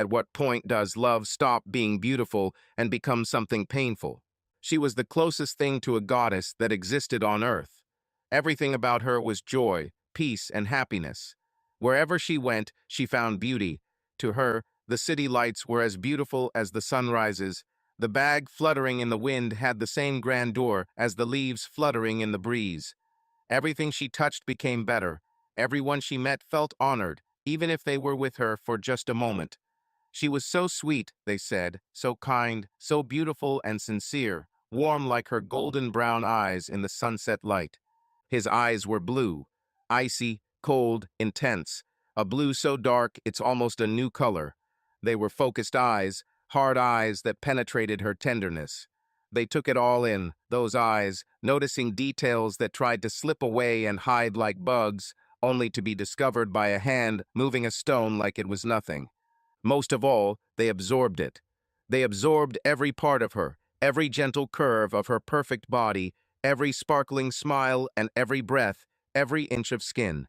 At what point does love stop being beautiful and become something painful? She was the closest thing to a goddess that existed on earth. Everything about her was joy, peace, and happiness. Wherever she went, she found beauty. To her, the city lights were as beautiful as the sunrises. The bag fluttering in the wind had the same grandeur as the leaves fluttering in the breeze. Everything she touched became better. Everyone she met felt honored, even if they were with her for just a moment. She was so sweet, they said, so kind, so beautiful and sincere, warm like her golden brown eyes in the sunset light. His eyes were blue, icy, cold, intense, a blue so dark it's almost a new color. They were focused eyes, hard eyes that penetrated her tenderness. They took it all in, those eyes, noticing details that tried to slip away and hide like bugs, only to be discovered by a hand moving a stone like it was nothing. Most of all, they absorbed it. They absorbed every part of her, every gentle curve of her perfect body, every sparkling smile and every breath, every inch of skin.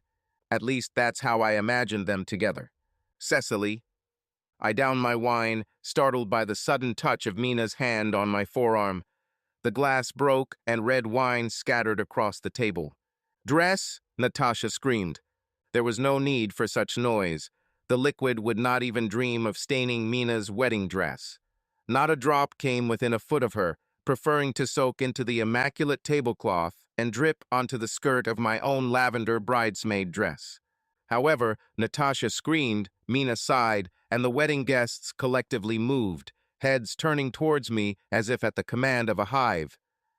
At least that's how I imagined them together. Cecily. I downed my wine, startled by the sudden touch of Mina's hand on my forearm. The glass broke and red wine scattered across the table. "Dress?" Natasha screamed. There was no need for such noise. The liquid would not even dream of staining Mina's wedding dress. Not a drop came within a foot of her, preferring to soak into the immaculate tablecloth and drip onto the skirt of my own lavender bridesmaid dress. However, Natasha screamed, Mina sighed, and the wedding guests collectively moved, heads turning towards me as if at the command of a hive.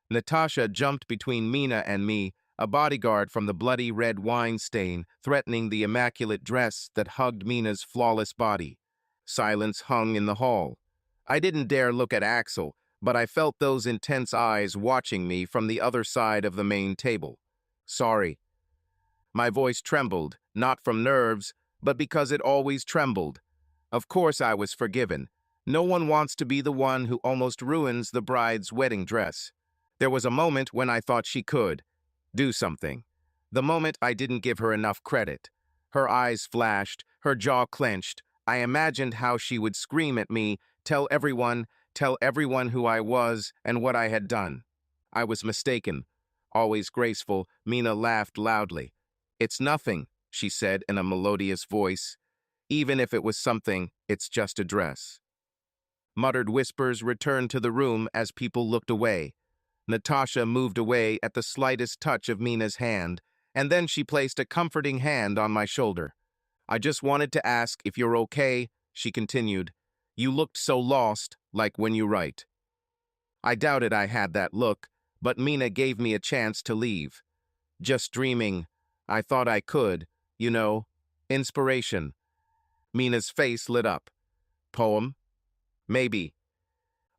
Natasha jumped between Mina and me, a bodyguard from the bloody red wine stain, threatening the immaculate dress that hugged Mina's flawless body. Silence hung in the hall. I didn't dare look at Axel, but I felt those intense eyes watching me from the other side of the main table. "Sorry." My voice trembled, not from nerves, but because it always trembled. Of course I was forgiven. No one wants to be the one who almost ruins the bride's wedding dress. There was a moment when I thought she could do something. The moment I didn't give her enough credit. Her eyes flashed, her jaw clenched. I imagined how she would scream at me, tell everyone who I was and what I had done. I was mistaken. Always graceful, Mina laughed loudly. "It's nothing," she said in a melodious voice. "Even if it was something, it's just a dress." Muttered whispers returned to the room as people looked away. Natasha moved away at the slightest touch of Mina's hand, and then she placed a comforting hand on my shoulder. "I just wanted to ask if you're okay," she continued. "You looked so lost, like when you write." I doubted I had that look, but Mina gave me a chance to leave. "Just dreaming. I thought I could, you know. Inspiration." Mina's face lit up. "Poem?" "Maybe."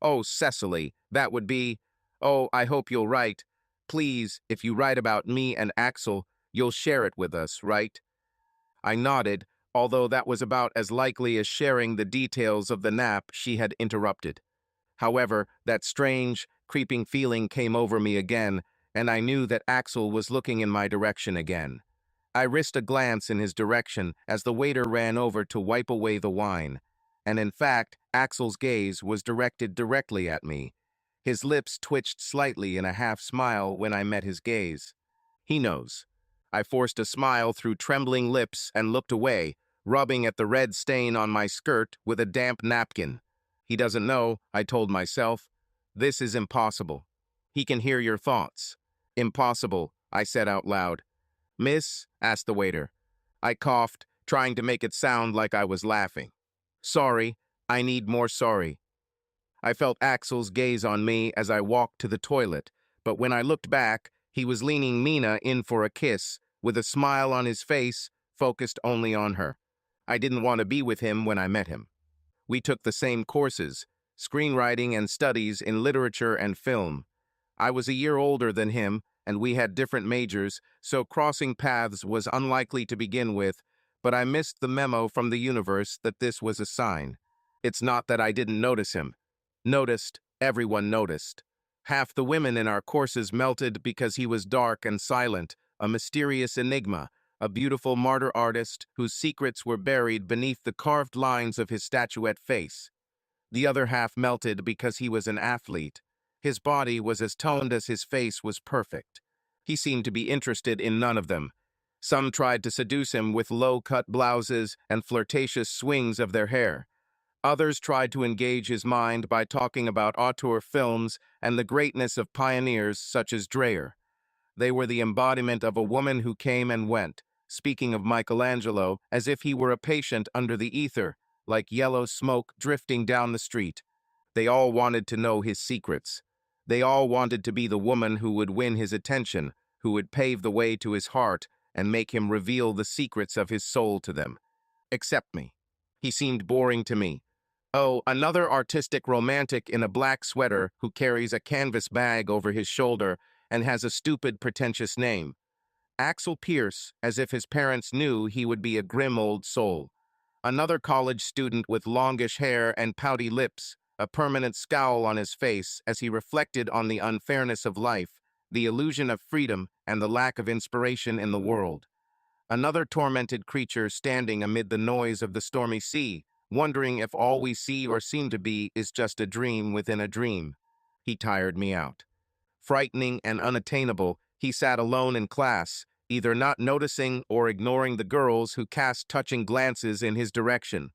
"Oh, Cecily, that would be... Oh, I hope you'll write. Please, if you write about me and Axel, you'll share it with us, right?" I nodded, although that was about as likely as sharing the details of the nap she had interrupted. However, that strange, creeping feeling came over me again, and I knew that Axel was looking in my direction again. I risked a glance in his direction as the waiter ran over to wipe away the wine. And in fact, Axel's gaze was directed directly at me. His lips twitched slightly in a half-smile when I met his gaze. He knows. I forced a smile through trembling lips and looked away, rubbing at the red stain on my skirt with a damp napkin. He doesn't know, I told myself. This is impossible. He can hear your thoughts. "Impossible," I said out loud. "Miss?" asked the waiter. I coughed, trying to make it sound like I was laughing. "Sorry, I need more sorry." I felt Axel's gaze on me as I walked to the toilet, but when I looked back, he was leaning Mina in for a kiss, with a smile on his face, focused only on her. I didn't want to be with him when I met him. We took the same courses, screenwriting and studies in literature and film. I was a year older than him, and we had different majors, so crossing paths was unlikely to begin with, but I missed the memo from the universe that this was a sign. It's not that I didn't notice him. Noticed, everyone noticed. Half the women in our courses melted because he was dark and silent, a mysterious enigma, a beautiful martyr artist whose secrets were buried beneath the carved lines of his statuette face. The other half melted because he was an athlete. His body was as toned as his face was perfect. He seemed to be interested in none of them. Some tried to seduce him with low-cut blouses and flirtatious swings of their hair. Others tried to engage his mind by talking about auteur films and the greatness of pioneers such as Dreyer. They were the embodiment of a woman who came and went, speaking of Michelangelo as if he were a patient under the ether, like yellow smoke drifting down the street. They all wanted to know his secrets. They all wanted to be the woman who would win his attention, who would pave the way to his heart and make him reveal the secrets of his soul to them. Except me. He seemed boring to me. Oh, another artistic romantic in a black sweater who carries a canvas bag over his shoulder and has a stupid, pretentious name. Axel Pierce, as if his parents knew he would be a grim old soul. Another college student with longish hair and pouty lips, a permanent scowl on his face as he reflected on the unfairness of life, the illusion of freedom, and the lack of inspiration in the world. Another tormented creature standing amid the noise of the stormy sea, wondering if all we see or seem to be is just a dream within a dream. He tired me out. Frightening and unattainable, he sat alone in class, either not noticing or ignoring the girls who cast touching glances in his direction.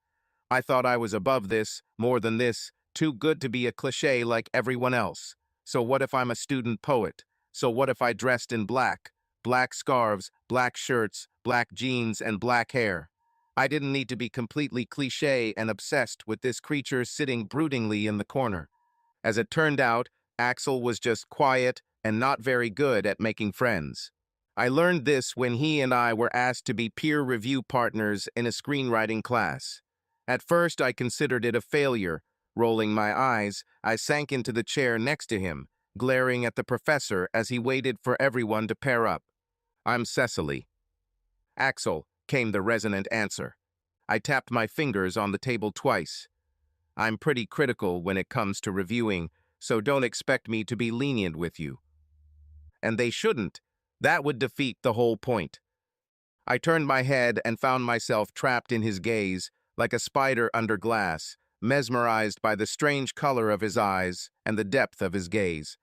I thought I was above this, more than this, too good to be a cliché like everyone else. So what if I'm a student poet? So what if I dressed in black? Black scarves, black shirts, black jeans, and black hair. I didn't need to be completely cliché and obsessed with this creature sitting broodingly in the corner. As it turned out, Axel was just quiet and not very good at making friends. I learned this when he and I were asked to be peer review partners in a screenwriting class. At first, I considered it a failure. Rolling my eyes, I sank into the chair next to him, glaring at the professor as he waited for everyone to pair up. I'm Cecily. Axel, came the resonant answer. I tapped my fingers on the table twice. I'm pretty critical when it comes to reviewing, so don't expect me to be lenient with you. And they shouldn't. That would defeat the whole point. I turned my head and found myself trapped in his gaze, like a spider under glass, mesmerized by the strange color of his eyes and the depth of his gaze.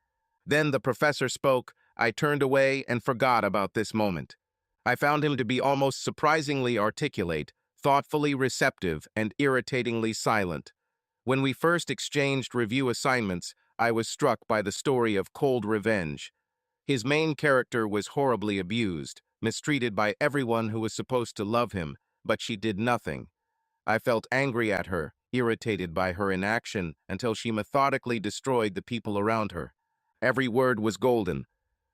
Then the professor spoke. I turned away and forgot about this moment. I found him to be almost surprisingly articulate, thoughtfully receptive, and irritatingly silent. When we first exchanged review assignments, I was struck by the story of cold revenge. His main character was horribly abused, mistreated by everyone who was supposed to love him, but she did nothing. I felt angry at her, irritated by her inaction, until she methodically destroyed the people around her. Every word was golden.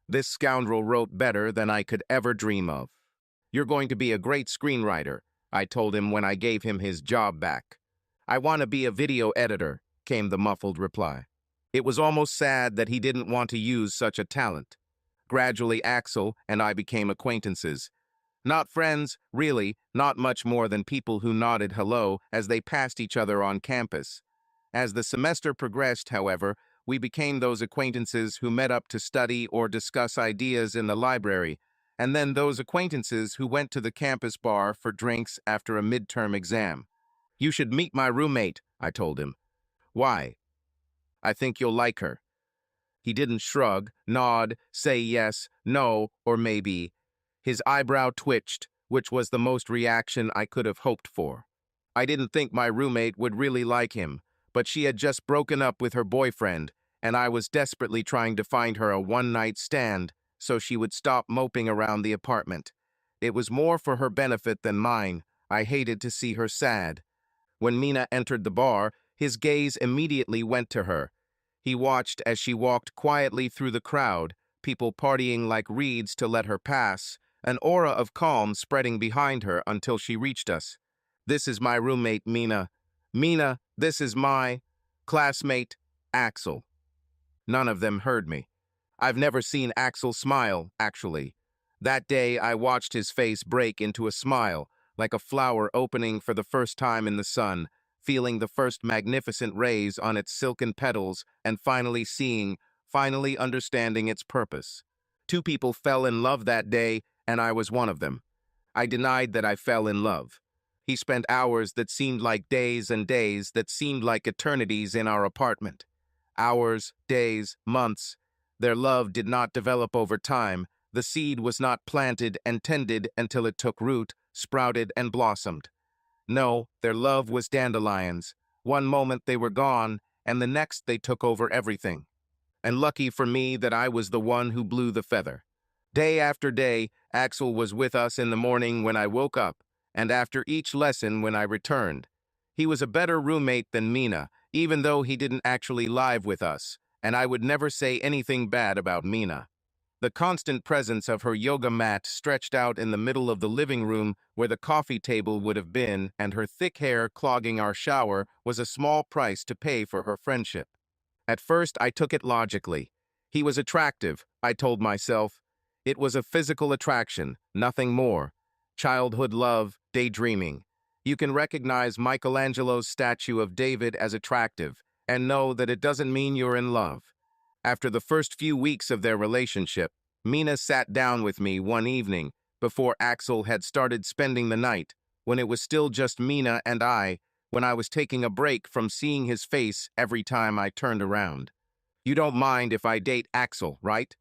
This scoundrel wrote better than I could ever dream of. You're going to be a great screenwriter, I told him when I gave him his job back. I want to be a video editor, came the muffled reply. It was almost sad that he didn't want to use such a talent. Gradually, Axel and I became acquaintances. Not friends, really, not much more than people who nodded hello as they passed each other on campus. As the semester progressed, however, we became those acquaintances who met up to study or discuss ideas in the library, and then those acquaintances who went to the campus bar for drinks after a midterm exam. You should meet my roommate, I told him. Why? I think you'll like her. He didn't shrug, nod, say yes, no, or maybe. His eyebrow twitched, which was the most reaction I could have hoped for. I didn't think my roommate would really like him, but she had just broken up with her boyfriend, and I was desperately trying to find her a one-night stand so she would stop moping around the apartment. It was more for her benefit than mine. I hated to see her sad. When Mina entered the bar, his gaze immediately went to her. He watched as she walked quietly through the crowd, people partying like reeds to let her pass, an aura of calm spreading behind her until she reached us. This is my roommate, Mina. Mina, this is my classmate, Axel. None of them heard me. I've never seen Axel smile, actually. That day, I watched his face break into a smile, like a flower opening for the first time in the sun, feeling the first magnificent rays on its silken petals, and finally understanding its purpose. Two people fell in love that day, and I was one of them. I denied that I fell in love. He spent hours that seemed like days and days that seemed like eternities in our apartment. Hours, days, months. Their love did not develop over time. The seed was not planted and tended until it took root, sprouted, and blossomed. No, their love was dandelions. One moment they were gone, and the next they took over everything. And lucky for me that I was the one who blew the feather. Day after day, Axel was with us in the morning when I woke up, and after each lesson when I returned. He was a better roommate than Mina, even though he didn't actually live with us, and I would never say anything bad about Mina. The constant presence of her yoga mat stretched out in the middle of the living room where the coffee table would have been, and her thick hair clogging our shower was a small price to pay for her friendship. At first, I took it logically. He was attractive, I told myself. It was a physical attraction, nothing more. Childhood love, daydreaming. You can recognize Michelangelo's statue of David as attractive and know that it doesn't mean you're in love. After the first few weeks of their relationship, Mina sat down with me one evening before Axel had started spending the night, when it was still just Mina and I, when I was taking a break from seeing his face every time I turned around. You don't mind if I date Axel, right?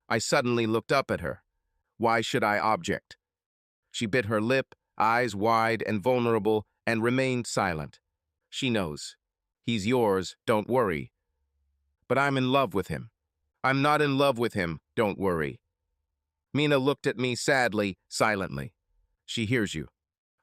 I suddenly looked up at her. Why should I object? She bit her lip, eyes wide and vulnerable, and remained silent. She knows. He's yours, don't worry. But I'm in love with him. I'm not in love with him, don't worry. Mina looked at me sadly, silently. She hears you.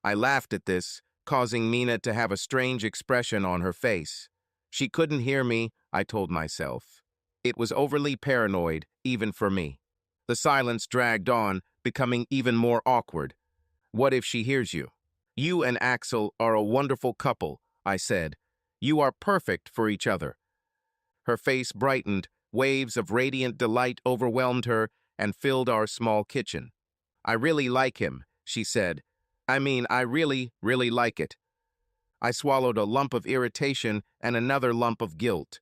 I laughed at this, causing Mina to have a strange expression on her face. She couldn't hear me, I told myself. It was overly paranoid, even for me. The silence dragged on, becoming even more awkward. What if she hears you? You and Axel are a wonderful couple, I said. You are perfect for each other. Her face brightened, waves of radiant delight overwhelmed her and filled our small kitchen. I really like him, she said. I really, really like it. I swallowed a lump of irritation and another lump of guilt.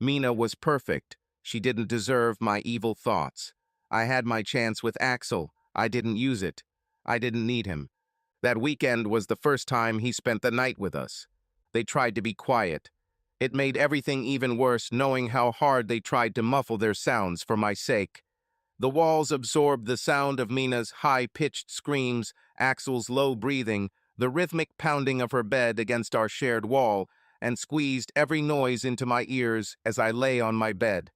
Mina was perfect. She didn't deserve my evil thoughts. I had my chance with Axel. I didn't use it. I didn't need him. That weekend was the first time he spent the night with us. They tried to be quiet. It made everything even worse knowing how hard they tried to muffle their sounds for my sake. The walls absorbed the sound of Mina's high-pitched screams, Axel's low breathing, the rhythmic pounding of her bed against our shared wall, and squeezed every noise into my ears as I lay on my bed.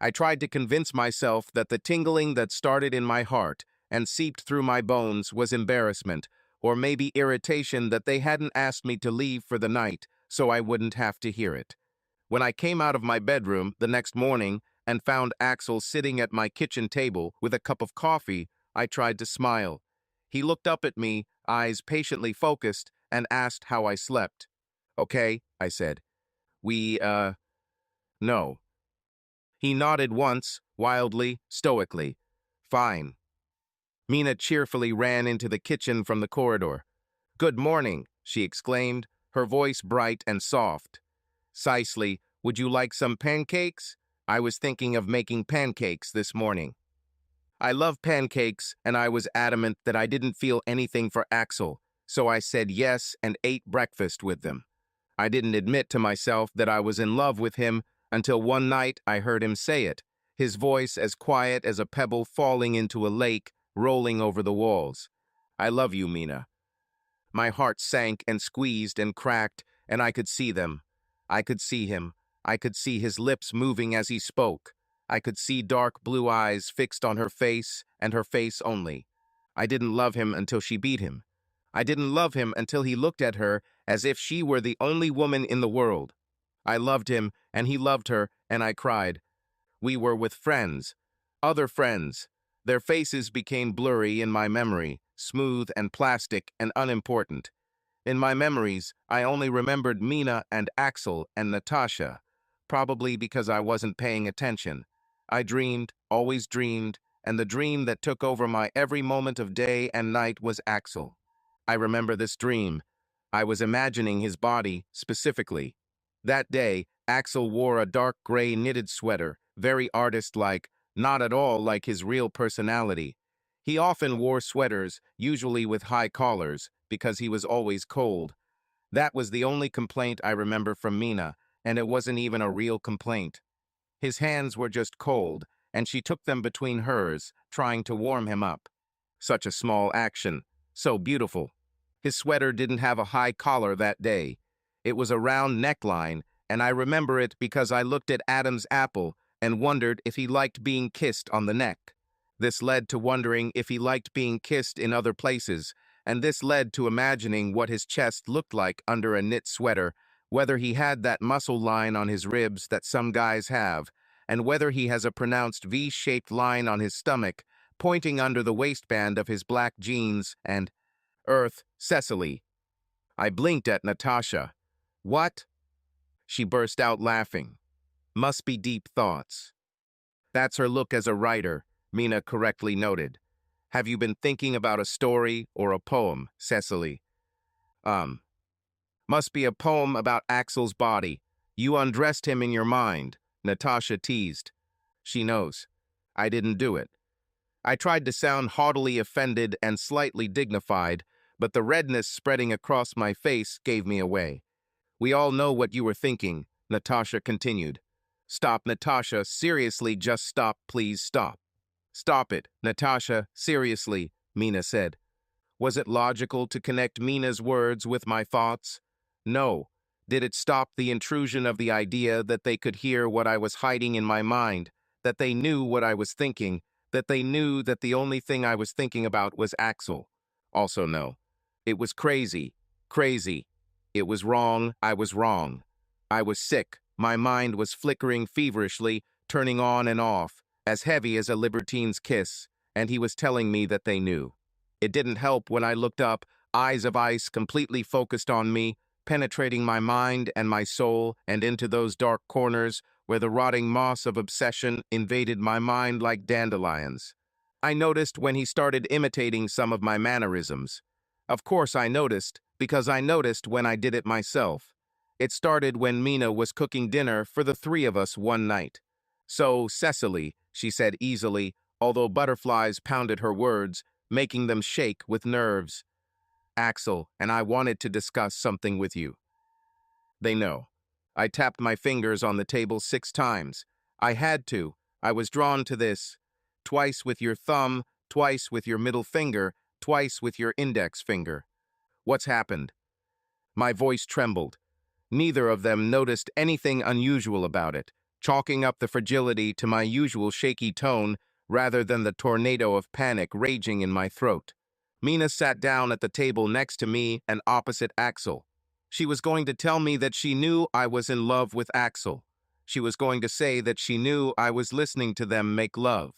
I tried to convince myself that the tingling that started in my heart and seeped through my bones was embarrassment, or maybe irritation that they hadn't asked me to leave for the night, so I wouldn't have to hear it. When I came out of my bedroom the next morning and found Axel sitting at my kitchen table with a cup of coffee, I tried to smile. He looked up at me, eyes patiently focused, and asked how I slept. Okay, I said. No. He nodded once, wildly, stoically. Fine. Mina cheerfully ran into the kitchen from the corridor. Good morning, she exclaimed, her voice bright and soft. Precisely, would you like some pancakes? I was thinking of making pancakes this morning. I love pancakes, and I was adamant that I didn't feel anything for Axel, so I said yes and ate breakfast with them. I didn't admit to myself that I was in love with him until one night I heard him say it, his voice as quiet as a pebble falling into a lake, rolling over the walls. I love you, Mina. My heart sank and squeezed and cracked, and I could see them. I could see him. I could see his lips moving as he spoke. I could see dark blue eyes fixed on her face, and her face only. I didn't love him until she beat him. I didn't love him until he looked at her as if she were the only woman in the world. I loved him, and he loved her, and I cried. We were with friends. Other friends. Their faces became blurry in my memory, smooth and plastic and unimportant. In my memories, I only remembered Mina and Axel and Natasha, probably because I wasn't paying attention. I dreamed, always dreamed, and the dream that took over my every moment of day and night was Axel. I remember this dream. I was imagining his body, specifically. That day, Axel wore a dark gray knitted sweater, very artist-like, not at all like his real personality. He often wore sweaters, usually with high collars, because he was always cold. That was the only complaint I remember from Mina, and it wasn't even a real complaint. His hands were just cold, and she took them between hers, trying to warm him up. Such a small action. So beautiful. His sweater didn't have a high collar that day. It was a round neckline, and I remember it because I looked at Adam's apple and wondered if he liked being kissed on the neck. This led to wondering if he liked being kissed in other places, and this led to imagining what his chest looked like under a knit sweater, whether he had that muscle line on his ribs that some guys have, and whether he has a pronounced V-shaped line on his stomach, pointing under the waistband of his black jeans, and Earth, Cecily. I blinked at Natasha. What? She burst out laughing. Must be deep thoughts. That's her look as a writer, Mina correctly noted. Have you been thinking about a story or a poem, Cecily? Must be a poem about Axel's body. You undressed him in your mind, Natasha teased. She knows. I didn't do it. I tried to sound haughtily offended and slightly dignified, but the redness spreading across my face gave me away. We all know what you were thinking, Natasha continued. Stop, Natasha, seriously, just stop, please stop. Stop it, Natasha, seriously, Mina said. Was it logical to connect Mina's words with my thoughts? No. Did it stop the intrusion of the idea that they could hear what I was hiding in my mind, that they knew what I was thinking, that they knew that the only thing I was thinking about was Axel? Also no. It was crazy. Crazy. It was wrong. I was wrong. I was sick. My mind was flickering feverishly, turning on and off, as heavy as a libertine's kiss, and he was telling me that they knew. It didn't help when I looked up, eyes of ice completely focused on me, penetrating my mind and my soul and into those dark corners where the rotting moss of obsession invaded my mind like dandelions. I noticed when he started imitating some of my mannerisms. Of course I noticed, because I noticed when I did it myself. It started when Mina was cooking dinner for the three of us one night. So, Cecily, she said easily, although butterflies pounded her words, making them shake with nerves. Axel and I wanted to discuss something with you. They know. I tapped my fingers on the table 6 times. I had to. I was drawn to this. Twice with your thumb, twice with your middle finger, twice with your index finger. What's happened? My voice trembled. Neither of them noticed anything unusual about it, chalking up the fragility to my usual shaky tone rather than the tornado of panic raging in my throat. Mina sat down at the table next to me and opposite Axel. She was going to tell me that she knew I was in love with Axel. She was going to say that she knew I was listening to them make love.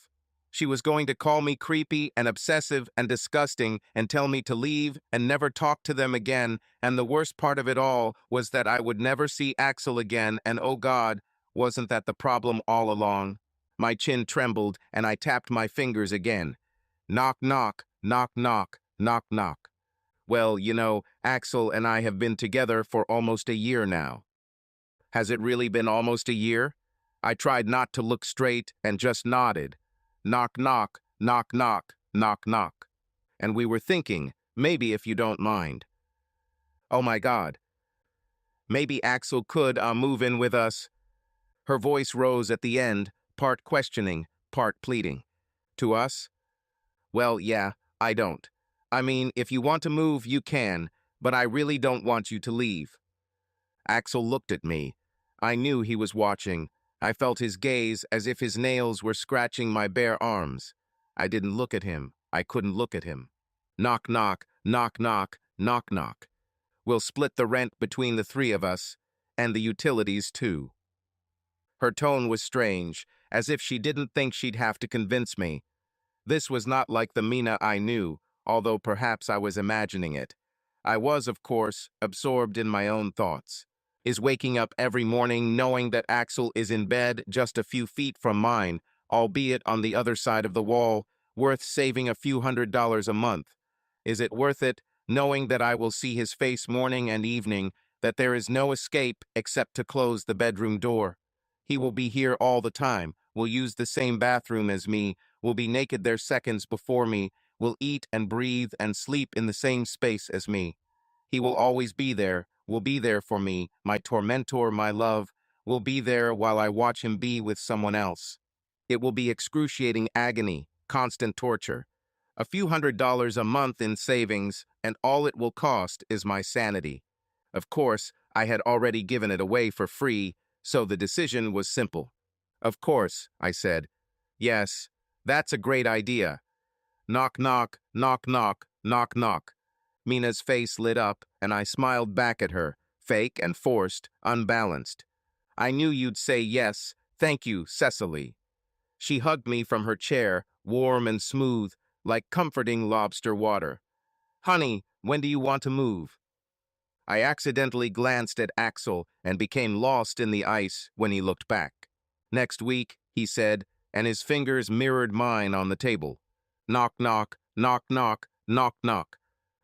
She was going to call me creepy and obsessive and disgusting and tell me to leave and never talk to them again, and the worst part of it all was that I would never see Axel again, and oh God, wasn't that the problem all along? My chin trembled and I tapped my fingers again. Knock, knock, knock, knock, knock, knock. Well, you know, Axel and I have been together for almost a year now. Has it really been almost a year? I tried not to look straight and just nodded. Knock, knock, knock, knock, knock, knock. And we were thinking, maybe if you don't mind. Oh my God. Maybe Axel could move in with us. Her voice rose at the end, part questioning, part pleading. To us? Well, yeah, I don't. I mean, if you want to move, you can, but I really don't want you to leave. Axel looked at me. I knew he was watching. I felt his gaze as if his nails were scratching my bare arms. I didn't look at him. I couldn't look at him. Knock, knock, knock, knock, knock, knock. We'll split the rent between the 3 of us, and the utilities too. Her tone was strange, as if she didn't think she'd have to convince me. This was not like the Mina I knew, although perhaps I was imagining it. I was, of course, absorbed in my own thoughts. Is waking up every morning knowing that Axel is in bed just a few feet from mine, albeit on the other side of the wall, worth saving a few $100s a month? Is it worth it, knowing that I will see his face morning and evening, that there is no escape except to close the bedroom door? He will be here all the time, will use the same bathroom as me, will be naked there seconds before me, will eat and breathe and sleep in the same space as me. He will always be there, will be there for me, my tormentor, my love, will be there while I watch him be with someone else. It will be excruciating agony, constant torture. A few $100s a month in savings, and all it will cost is my sanity. Of course, I had already given it away for free, so the decision was simple. Of course, I said. Yes, that's a great idea. Knock, knock, knock, knock, knock, knock. Mina's face lit up, and I smiled back at her, fake and forced, unbalanced. I knew you'd say yes, thank you, Cecily. She hugged me from her chair, warm and smooth, like comforting lobster water. Honey, when do you want to move? I accidentally glanced at Axel and became lost in the ice when he looked back. Next week, he said, and his fingers mirrored mine on the table. Knock, knock, knock, knock, knock, knock.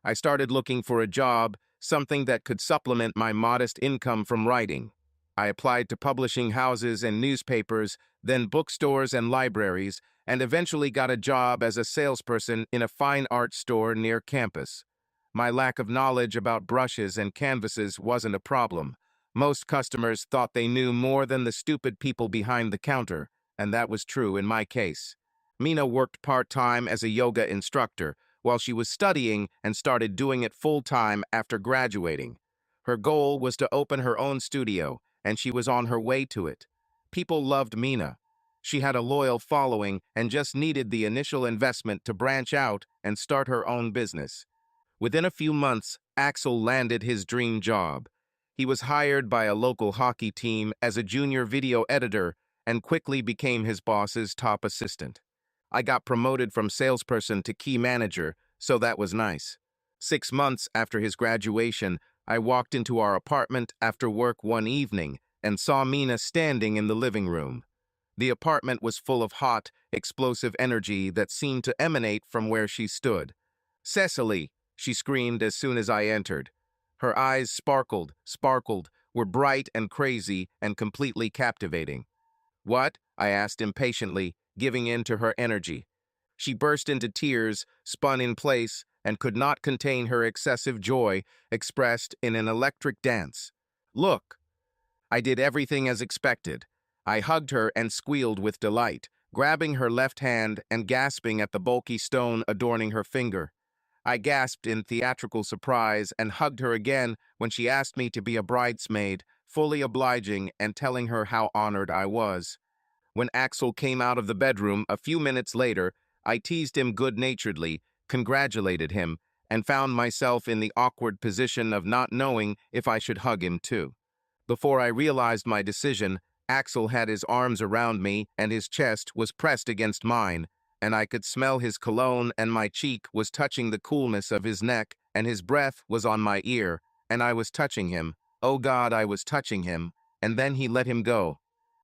I started looking for a job, something that could supplement my modest income from writing. I applied to publishing houses and newspapers, then bookstores and libraries, and eventually got a job as a salesperson in a fine art store near campus. My lack of knowledge about brushes and canvases wasn't a problem. Most customers thought they knew more than the stupid people behind the counter, and that was true in my case. Mina worked part-time as a yoga instructor while she was studying and started doing it full-time after graduating. Her goal was to open her own studio, and she was on her way to it. People loved Mina. She had a loyal following and just needed the initial investment to branch out and start her own business. Within a few months, Axel landed his dream job. He was hired by a local hockey team as a junior video editor and quickly became his boss's top assistant. I got promoted from salesperson to key manager, so that was nice. 6 months after his graduation, I walked into our apartment after work one evening and saw Mina standing in the living room. The apartment was full of hot, explosive energy that seemed to emanate from where she stood. "Cecily!" she screamed as soon as I entered. Her eyes sparkled, were bright and crazy and completely captivating. "What?" I asked impatiently, giving in to her energy. She burst into tears, spun in place, and could not contain her excessive joy, expressed in an electric dance. "Look!" I did everything as expected. I hugged her and squealed with delight, grabbing her left hand and gasping at the bulky stone adorning her finger. I gasped in theatrical surprise and hugged her again when she asked me to be a bridesmaid, fully obliging and telling her how honored I was. When Axel came out of the bedroom a few minutes later, I teased him good-naturedly, congratulated him, and found myself in the awkward position of not knowing if I should hug him too. Before I realized my decision, Axel had his arms around me and his chest was pressed against mine, and I could smell his cologne and my cheek was touching the coolness of his neck and his breath was on my ear, and I was touching him. Oh God, I was touching him, and then he let him go.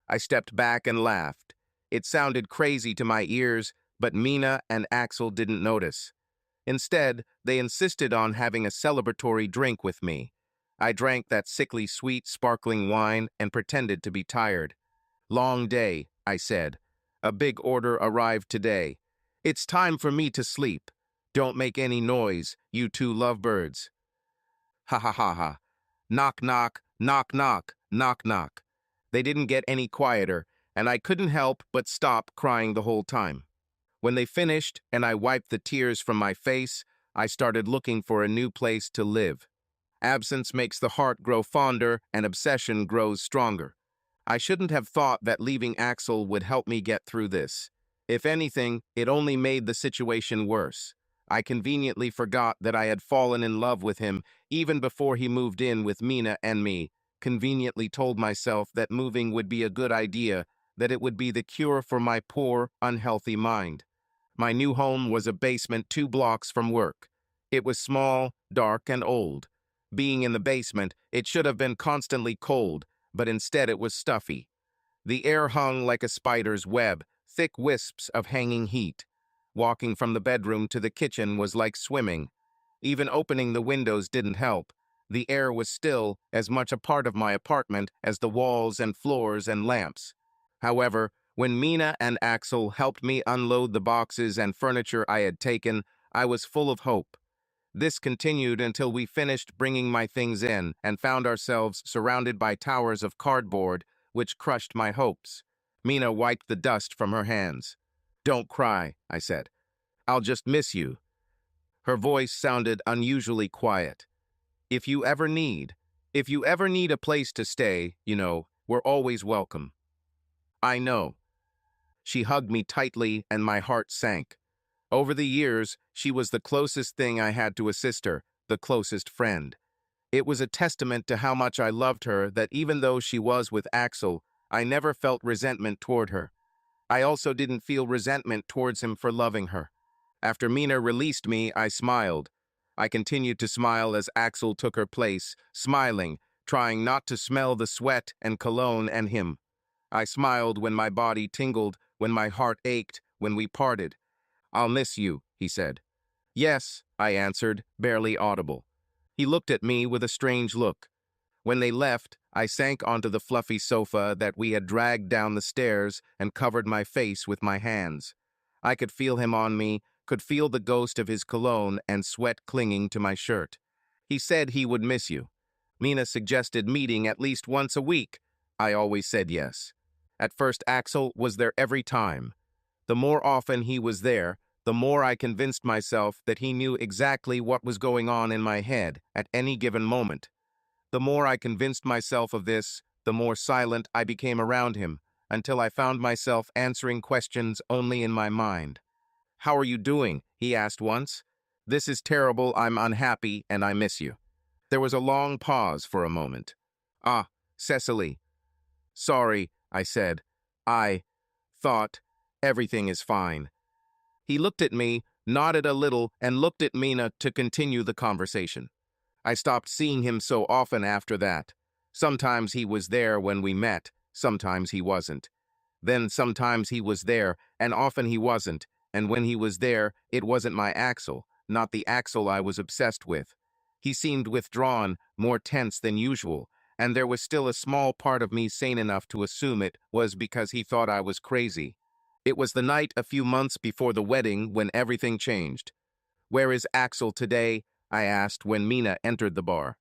I stepped back and laughed. It sounded crazy to my ears, but Mina and Axel didn't notice. Instead, they insisted on having a celebratory drink with me. I drank that sickly sweet, sparkling wine and pretended to be tired. "Long day," I said. "A big order arrived today. It's time for me to sleep. Don't make any noise, you two lovebirds." Ha ha ha ha. Knock knock, knock knock, knock knock. They didn't get any quieter, and I couldn't help but stop crying the whole time. When they finished and I wiped the tears from my face, I started looking for a new place to live. Absence makes the heart grow fonder and obsession grows stronger. I shouldn't have thought that leaving Axel would help me get through this. If anything, it only made the situation worse. I conveniently forgot that I had fallen in love with him even before he moved in with Mina and me, conveniently told myself that moving would be a good idea, that it would be the cure for my poor, unhealthy mind. My new home was a basement 2 blocks from work. It was small, dark, and old. Being in the basement, it should have been constantly cold, but instead it was stuffy. The air hung like a spider's web, thick wisps of hanging heat. Walking from the bedroom to the kitchen was like swimming. Even opening the windows didn't help. The air was still as much a part of my apartment as the walls and floors and lamps. However, When Mina and Axel helped me unload the boxes and furniture I had taken, I was full of hope. This continued until we finished bringing my things in and found ourselves surrounded by towers of cardboard, which crushed my hopes. Mina wiped the dust from her hands. "Don't cry," I said. "I'll just miss you." Her voice sounded unusually quiet. If you ever need, if you ever need a place to stay, we're always welcome." "I know." She hugged me tightly and my heart sank. Over the years, she was the closest thing I had to a sister, the closest friend. It was a testament to how much I loved her that even though she was with Axel, I never felt resentment toward her. I also didn't feel resentment towards him for loving her. After Mina released me, I smiled. I continued to smile as Axel took her place, smiling, trying not to smell the sweat and cologne and him. I smiled when my body tingled, when my heart ached, when we parted. "I'll miss you," he said. "Yes," I answered, barely audible. He looked at me with a strange look. When they left, I sank onto the fluffy sofa that we had dragged down the stairs and covered my face with my hands. I could feel him on me, could feel the ghost of his cologne and sweat clinging to my shirt. He said he would miss you. Mina suggested meeting at least once a week. I always said yes. At first, Axel was there every time. The more often he was there, the more I convinced myself that he knew exactly what was going on in my head at any given moment. The more I convinced myself of this, the more silent I became around him, until I found myself answering questions only in my mind. "How are you doing?" he asked once. "This is terrible, I'm unhappy, and I miss you." There was a long pause for a moment. "Ah, Cecily." "Sorry," I said. "I thought everything is fine." He looked at me, nodded a little, and looked at Mina to continue the conversation. I stopped seeing him so often after that. Sometimes he was there when we met, sometimes he wasn't. Then sometimes he was there, and often he wasn't, and when he was there, it wasn't my Axel, not the Axel I was obsessed with. He seemed withdrawn, more tense than usual, and there was still a small part of me sane enough to assume it was because he thought I was crazy. It was the night a few months before the wedding when everything changed. "Where is Axel today?" I asked when Mina entered the bar.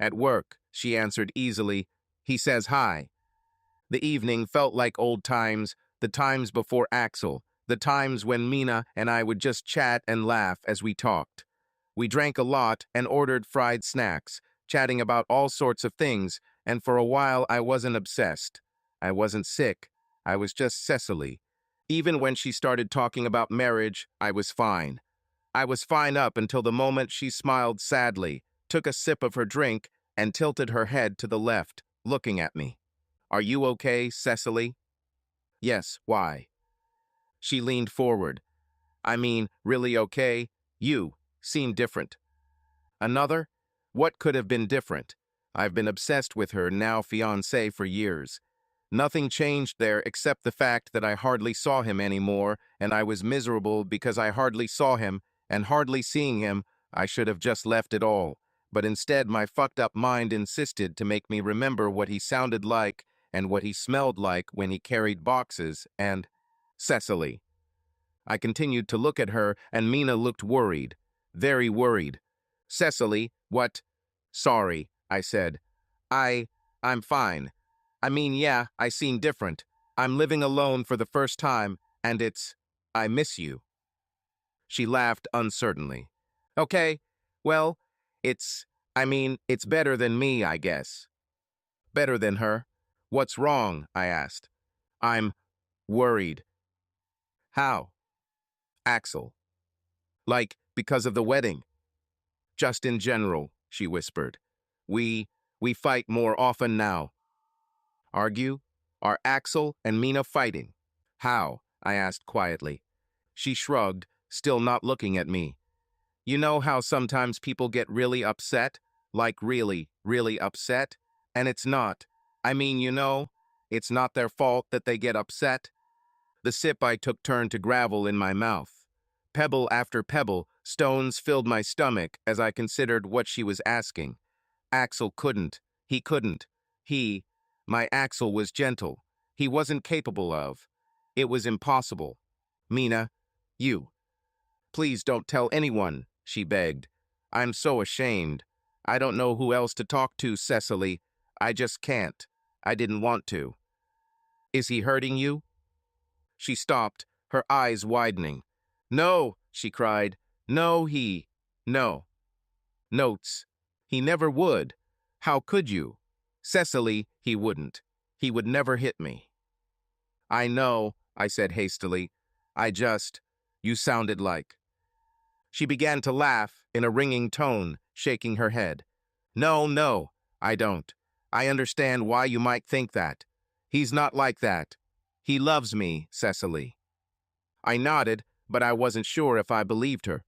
"At work," she answered easily. "He says hi." The evening felt like old times, the times before Axel, the times when Mina and I would just chat and laugh as we talked. We drank a lot and ordered fried snacks, chatting about all sorts of things, and for a while I wasn't obsessed. I wasn't sick. I was just Cecily. Even when she started talking about marriage, I was fine. I was fine up until the moment she smiled sadly, took a sip of her drink, and tilted her head to the left, looking at me. "Are you okay, Cecily?" "Yes, why?" She leaned forward. "I mean, really okay? You seem different." "Another? What could have been different? I've been obsessed with her now fiancé for years. Nothing changed there except the fact that I hardly saw him anymore, and I was miserable because I hardly saw him, and hardly seeing him, I should have just left it all. But instead, my fucked up mind insisted to make me remember what he sounded like and what he smelled like when he carried boxes, and Cecily. I continued to look at her, and Mina looked worried, very worried. "Cecily, what?" "Sorry," I said. I'm fine. I mean, yeah, I seem different. I'm living alone for the first time, and I miss you." She laughed uncertainly. "Okay, well, it's better than me, I guess." "Better than her? What's wrong?" I asked. "I'm worried." "How?" "Axel. Like, because of the wedding." "Just in general," she whispered. We, we fight more often now." "Argue? Are Axel and Mina fighting?" "How?" I asked quietly. She shrugged, still not looking at me. "You know how sometimes people get really upset? Like really, really upset? And it's not. It's not their fault that they get upset." The sip I took turned to gravel in my mouth. Pebble after pebble, stones filled my stomach as I considered what she was asking. Axel couldn't. He couldn't. My Axel was gentle. He wasn't capable of. It was impossible. Mina, you. Please don't tell anyone, she begged. I'm so ashamed. I don't know who else to talk to, Cecily. I just can't. I didn't want to. Is he hurting you? She stopped, her eyes widening. No, she cried. No, no. Notes. He never would. How could you? Cecily, he wouldn't. He would never hit me. I know, I said hastily. You sounded like. She began to laugh in a ringing tone, shaking her head. No, no, I don't. I understand why you might think that. He's not like that. He loves me, Cecily. I nodded, but I wasn't sure if I believed her.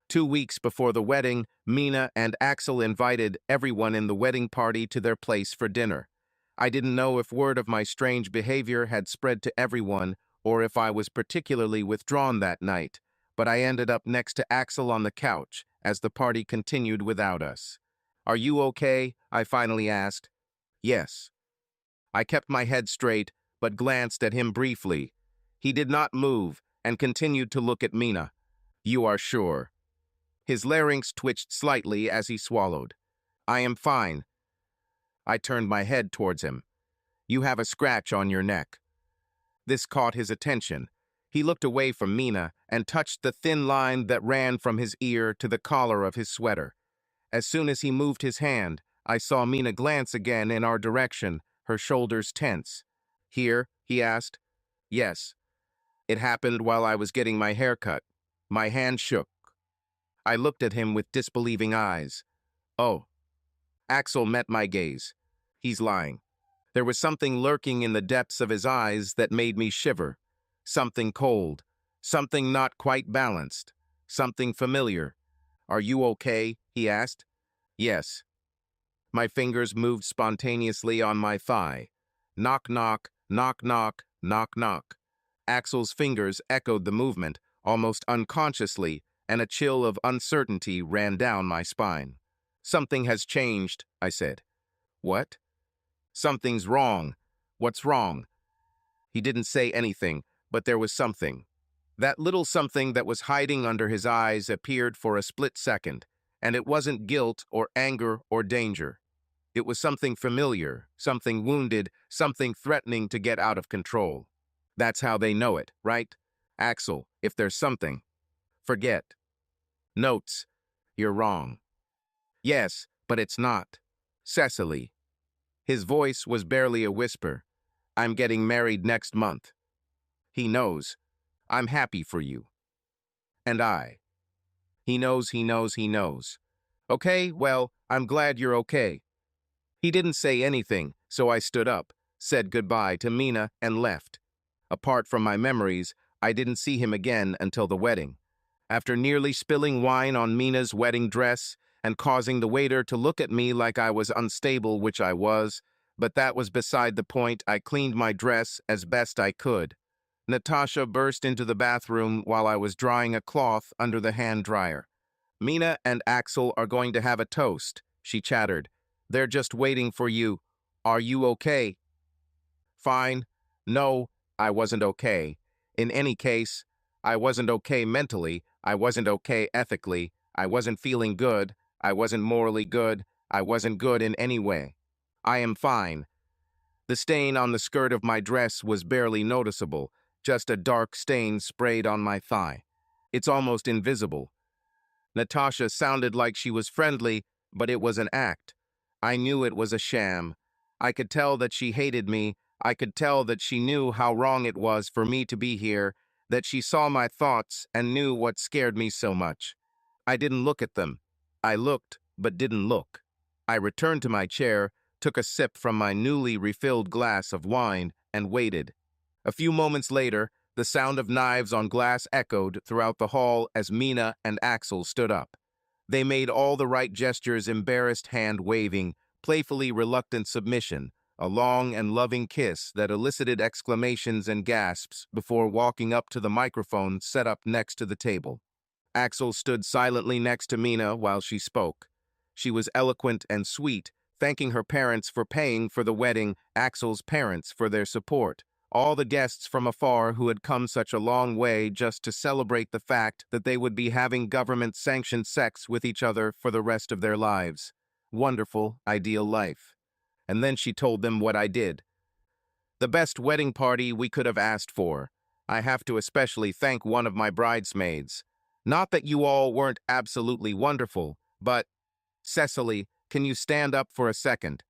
2 weeks before the wedding, Mina and Axel invited everyone in the wedding party to their place for dinner. I didn't know if word of my strange behavior had spread to everyone or if I was particularly withdrawn that night, but I ended up next to Axel on the couch as the party continued without us. Are you okay? I finally asked. Yes. I kept my head straight, but glanced at him briefly. He did not move and continued to look at Mina. You are sure? His larynx twitched slightly as he swallowed. I am fine. I turned my head towards him. You have a scratch on your neck. This caught his attention. He looked away from Mina and touched the thin line that ran from his ear to the collar of his sweater. As soon as he moved his hand, I saw Mina glance again in our direction, her shoulders tense. Here? He asked. Yes. It happened while I was getting my hair cut. My hand shook. I looked at him with disbelieving eyes. Oh. Axel met my gaze. He's lying. There was something lurking in the depths of his eyes that made me shiver. Something cold. Something not quite balanced. Something familiar. Are you okay? He asked. Yes. My fingers moved spontaneously on my thigh. Knock, knock, knock, knock, knock, knock. Axel's fingers echoed the movement, almost unconsciously, and a chill of uncertainty ran down my spine. Something has changed, I said. What? Something's wrong. What's wrong? He didn't say anything, but there was something. That little something that was hiding under his eyes appeared for a split second, and it wasn't guilt or anger or danger. It was something familiar, something wounded, something threatening to get out of control. That's how they know it, right? Axel, if there's something. Forget. Notes. You're wrong. Yes, but it's not. Cecily. His voice was barely a whisper. I'm getting married next month. He knows. I'm happy for you. And I. He knows, he knows, he knows. Okay, well, I'm glad you're okay. He didn't say anything, so I stood up, said goodbye to Mina, and left. Apart from my memories, I didn't see him again until the wedding. After nearly spilling wine on Mina's wedding dress and causing the waiter to look at me like I was unstable, which I was, but that was beside the point, I cleaned my dress as best I could. Natasha burst into the bathroom while I was drying a cloth under the hand dryer. Mina and Axel are going to have a toast, she chattered. They're just waiting for you. Are you okay? Fine. No, I wasn't okay. In any case, I wasn't okay mentally. I wasn't okay ethically. I wasn't feeling good. I wasn't morally good. I wasn't good in any way. I am fine. The stain on the skirt of my dress was barely noticeable, just a dark stain sprayed on my thigh. It's almost invisible. Natasha sounded like she was friendly, but it was an act. I knew it was a sham. I could tell that she hated me. I could tell that she knew how wrong it was for me to be here, that she saw my thoughts and knew what scared me so much. I didn't look at them. I looked, but didn't look. I returned to my chair, took a sip from my newly refilled glass of wine, and waited. A few moments later, the sound of knives on glass echoed throughout the hall as Mina and Axel stood up. They made all the right gestures, embarrassed hand waving, playfully reluctant submission, a long and loving kiss that elicited exclamations and gasps before walking up to the microphone set up next to the table. Axel stood silently next to Mina while she spoke. She was eloquent and sweet, thanking her parents for paying for the wedding, Axel's parents for their support, All the guests from afar who had come such a long way just to celebrate the fact that they would be having government-sanctioned sex with each other for the rest of their lives. Wonderful, ideal life. And then she told them what I did. The best wedding party we could have asked for. I have to especially thank one of my bridesmaids. Not that you all weren't absolutely wonderful, but, Cecily, can you stand up for a second?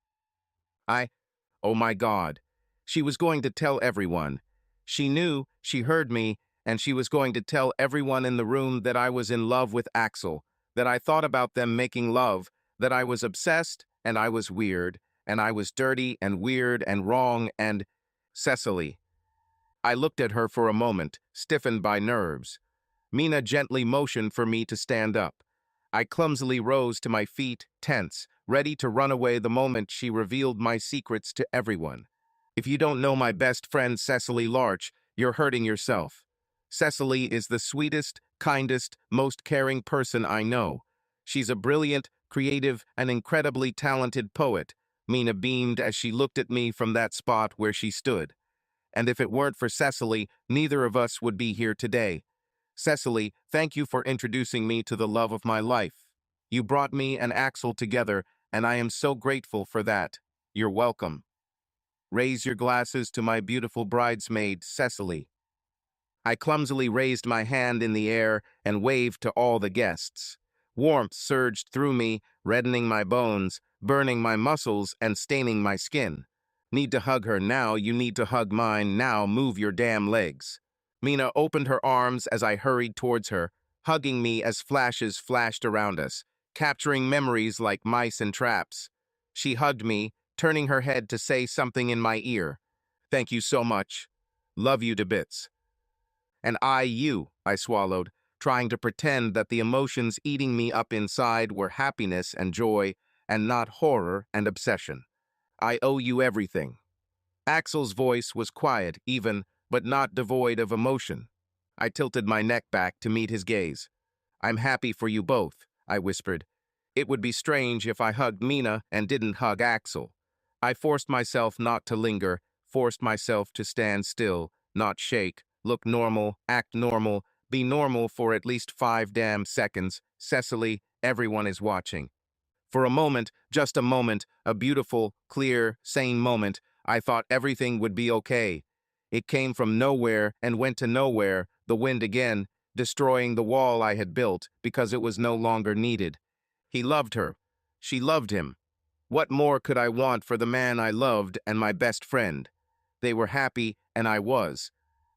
Oh my God. She was going to tell everyone. She knew, she heard me, and she was going to tell everyone in the room that I was in love with Axel, that I thought about them making love, that I was obsessed, and I was weird, and I was dirty and weird and wrong and... Cecily. I looked at her for a moment, stiffened by nerves. Mina gently motioned for me to stand up. I clumsily rose to my feet, tense, ready to run away the moment she revealed my secrets to everyone. If you don't know my best friend Cecily Larch, you're hurting yourself. Cecily is the sweetest, kindest, most caring person I know. She's a brilliant, creative, and incredibly talented poet. Mina beamed as she looked at me from that spot where she stood. And if it weren't for Cecily, neither of us would be here today. Cecily, thank you for introducing me to the love of my life. You brought me and Axel together, and I am so grateful for that. You're welcome. Raise your glasses to my beautiful bridesmaid, Cecily. I clumsily raised my hand in the air and waved to all the guests. Warmth surged through me, reddening my bones, burning my muscles, and staining my skin. Need to hug her now, you need to hug mine now, move your damn legs. Mina opened her arms as I hurried towards her, hugging me as flashes flashed around us, capturing memories like mice and traps. She hugged me, turning her head to say something in my ear. Thank you so much. Love you to bits. And I swallowed, trying to pretend that the emotions eating me up inside were happiness and joy, and not horror and obsession. I owe you everything. Axel's voice was quiet, even, but not devoid of emotion. I tilted my neck back to meet his gaze. I'm happy for you both, I whispered. It would be strange if I hugged Mina and didn't hug Axel. I forced myself not to linger, forced myself to stand still, not shake, look normal, act normal, be normal for at least 5 damn seconds. Cecily, everyone is watching. For a moment, just a moment, a beautiful, clear, sane moment, I thought everything would be okay. It came from nowhere and went to nowhere, the wind again, destroying the wall I had built because it was no longer needed. He loved her. She loved him. What more could I want for the man I loved and my best friend? They were happy, and I was.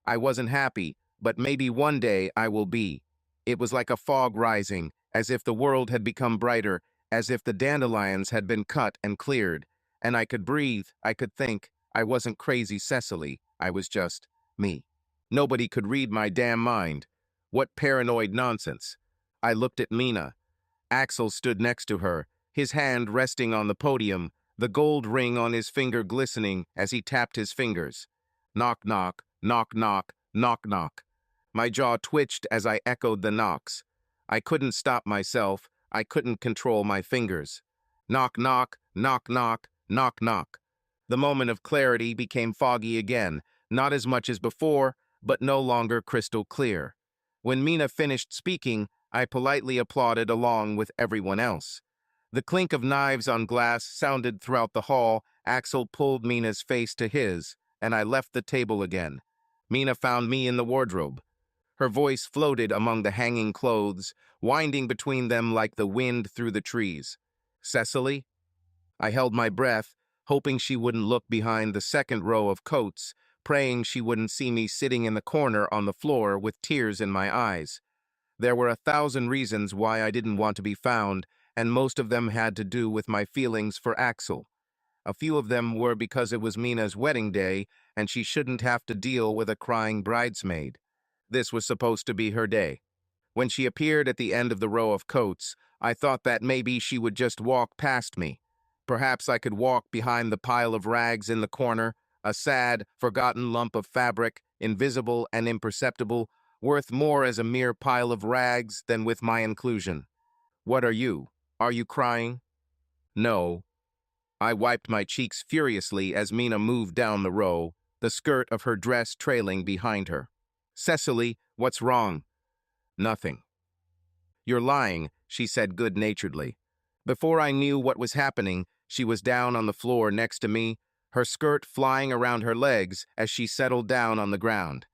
I wasn't happy, but maybe one day I will be. It was like a fog rising, as if the world had become brighter, as if the dandelions had been cut and cleared, and I could breathe, I could think. I wasn't crazy Cecily, I was just me. Nobody could read my damn mind. What paranoid nonsense. I looked at Mina. Axel stood next to her, his hand resting on the podium, the gold ring on his finger glistening as he tapped his fingers. Knock, knock, knock, knock, knock, knock. My jaw twitched as I echoed the knocks. I couldn't stop myself. I couldn't control my fingers. Knock, knock, knock, knock, knock, knock. The moment of clarity became foggy again, not as much as before, but no longer crystal clear. When Mina finished speaking, I politely applauded along with everyone else. The clink of knives on glass sounded throughout the hall. Axel pulled Mina's face to his, and I left the table again. Mina found me in the wardrobe. Her voice floated among the hanging clothes, winding between them like the wind through the trees. Cecily? I held my breath, hoping she wouldn't look behind the second row of coats, praying she wouldn't see me sitting in the corner on the floor with tears in my eyes. There were 1,000 reasons why I didn't want to be found, and most of them had to do with my feelings for Axel. A few of them were because it was Mina's wedding day, and she shouldn't have to deal with a crying bridesmaid. This was supposed to be her day. When she appeared at the end of the row of coats, I thought that maybe she would just walk past me. Perhaps I could walk behind the pile of rags in the corner, a sad, forgotten lump of fabric, invisible and imperceptible, worth more as a mere pile of rags than with my inclusion. What are you? Are you crying? No. I wiped my cheeks furiously as Mina moved down the row. the skirt of her dress trailing behind her. "Cecily, what's wrong?" "Nothing." "You're lying," she said good-naturedly. Before I knew what was happening, she was down on the floor next to me, her skirt flying around her legs as she settled down on the ground.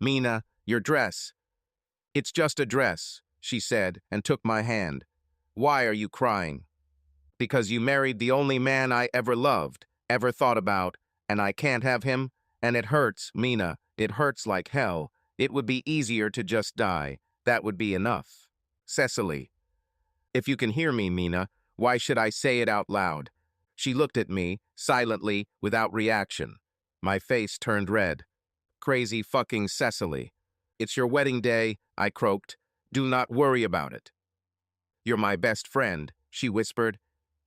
"Mina, your dress." "It's just a dress," she said, and took my hand. "Why are you crying?" "Because you married the only man I ever loved, ever thought about, and I can't have him, and it hurts, Mina, it hurts like hell. It would be easier to just die. That would be enough." "Cecily." "If you can hear me, Mina, why should I say it out loud?" She looked at me, silently, without reaction. My face turned red. "Crazy fucking Cecily. It's your wedding day," I croaked. "Do not worry about it." "You're my best friend," she whispered.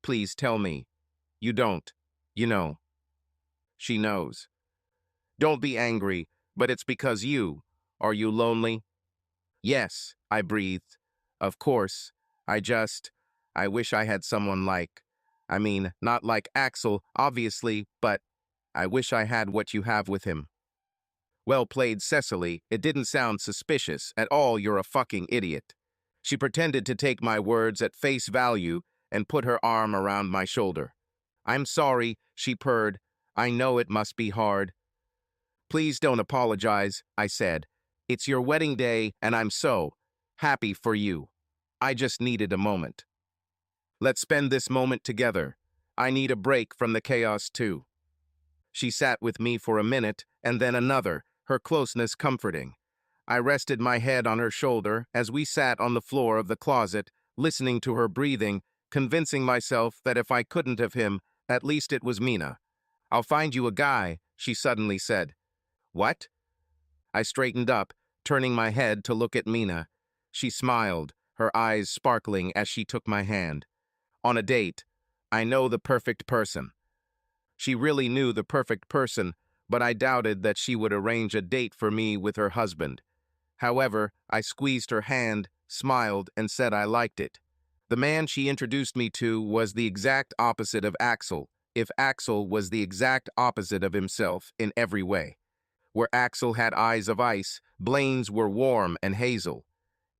"Please tell me. You don't. You know." She knows. "Don't be angry, but it's because you. Are you lonely?" "Yes," I breathed. "Of course. I wish I had someone not like Axel, obviously, but I wish I had what you have with him." "Well played, Cecily. It didn't sound suspicious at all. You're a fucking idiot." She pretended to take my words at face value and put her arm around my shoulder. "I'm sorry," she purred. "I know it must be hard." "Please don't apologize," I said. "It's your wedding day, and I'm so happy for you. I just needed a moment. Let's spend this moment together. I need a break from the chaos, too." She sat with me for a minute, and then another, her closeness comforting. I rested my head on her shoulder as we sat on the floor of the closet, listening to her breathing, convincing myself that if I couldn't have him, at least it was Mina. "I'll find you a guy," she suddenly said. "What?" I straightened up, turning my head to look at Mina. She smiled, her eyes sparkling as she took my hand. "On a date. I know the perfect person." She really knew the perfect person, but I doubted that she would arrange a date for me with her husband. However, I squeezed her hand, smiled, and said I liked it. The man she introduced me to was the exact opposite of Axel, if Axel was the exact opposite of himself in every way. Where Axel had eyes of ice, Blaine's were warm and hazel.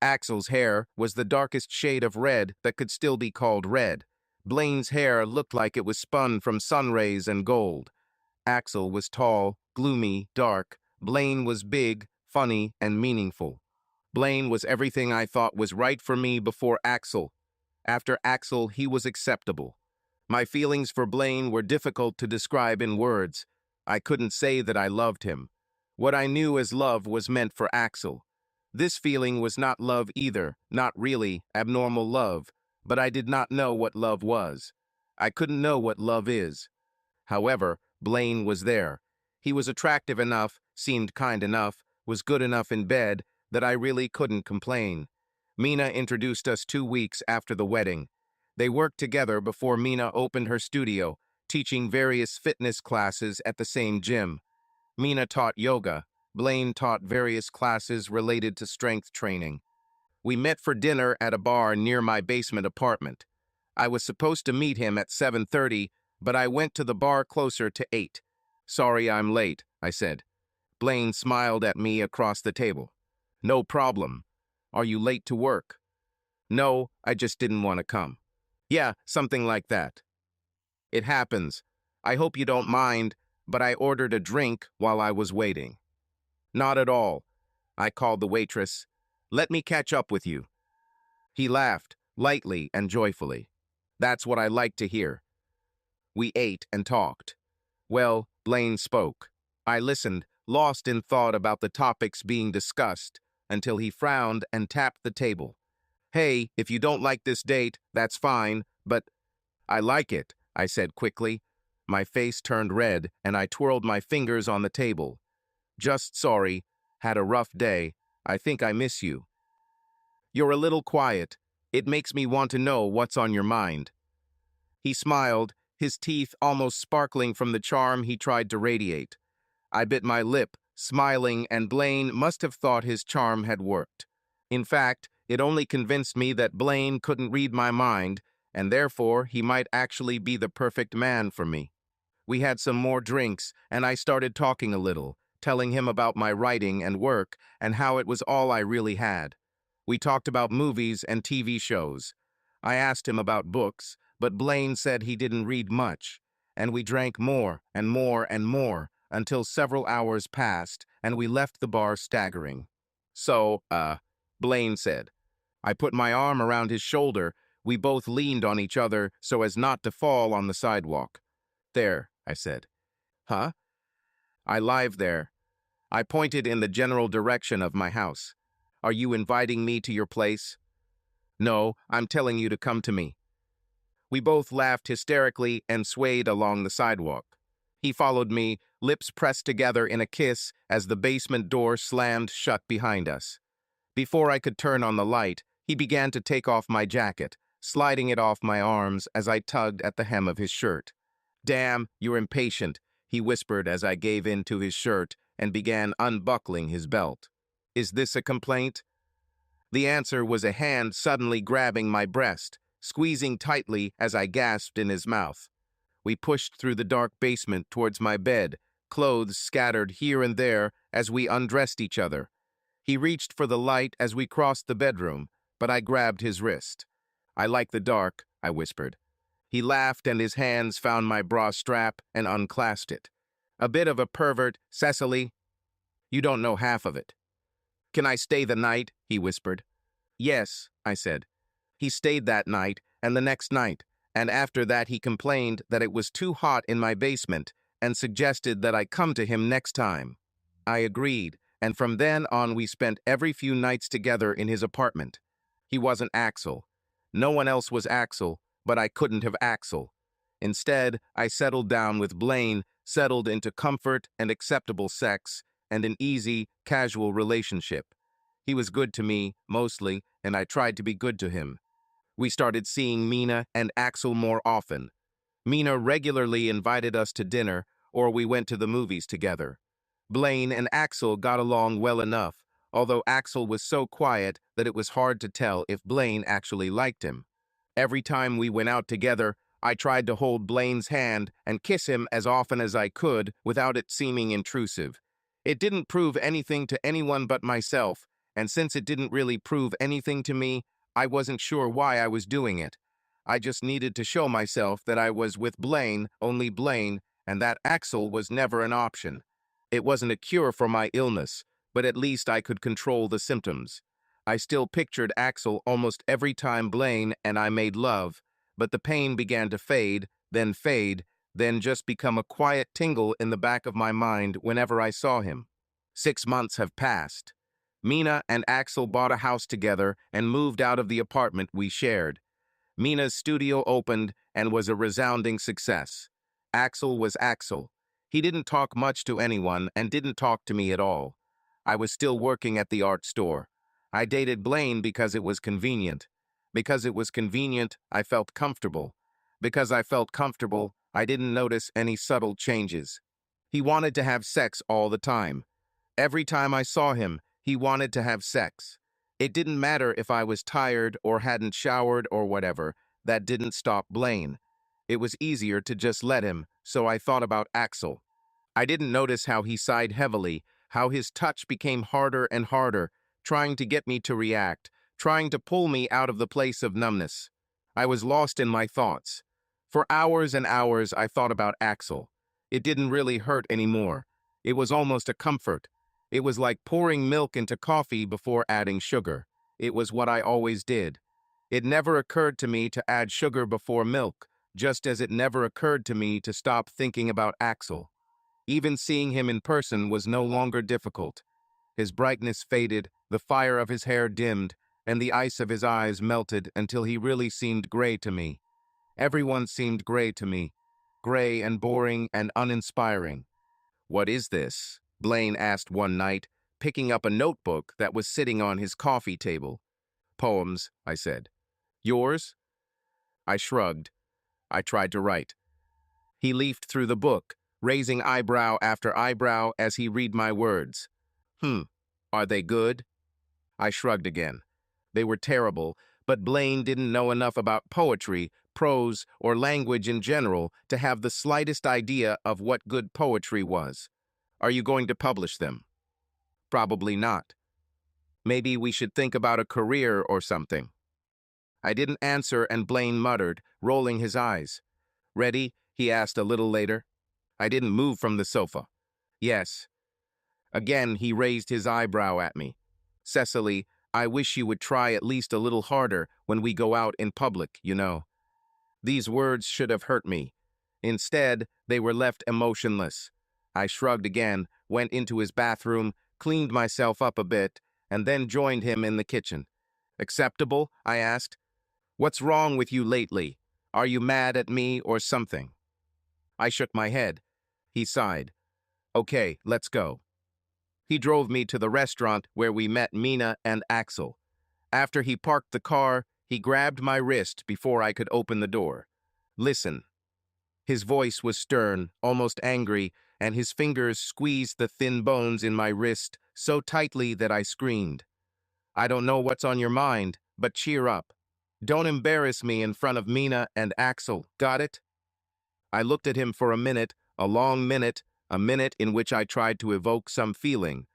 Axel's hair was the darkest shade of red that could still be called red. Blaine's hair looked like it was spun from sun rays and gold. Axel was tall, gloomy, dark. Blaine was big, funny, and meaningful. Blaine was everything I thought was right for me before Axel. After Axel, he was acceptable. My feelings for Blaine were difficult to describe in words. I couldn't say that I loved him. What I knew as love was meant for Axel. This feeling was not love either, not really abnormal love, but I did not know what love was. I couldn't know what love is. However, Blaine was there. He was attractive enough, seemed kind enough, was good enough in bed that I really couldn't complain. Mina introduced us 2 weeks after the wedding. They worked together before Mina opened her studio, teaching various fitness classes at the same gym. Mina taught yoga. Blaine taught various classes related to strength training. We met for dinner at a bar near my basement apartment. I was supposed to meet him at 7:30, but I went to the bar closer to 8. "Sorry I'm late," I said. Blaine smiled at me across the table. "No problem. Are you late to work?" "No, I just didn't want to come." "Yeah, something like that." "It happens. I hope you don't mind, but I ordered a drink while I was waiting." "Not at all." I called the waitress. "Let me catch up with you." He laughed, lightly and joyfully. "That's what I like to hear." We ate and talked. Well, Blaine spoke. I listened, lost in thought about the topics being discussed, until he frowned and tapped the table. "Hey, if you don't like this date, that's fine, but—" "I like it," I said quickly. My face turned red, and I twirled my fingers on the table. "Just sorry. Had a rough day. I think I miss you." "You're a little quiet. It makes me want to know what's on your mind." He smiled, his teeth almost sparkling from the charm he tried to radiate. I bit my lip, smiling, and Blaine must have thought his charm had worked. In fact, it only convinced me that Blaine couldn't read my mind, and therefore he might actually be the perfect man for me. We had some more drinks, and I started talking a little, telling him about my writing and work and how it was all I really had. We talked about movies and TV shows. I asked him about books, but Blaine said he didn't read much, and we drank more and more and more until several hours passed and we left the bar staggering. So, Blaine said. I put my arm around his shoulder. We both leaned on each other so as not to fall on the sidewalk. There, I said. Huh? I live there. I pointed in the general direction of my house. Are you inviting me to your place? No, I'm telling you to come to me. We both laughed hysterically and swayed along the sidewalk. He followed me, lips pressed together in a kiss as the basement door slammed shut behind us. Before I could turn on the light, he began to take off my jacket, sliding it off my arms as I tugged at the hem of his shirt. Damn, you're impatient, he whispered as I gave in to his shirt and began unbuckling his belt. Is this a complaint? The answer was a hand suddenly grabbing my breast, squeezing tightly as I gasped in his mouth. We pushed through the dark basement towards my bed, clothes scattered here and there as we undressed each other. He reached for the light as we crossed the bedroom, but I grabbed his wrist. I like the dark, I whispered. He laughed and his hands found my bra strap and unclasped it. A bit of a pervert, Cecily. You don't know half of it. Can I stay the night? He whispered. Yes, I said. He stayed that night and the next night, and after that he complained that it was too hot in my basement and suggested that I come to him next time. I agreed, and from then on we spent every few nights together in his apartment. He wasn't Axel. No one else was Axel, but I couldn't have Axel. Instead, I settled down with Blaine, settled into comfort and acceptable sex, and an easy, casual relationship. He was good to me, mostly, and I tried to be good to him. We started seeing Mina and Axel more often. Mina regularly invited us to dinner, or we went to the movies together. Blaine and Axel got along well enough, although Axel was so quiet that it was hard to tell if Blaine actually liked him. Every time we went out together, I tried to hold Blaine's hand and kiss him as often as I could without it seeming intrusive. It didn't prove anything to anyone but myself, and since it didn't really prove anything to me, I wasn't sure why I was doing it. I just needed to show myself that I was with Blaine, only Blaine, and that Axel was never an option. It wasn't a cure for my illness, but at least I could control the symptoms. I still pictured Axel almost every time Blaine and I made love, but the pain began to fade, then just become a quiet tingle in the back of my mind whenever I saw him. 6 months have passed. Mina and Axel bought a house together and moved out of the apartment we shared. Mina's studio opened and was a resounding success. Axel was Axel. He didn't talk much to anyone and didn't talk to me at all. I was still working at the art store. I dated Blaine because it was convenient. Because it was convenient, I felt comfortable. Because I felt comfortable, I didn't notice any subtle changes. He wanted to have sex all the time. Every time I saw him, he wanted to have sex. It didn't matter if I was tired or hadn't showered or whatever. That didn't stop Blaine. It was easier to just let him, so I thought about Axel. I didn't notice how he sighed heavily, how his touch became harder and harder, trying to get me to react, trying to pull me out of the place of numbness. I was lost in my thoughts. For hours and hours I thought about Axel. It didn't really hurt anymore. It was almost a comfort. It was like pouring milk into coffee before adding sugar. It was what I always did. It never occurred to me to add sugar before milk, just as it never occurred to me to stop thinking about Axel. Even seeing him in person was no longer difficult. His brightness faded, the fire of his hair dimmed, and the ice of his eyes melted until he really seemed gray to me. Everyone seemed gray to me, gray and boring and uninspiring. What is this? Blaine asked one night, picking up a notebook that was sitting on his coffee table. Poems, I said. Yours? I shrugged. I tried to write. He leafed through the book, raising eyebrow after eyebrow as he read my words. Are they good? I shrugged again. They were terrible, but Blaine didn't know enough about poetry, prose, or language in general to have the slightest idea of what good poetry was. Are you going to publish them? Probably not. Maybe we should think about a career or something. I didn't answer, and Blaine muttered, rolling his eyes. Ready? He asked a little later. I didn't move from the sofa. Yes. Again, he raised his eyebrow at me. Cecily, I wish you would try at least a little harder when we go out in public, you know. These words should have hurt me. Instead, they were left emotionless. I shrugged again, went into his bathroom, cleaned myself up a bit, and then joined him in the kitchen. Acceptable? I asked. What's wrong with you lately? Are you mad at me or something? I shook my head. He sighed. Okay, let's go. He drove me to the restaurant where we met Mina and Axel. After he parked the car, he grabbed my wrist before I could open the door. Listen. His voice was stern, almost angry, and his fingers squeezed the thin bones in my wrist so tightly that I screamed. I don't know what's on your mind, but cheer up. Don't embarrass me in front of Mina and Axel, got it? I looked at him for a minute, a long minute, a minute in which I tried to evoke some feeling.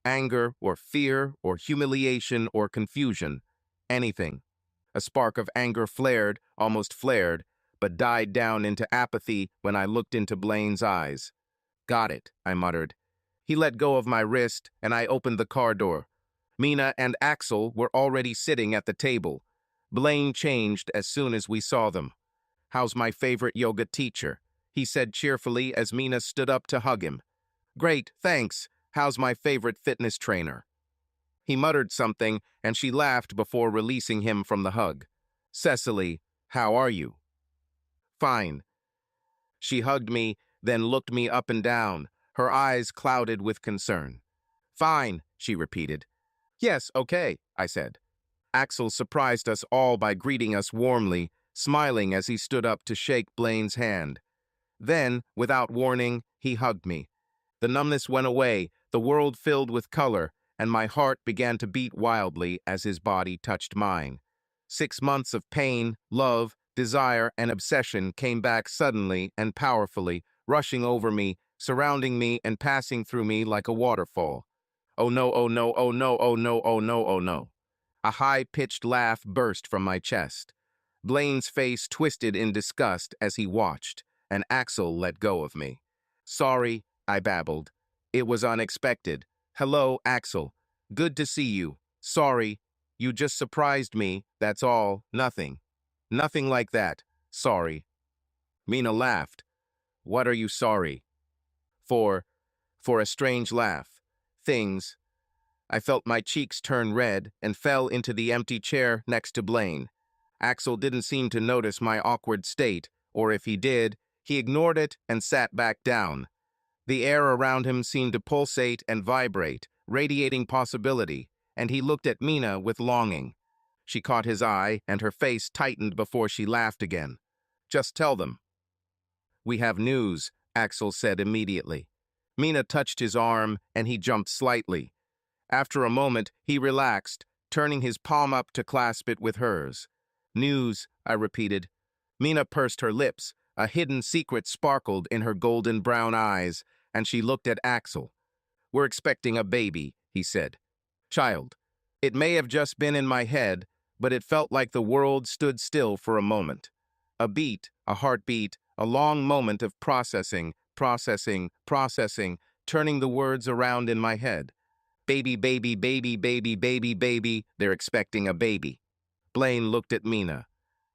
Anger or fear or humiliation or confusion. Anything. A spark of anger flared, almost flared, but died down into apathy when I looked into Blaine's eyes. Got it, I muttered. He let go of my wrist, and I opened the car door. Mina and Axel were already sitting at the table. Blaine changed as soon as we saw them. How's my favorite yoga teacher? He said cheerfully as Mina stood up to hug him. Great, thanks. How's my favorite fitness trainer? He muttered something, and she laughed before releasing him from the hug. Cecily, how are you? Fine. She hugged me, then looked me up and down, her eyes clouded with concern. Fine, she repeated. Yes, okay, I said. Axel surprised us all by greeting us warmly, smiling as he stood up to shake Blaine's hand. Then, without warning, he hugged me. The numbness went away, the world filled with color, and my heart began to beat wildly as his body touched mine. 6 months of pain, love, desire, and obsession came back suddenly and powerfully, rushing over me, surrounding me, and passing through me like a waterfall. Oh no, oh no, oh no, oh no, oh no, oh no. A high-pitched laugh burst from my chest. Blaine's face twisted in disgust as he watched, and Axel let go of me. Sorry, I babbled. It was unexpected. Hello, Axel. Good to see you. Sorry. You just surprised me, that's all. Nothing. Nothing like that. Sorry. Mina laughed. What are you sorry? For a strange laugh. Things. I felt my cheeks turn red and fell into the empty chair next to Blaine. Axel didn't seem to notice my awkward state, or if he did, he ignored it and sat back down. The air around him seemed to pulsate and vibrate, radiating possibility, and he looked at Mina with longing. She caught his eye, and her face tightened before she laughed again. Just tell them. We have news, Axel said immediately. Mina touched his arm, and he jumped slightly. After a moment, he relaxed, turning his palm up to clasp it with hers. News, I repeated. Mina pursed her lips. A hidden secret sparkled in her golden brown eyes, and she looked at Axel. We're expecting a baby, he said. Child. It may have just been in my head, but it felt like the world stood still for a moment. A beat, a heartbeat, a long moment of processing, turning the words around in my head. Baby, baby, baby, baby, baby, baby, they're expecting a baby. Blaine looked at Mina.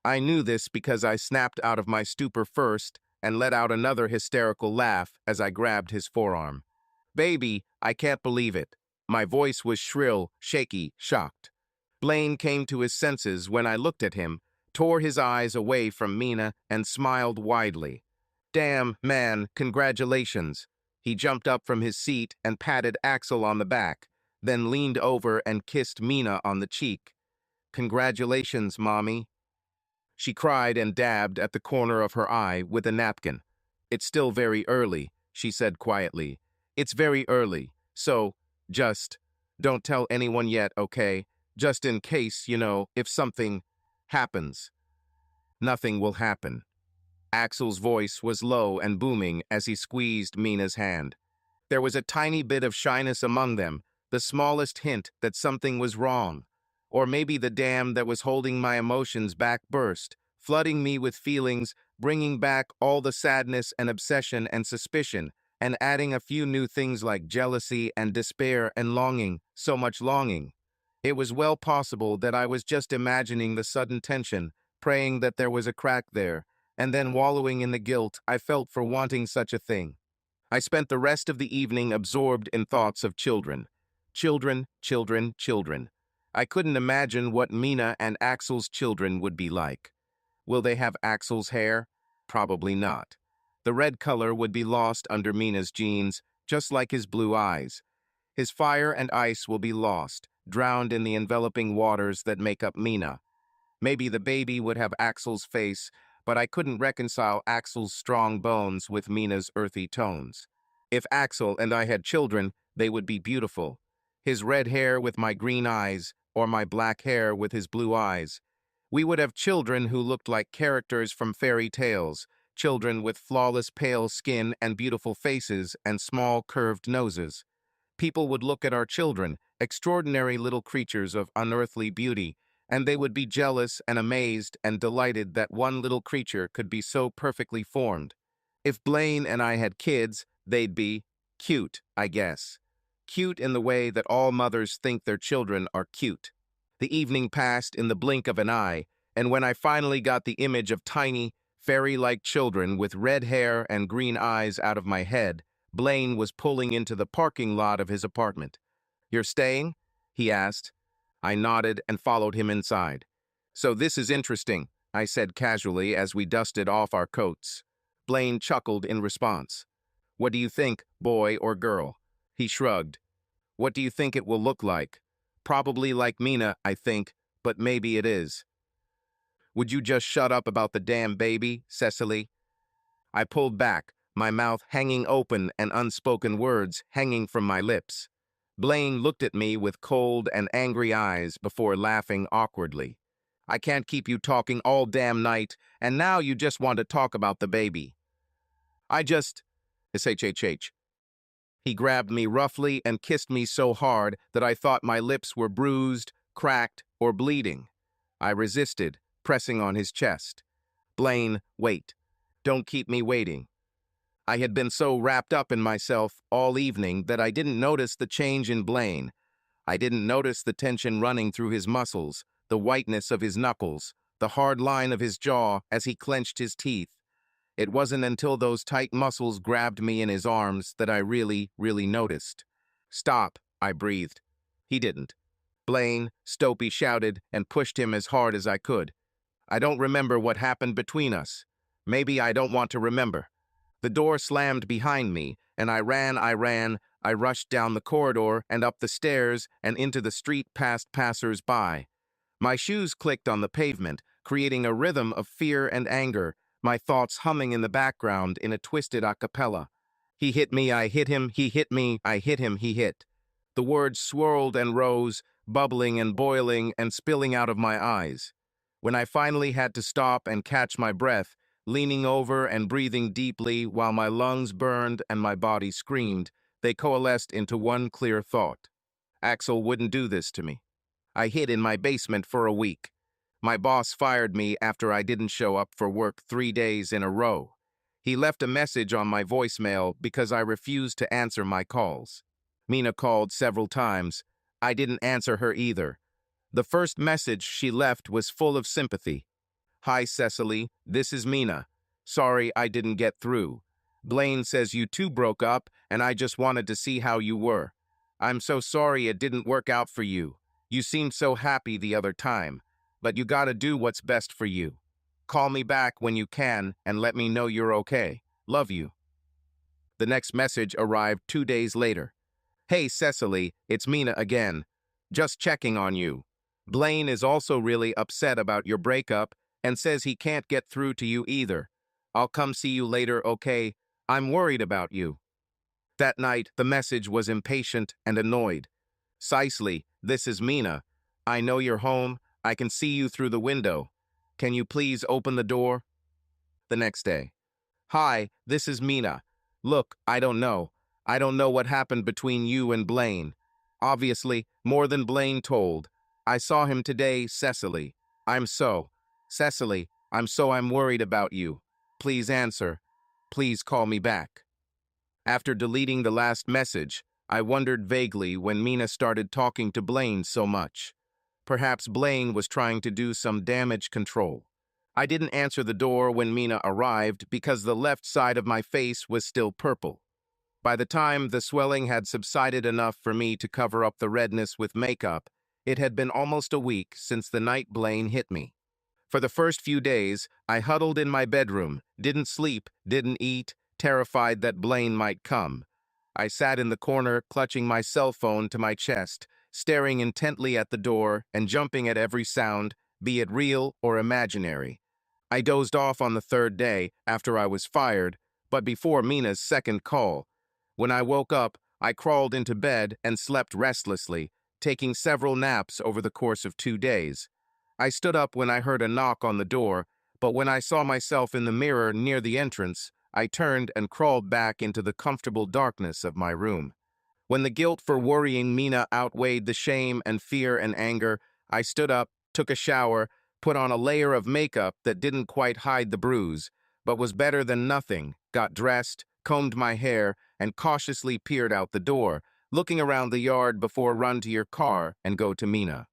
I knew this because I snapped out of my stupor first and let out another hysterical laugh as I grabbed his forearm. Baby, I can't believe it. My voice was shrill, shaky, shocked. Blaine came to his senses when I looked at him, tore his eyes away from Mina, and smiled widely. Damn, man, congratulations. He jumped up from his seat and patted Axel on the back, then leaned over and kissed Mina on the cheek. Congratulations, Mommy. She cried and dabbed at the corner of her eye with a napkin. It's still very early, she said quietly. It's very early, so just don't tell anyone yet, okay? Just in case, if something happens. Nothing will happen. Axel's voice was low and booming as he squeezed Mina's hand. There was a tiny bit of shyness among them, the smallest hint that something was wrong. Or maybe the dam that was holding my emotions back burst, flooding me with feelings, bringing back all the sadness and obsession and suspicion, and adding a few new things like jealousy and despair and longing, so much longing. It was well possible that I was just imagining the sudden tension, praying that there was a crack there, and then wallowing in the guilt I felt for wanting such a thing. I spent the rest of the evening absorbed in thoughts of children. Children, children, children. I couldn't imagine what Mina and Axel's children would be like. Will they have Axel's hair? Probably not. The red color would be lost under Mina's genes, just like his blue eyes. His fire and ice will be lost, drowned in the enveloping waters that make up Mina. Maybe the baby would have Axel's face, but I couldn't reconcile Axel's strong bones with Mina's earthy tones. If Axel and I had children, they would be beautiful. His red hair with my green eyes, or my black hair with his blue eyes. We would have children who looked like characters from fairy tales, children with flawless pale skin and beautiful faces and small curved noses. People would look at our children, extraordinary little creatures of unearthly beauty, and they would be jealous and amazed and delighted that one little creature could be so perfectly formed. If Blaine and I had kids, they'd be cute, I guess. Cute in the way that all mothers think their children are cute. The evening passed in the blink of an eye, and when I finally got the image of tiny, fairy-like children with red hair and green eyes out of my head, Blaine was pulling into the parking lot of his apartment. "You're staying?" he asked. I nodded and followed him inside. "So this is interesting," I said casually as we dusted off our coats. Blaine chuckled in response. "What do you think, boy or girl?" He shrugged. "What do you think it will look like?" "Probably like Mina, I think, but maybe it is." "Would you just shut up about the damn baby, Cecily?" I pulled back, my mouth hanging open and unspoken words hanging from my lips. Blaine looked at me with cold and angry eyes before laughing awkwardly. "I can't keep you talking all damn night, and now you just want to talk about the baby." "I just... SHHH. He grabbed me roughly and kissed me so hard that I thought my lips were bruised, cracked, or bleeding. I resisted, pressing on his chest. "Blaine, wait. Don't keep me waiting." I had been so wrapped up in myself all evening that I didn't notice the change in Blaine. I didn't notice the tension running through his muscles, the whiteness of his knuckles, the hard line of his jaw as he clenched his teeth. It wasn't until those tight muscles grabbed me in his arms that I really noticed. "Stop," I breathed. He didn't. "Blaine," Stopey shouted and pushed him as hard as I could. "I don't remember what happened between us. Maybe I don't want to remember." The door slammed behind me, and I rushed down the corridor and up the stairs and into the street past passers-by. My shoes clicked on the pavement, creating a rhythm of fear and anger, my thoughts humming in the background in a twisted a cappella. He hit me, I hit him, he hit me, I hit him, he hit. The words swirled and rose, bubbling and boiling and spilling out of my eyes. When I finally had to stop and catch my breath, leaning over and breathing deeply while my lungs burned and my body screamed, they coalesced into one clear thought. Axel wouldn't do this to me. I hid in my basement for a week. My boss fired me after I didn't show up for work 3 days in a row. He left a message on my voicemail because I refused to answer my calls. Mina called several times. I didn't answer her either. The first message she left was full of sympathy. "Hi, Cecily, this is Mina. Sorry I didn't get through. Blaine says you two broke up, and I just wanted to see how you were. I'm so sorry it didn't work out for you. You seemed so happy the other time, but you gotta do what's best for you. Call me back when you can and let me know you're okay. Love you." The next message arrived 2 days later. "Hey, Cecily, it's Mina again. Just checking on you. Blaine is also really upset about your breakup and says he can't get through to you either. I'll come see you later, okay? I'm worried about you." That night, the message was impatient and annoyed. "Cecily, this is Mina. I know you're home. I can see you through the window. Can you please open the door? The next day. Hi, this is Mina. Look, I don't know. I don't know what happened between you and Blaine. Obviously, more than Blaine told. I saw him today, Cecily. Cecily, I'm worried about you. Please answer. Please call me back. After deleting the last message, I wondered vaguely when Mina started talking to Blaine so much. Perhaps Blaine was trying to do some damage control. I didn't answer the door when Mina arrived because the left side of my face was still purple. By the time the swelling had subsided enough for me to cover up the redness with makeup, it had been almost a week since the night Blaine hit me. For the first few days, I huddled in my bedroom, didn't sleep, didn't eat, terrified that Blaine might come. I sat in the corner, clutching my cell phone to my chest, staring intently at the door and jumping at every sound, be it real or imaginary. I dozed off on the third day after I was fired, but before Mina's second call. When I woke up, I crawled into bed and slept restlessly, taking several naps over the course of 2 days. I stood up when I heard a knock on the door, but when I saw myself in the mirror near the entrance, I turned and crawled back into the comfortable darkness of my room. When the guilt for worrying Mina outweighed the shame and fear and anger, I stood up, took a shower, put on a layer of makeup that didn't quite hide the bruise, but was better than nothing, got dressed, combed my hair, and cautiously peered out the door, looking around the yard before run to your car and go to Mina.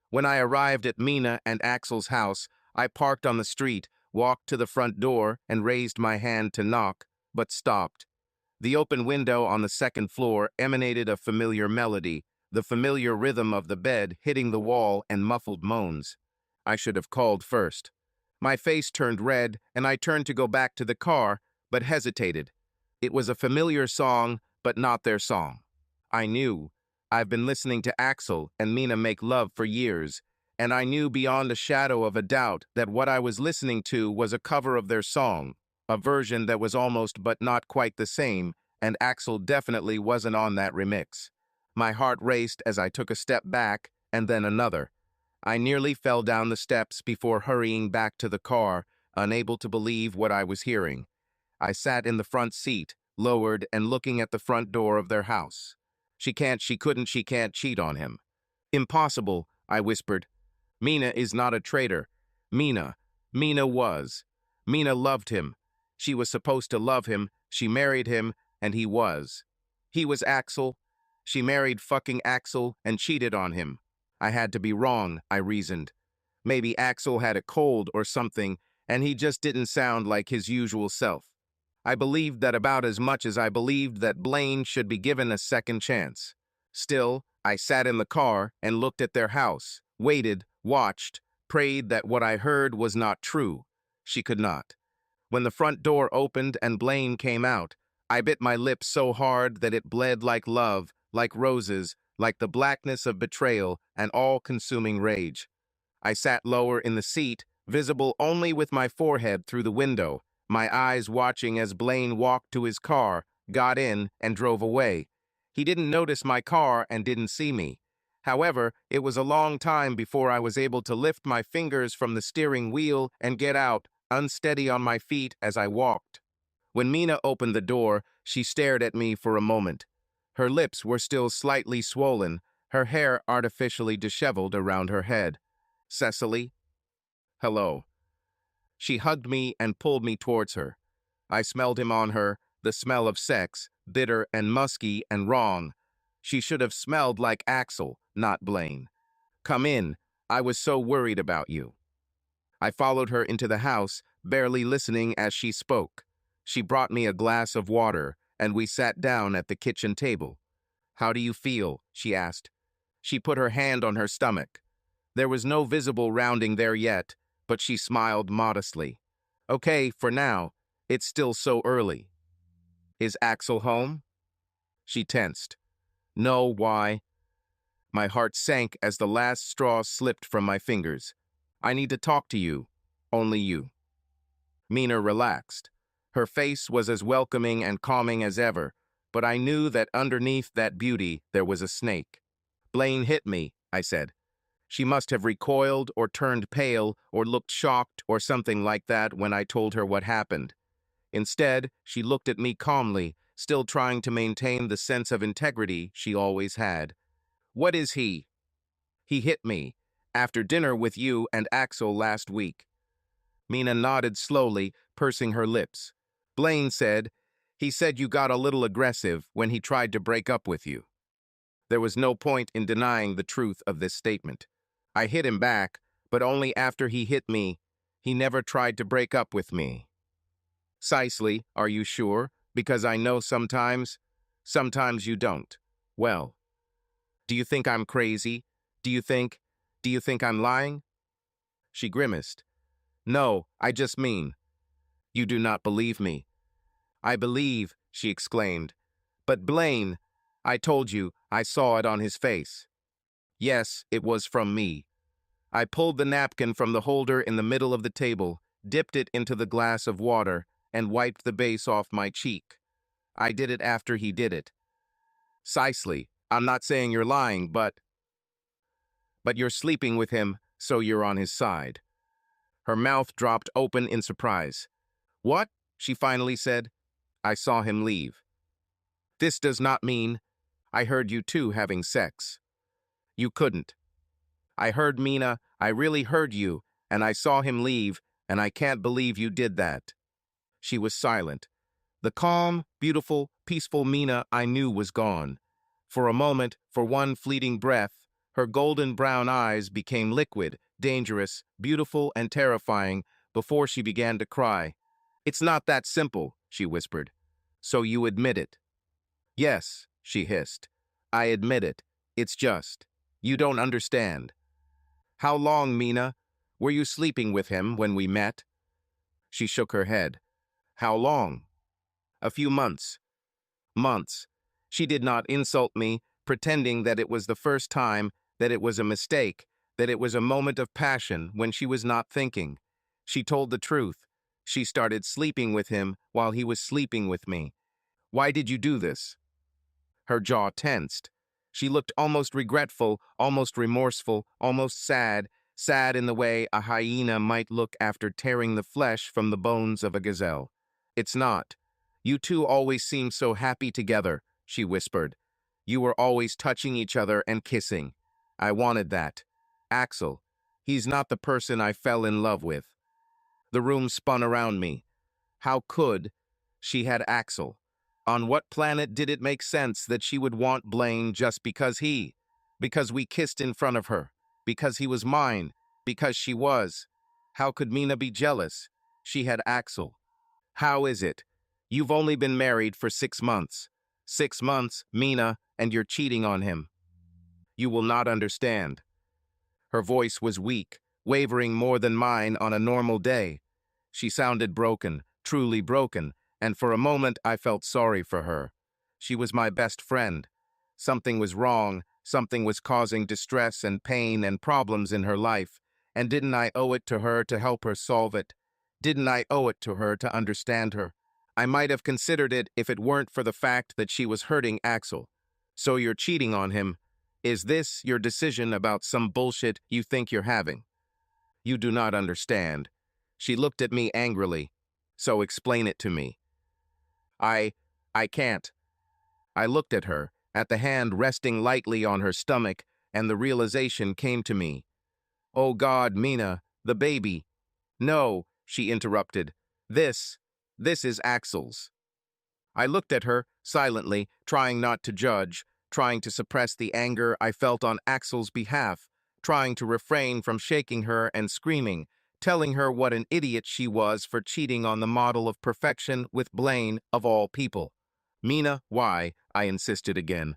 When I arrived at Mina and Axel's house, I parked on the street, walked to the front door, and raised my hand to knock, but stopped. The open window on the second floor emanated a familiar melody, the familiar rhythm of the bed hitting the wall and muffled moans. I should have called first. My face turned red, and I turned to go back to the car, but hesitated. It was a familiar song, but not their song. I knew. I've been listening to Axel and Mina make love for years, and I knew beyond a shadow of a doubt that what I was listening to was a cover of their song, a version that was almost but not quite the same, and Axel definitely wasn't on that remix. My heart raced as I took a step back, and then another. I nearly fell down the steps before hurrying back to the car, unable to believe what I was hearing. I sat in the front seat, lowered and looking at the front door of their house. She can't cheat on him. Impossible, I whispered. Mina is not a traitor. Mina was. Mina loved him. She was supposed to love him, she married him, and he was. He was Axel. She married fucking Axel and cheated on him. I had to be wrong, I reasoned. Maybe Axel had a cold or something, and he just didn't sound like his usual self. I believed that about as much as I believed that Blaine should be given a second chance. Still, I sat in the car and looked at their house, waited, watched, prayed that what I heard was not true. She could not. When the front door opened and Blaine came out, I bit my lip so hard that it bled like love, like roses, like the blackness of betrayal and all-consuming rage. I sat lower in the seat, visible only with my forehead through the window, my eyes watching as Blaine walked to his car, got in, and drove away. He didn't notice my car and didn't see me. However, it was a long time before I was able to lift my fingers from the steering wheel and get out, unsteady on my feet as I walked. When Mina opened the door, she stared at me for a moment. Her lips were still slightly swollen, her hair artificially disheveled around her head. Cecily? Hello. She hugged me and pulled me towards her. I smelled him on her, the smell of sex, bitter and musky and wrong. She should have smelled like Axel, not Blaine. Come in. I was so worried about you. I followed her into the house, barely listening as she spoke. She brought me a glass of water, and we sat down at the kitchen table. How do you feel? She asked. She put her hand on her stomach. There was no visible rounding there yet, but she smiled modestly. Okay, for now. It's still so early. Is Axel home? She tensed. No, why? My heart sank as the last straw slipped from my fingers. I need to talk to you. Only you. Mina relaxed. Her face was as welcoming and calming as ever, but I knew that underneath that beauty there was a snake. Blaine hit me, I said. She must have recoiled or turned pale or looked shocked or something like that when I told her what happened. Instead, she looked at me calmly, still trying to maintain the sense of integrity she always had. What is he? He hit me, after dinner with you and Axel last week. Mina nodded slowly, pursing her lips. Blaine said, he said you got a little aggressive when he tried to break up with you. There was no point in denying the truth of this statement. I hit him back, but only after he hit me. He never tried to break up with me. Precisely, are you sure? Because I know sometimes you don't. Well, do you think I'm crazy? Do you think I'm lying? She grimaced. No, I just mean, you do not believe me. I believe, she exclaimed. But Blaine, I told you, I saw it on his face. Yes, it was from me. I pulled the napkin from the holder in the middle of the table, dipped it into the glass of water, and wiped the base off my cheek. I did it after he did it. Precisely. I'm not saying you're lying, but you're sleeping with him, so you're on his side. Her mouth dropped open in surprise. What? She finally said. I saw him leave. This does not mean I heard you two having sex. You couldn't. I heard Mina, I really heard you, and I saw him leave, and I can't believe you did that. She was silent. The calm, beautiful, peaceful Mina I knew was gone. For a moment, for one fleeting breath, her golden brown eyes became liquid, dangerous, beautiful, and terrifying before she began to cry. It's not that simple, she whispered. So you admit it? Yes, she hissed. I admit it. It's just, you don't understand. How long, Mina? Were you sleeping with him when we met? She shook her head. How long? A few months. Months. She did not insult me, pretending that it was the first time, that it was a mistake, that it was a moment of passion when she was not thinking. She told the truth. She started sleeping with him while he was sleeping with me. Why did you do this? Her jaw tensed. She looked almost regretful, almost remorseful, almost sad, sad in the way a hyena might look after tearing the flesh from the bones of a gazelle. It's not. You two always seemed so happy together, she whispered. You were always touching each other and kissing. I wanted that. Axel, he's not the person I fell in love with. The room spun around me. How could she had Axel? On what planet did it make sense that she would want Blaine just because we kissed in front of her, because he was mine, because she was? How could Mina be jealous? She had Axel. How is it? You've only been married for 6 months. 6 months, Mina, and you're cheating on him. You will not understand. Her voice was weak, wavering more than mine on a normal day. She sounded broken, truly broken, and for a moment I felt sorry for her. She was my best friend. Something was wrong, something was causing distress and pain and problems in her life, and didn't I owe it to her to help her solve it? Didn't I owe it to her to understand her? I might have considered it if it weren't for the fact that she was hurting Axel. So you're cheating on him. Is this your decision about some bullshit you think you're having? You do not understand. She looked at me angrily. So explain it to me. I can't. I looked at her, at the hand resting lightly on her stomach, and the realization came to me. Oh God, Mina, the baby. No, she interrupted. This is Axel's. I looked at her, silently, trying not to judge, trying to suppress the anger I felt on Axel's behalf, trying to refrain from shaking her and screaming, telling her what an idiot she was for cheating on the model of perfection with Blaine, of all people. Mina, why? I insisted again.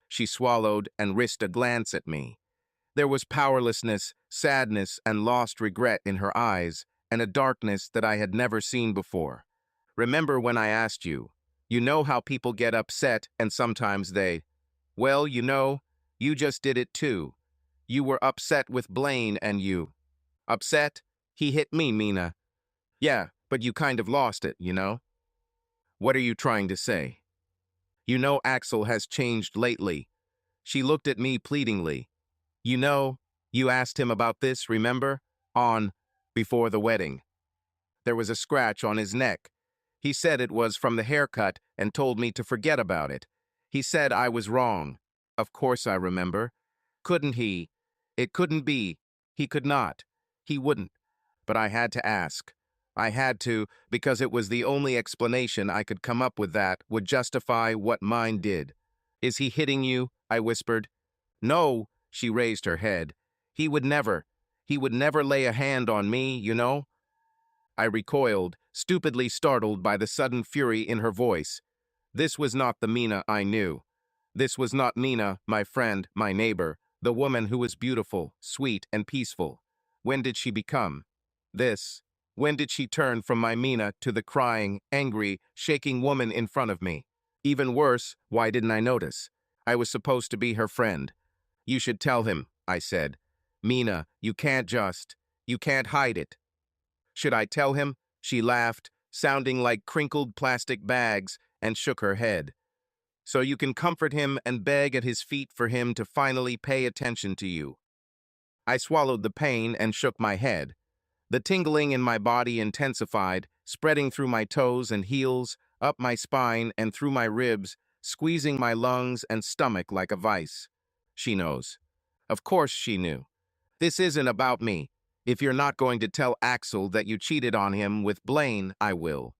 She swallowed and risked a glance at me. There was powerlessness, sadness, and lost regret in her eyes, and a darkness that I had never seen before. Remember when I asked you, you know how people get upset and sometimes they, well, you know, you just did it too. You were upset with Blaine and you. Upset? He hit me, Mina. Yeah, but you kind of lost it, you know? What are you trying to say? You know Axel has changed lately. She looked at me pleadingly. You know, You asked him about this, remember? Before the wedding. There was a scratch on his neck. He said it was from the haircut and told me to forget about it. He said I was wrong. Of course I remember. Couldn't he? It couldn't be. He could not. He wouldn't. But I had to ask. I had to, because it was the only explanation I could come up with that would justify what mine did. Is he hitting you? I whispered. No, she raised her head. He would never. He would never lay a hand on me, you know? I recoiled, stupidly startled by the sudden fury in her voice. This was not the Mina I knew. This was not Mina, my friend, my neighbor, the woman who was beautiful, sweet, and peaceful. When did she become this? When did she turn from my Mina to the crying, angry, shaking woman in front of me? Even worse, why didn't I notice? I was supposed to be her friend. You should tell him, I said. Mina, you can't hide it. Should I tell him? She laughed, sounding like crinkled plastic bags, and shook her head. So you can comfort him and beg at his feet for him to finally pay attention to you. I swallowed the pain and shook my head. The tingling in my body intensified, spreading through my toes and heels, up my spine and through my ribs, squeezing my lungs and stomach like a vice. She knows. Of course she knew. This isn't about me. If you're not going to tell Axel that you cheated on him with Blaine, I will.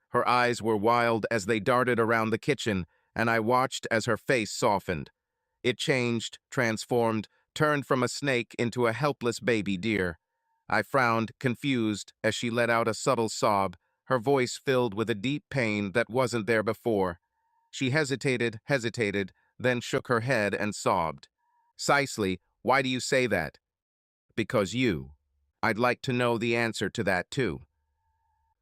Her eyes were wild as they darted around the kitchen, and I watched as her face softened. It changed, transformed, turned from a snake into a helpless baby deer. I frowned, confused, as she let out a subtle sob, her voice filled with a deep pain that wasn't there before. She hesitated, then shook her head and sobbed. Precisely, why do you say that? Because you. I'd like to know the answer to that, too.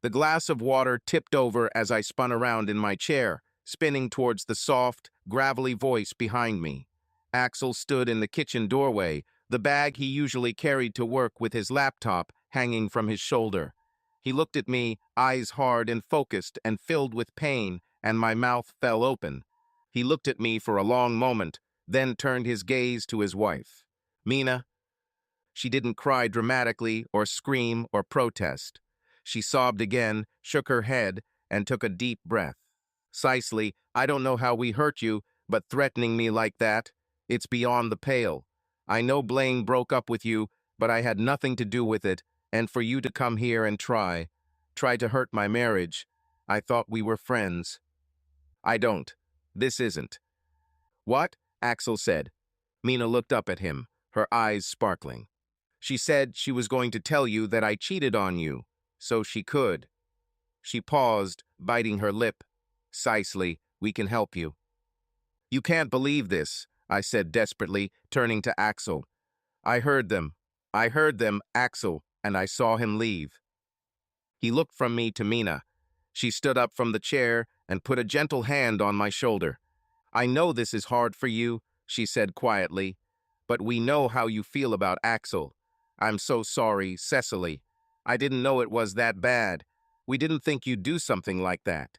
The glass of water tipped over as I spun around in my chair, spinning towards the soft, gravelly voice behind me. Axel stood in the kitchen doorway, the bag he usually carried to work with his laptop hanging from his shoulder. He looked at me, eyes hard and focused and filled with pain, and my mouth fell open. He looked at me for a long moment, then turned his gaze to his wife. Mina. She didn't cry dramatically or scream or protest. She sobbed again, shook her head, and took a deep breath. Precisely, I don't know how we hurt you, but threatening me like that, it's beyond the pale. I know Blaine broke up with you, but I had nothing to do with it, and for you to come here and try to hurt my marriage. I thought we were friends. I don't. This isn't. What? Axel said. Mina looked up at him, her eyes sparkling. She said she was going to tell you that I cheated on you, so she could. She paused, biting her lip. Precisely, we can help you. You can't believe this, I said desperately, turning to Axel. I heard them, Axel, and I saw him leave. He looked from me to Mina. She stood up from the chair and put a gentle hand on my shoulder. I know this is hard for you, she said quietly, but we know how you feel about Axel. I'm so sorry, Cecily. I didn't know it was that bad. We didn't think you'd do something like that.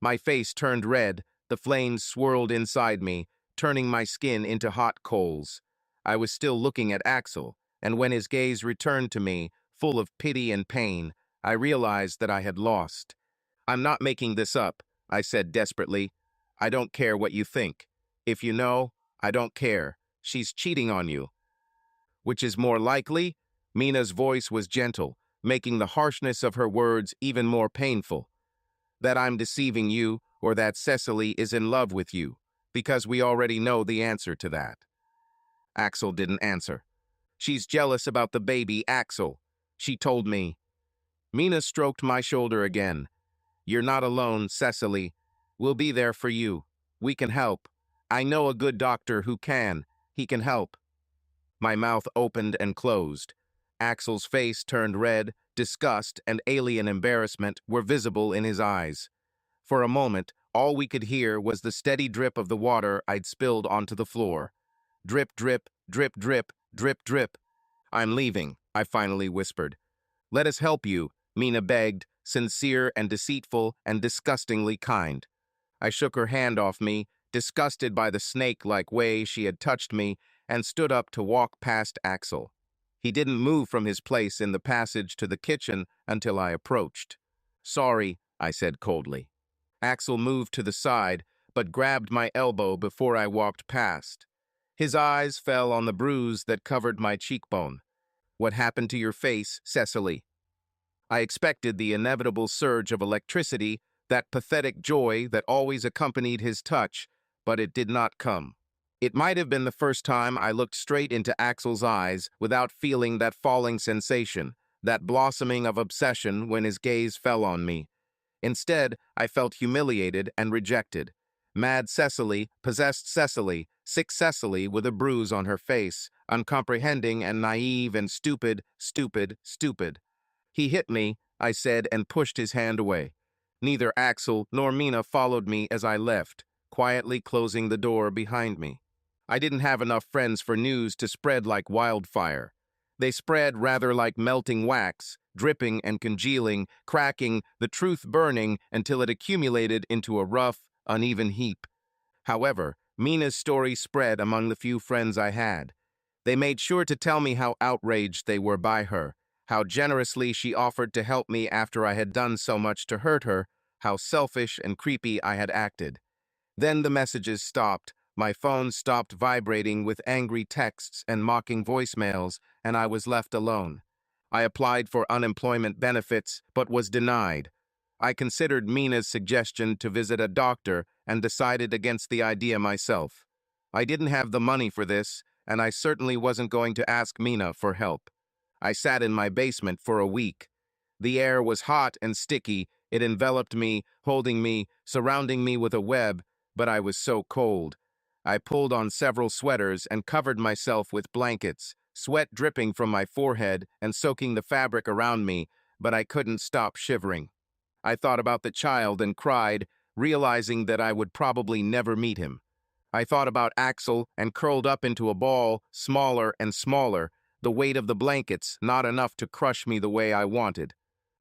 My face turned red, the flames swirled inside me, turning my skin into hot coals. I was still looking at Axel, and when his gaze returned to me, full of pity and pain, I realized that I had lost. I'm not making this up, I said desperately. I don't care what you think. If you know, I don't care. She's cheating on you. Which is more likely? Mina's voice was gentle, making the harshness of her words even more painful. That I'm deceiving you, or that Cecily is in love with you, because we already know the answer to that. Axel didn't answer. She's jealous about the baby, Axel. She told me. Mina stroked my shoulder again. You're not alone, Cecily. We'll be there for you. We can help. I know a good doctor who can. He can help. My mouth opened and closed. Axel's face turned red, disgust and alien embarrassment were visible in his eyes. For a moment, all we could hear was the steady drip of the water I'd spilled onto the floor. Drip, drip, drip, drip, drip, drip. I'm leaving, I finally whispered. Let us help you, Mina begged, sincere and deceitful and disgustingly kind. I shook her hand off me, disgusted by the snake-like way she had touched me, and stood up to walk past Axel. He didn't move from his place in the passage to the kitchen until I approached. "Sorry," I said coldly. Axel moved to the side, but grabbed my elbow before I walked past. His eyes fell on the bruise that covered my cheekbone. "What happened to your face, Cecily?" I expected the inevitable surge of electricity, that pathetic joy that always accompanied his touch, but it did not come. It might have been the first time I looked straight into Axel's eyes without feeling that falling sensation, that blossoming of obsession when his gaze fell on me. Instead, I felt humiliated and rejected. Mad Cecily, possessed Cecily, sick Cecily with a bruise on her face, uncomprehending and naive and stupid, stupid, stupid. "He hit me," I said, and pushed his hand away. Neither Axel nor Mina followed me as I left, quietly closing the door behind me. I didn't have enough friends for news to spread like wildfire. They spread rather like melting wax, dripping and congealing, cracking, the truth burning until it accumulated into a rough, uneven heap. However, Mina's story spread among the few friends I had. They made sure to tell me how outraged they were by her, how generously she offered to help me after I had done so much to hurt her, how selfish and creepy I had acted. Then the messages stopped. My phone stopped vibrating with angry texts and mocking voicemails, and I was left alone. I applied for unemployment benefits, but was denied. I considered Mina's suggestion to visit a doctor and decided against the idea myself. I didn't have the money for this, and I certainly wasn't going to ask Mina for help. I sat in my basement for a week. The air was hot and sticky. It enveloped me, holding me, surrounding me with a web, but I was so cold. I pulled on several sweaters and covered myself with blankets, sweat dripping from my forehead and soaking the fabric around me, but I couldn't stop shivering. I thought about the child and cried, realizing that I would probably never meet him. I thought about Axel and curled up into a ball, smaller and smaller, the weight of the blankets not enough to crush me the way I wanted.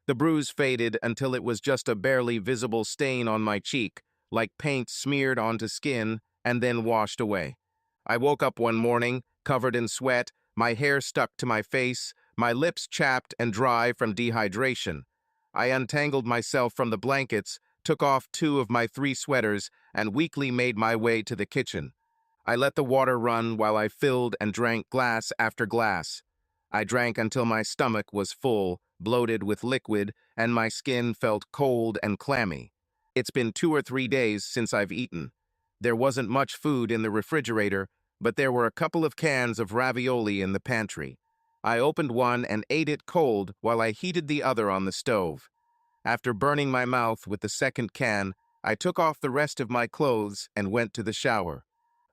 The bruise faded until it was just a barely visible stain on my cheek, like paint smeared onto skin and then washed away. I woke up one morning, covered in sweat, my hair stuck to my face, my lips chapped and dry from dehydration. I untangled myself from the blankets, took off 2 of my 3 sweaters, and weakly made my way to the kitchen. I let the water run while I filled and drank glass after glass. I drank until my stomach was full, bloated with liquid, and my skin felt cold and clammy. It's been 2 or 3 days since I've eaten. There wasn't much food in the refrigerator, but there were a couple of cans of ravioli in the pantry. I opened one and ate it cold while I heated the other on the stove. After burning my mouth with the second can, I took off the rest of my clothes and went to the shower.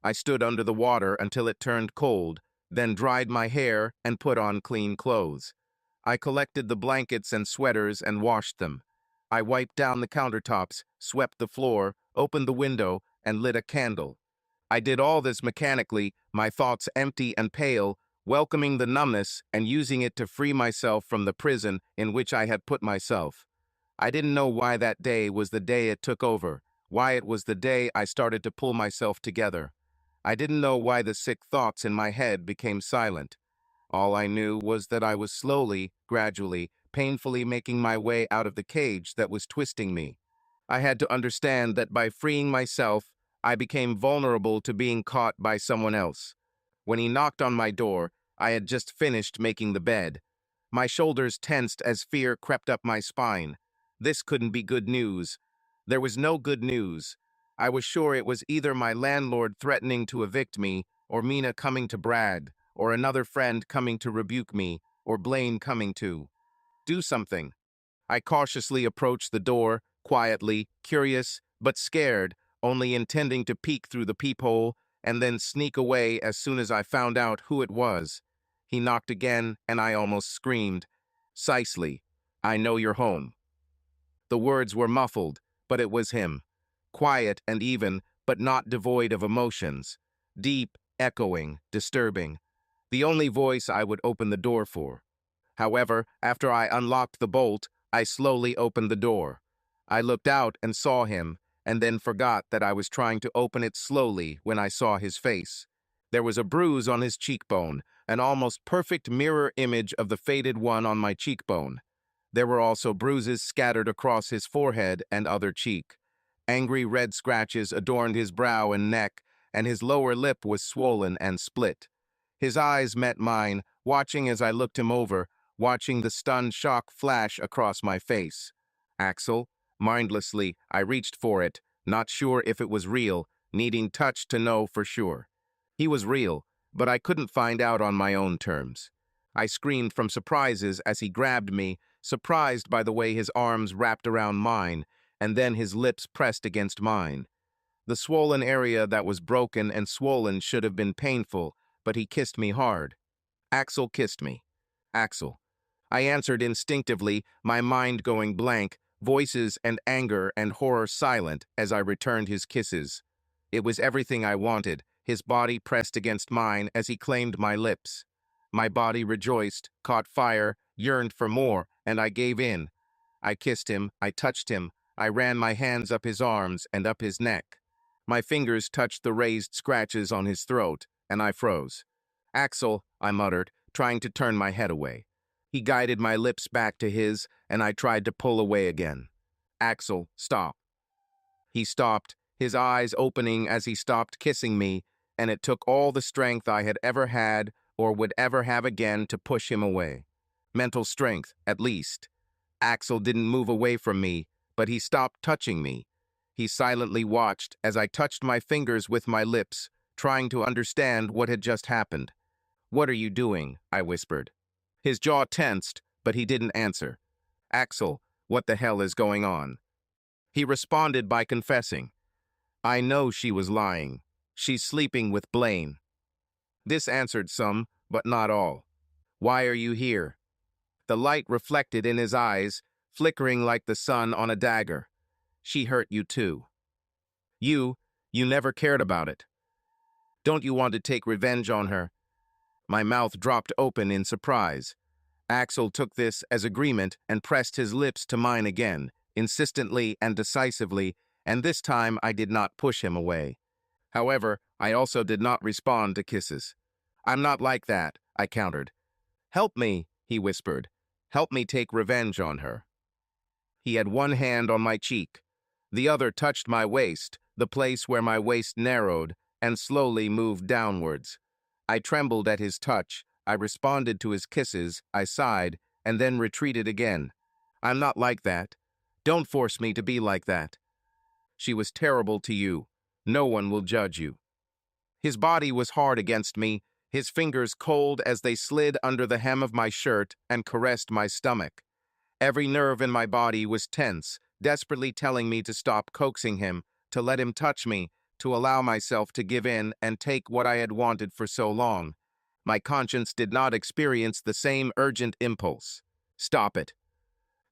I stood under the water until it turned cold, then dried my hair and put on clean clothes. I collected the blankets and sweaters and washed them. I wiped down the countertops, swept the floor, opened the window, and lit a candle. I did all this mechanically, my thoughts empty and pale, welcoming the numbness and using it to free myself from the prison in which I had put myself. I didn't know why that day was the day it took over, why it was the day I started to pull myself together. I didn't know why the sick thoughts in my head became silent. All I knew was that I was slowly, gradually, painfully making my way out of the cage that was twisting me. I had to understand that by freeing myself, I became vulnerable to being caught by someone else. When he knocked on my door, I had just finished making the bed. My shoulders tensed as fear crept up my spine. This couldn't be good news. There was no good news. I was sure it was either my landlord threatening to evict me, or Mina coming to brag, or another friend coming to rebuke me, or Blaine coming to do something. I cautiously approached the door, quietly, curious, but scared, only intending to peek through the peephole and then sneak away as soon as I found out who it was. He knocked again, and I almost screamed. "Cicely, I know you're home." The words were muffled, but it was him. Quiet and even, but not devoid of emotions. Deep, echoing, disturbing. The only voice I would open the door for. However, after I unlocked the bolt, I slowly opened the door. I looked out and saw him, and then forgot that I was trying to open it slowly when I saw his face. There was a bruise on his cheekbone, an almost perfect mirror image of the faded one on my cheekbone. There were also bruises scattered across his forehead and other cheek. Angry red scratches adorned his brow and neck, and his lower lip was swollen and split. His eyes met mine, watching as I looked him over, watching the stunned shock flash across my face. Axel, mindlessly, I reached for it, not sure if it was real, needing touch to know for sure. He was real, but I couldn't find out on my own terms. I screamed from surprises as he grabbed me, surprised by the way his arms wrapped around mine, and then his lips pressed against mine. The swollen area that was broken and swollen should have been painful, but he kissed me hard. Axel kissed me. Axel. I answered instinctively, my mind going blank, voices and anger and horror silent as I returned his kisses. It was everything I wanted, his body pressed against mine as he claimed my lips. My body rejoiced, caught fire, yearned for more, and I gave in. I kissed him, I touched him, I ran my hands up his arms and up his neck. My fingers touched the raised scratches on his throat, and I froze. Axel, I muttered, trying to turn my head away. He guided my lips back to his, and I tried to pull away again. Axel, stop. He stopped, his eyes opening as he stopped kissing me, and it took all the strength I had ever had or would ever have again to push him away. Mental strength, at least. Axel didn't move away from me, but he stopped touching me. He silently watched as I touched my fingers with my lips, trying to understand what had just happened. "What are you doing?" I whispered. His jaw tensed, but he didn't answer. "Axel, what the hell is going on?" He responded by confessing. "I know she was lying. She's sleeping with Blaine." This answered some, but not all. "Why are you here?" The light reflected in his eyes, flickering like the sun on a dagger. "She hurt you too. You never cared about it. Don't you want to take revenge on her?" My mouth dropped open in surprise. Axel took this as agreement and pressed his lips to mine again, insistently and decisively, and this time I did not push him away. However, I also did not respond to kisses. "I'm not like that," I countered. "Help me," he whispered. "Help me take revenge on her." He had one hand on my cheek. The other touched my waist, the place where my waist narrowed, and slowly moved downwards. I trembled at his touch, I responded to his kisses, I sighed, and then retreated again. "I'm not like that. Don't force me to be like that. She was terrible to you. No one will judge you." His body was hard against me, his fingers cold as they slid under the hem of my shirt and caressed my stomach. Every nerve in my body was tense, desperately telling me to stop coaxing him, to let him touch me, to allow myself to give in and take what I had wanted for so long. My conscience did not experience the same urgent impulse. Stop it.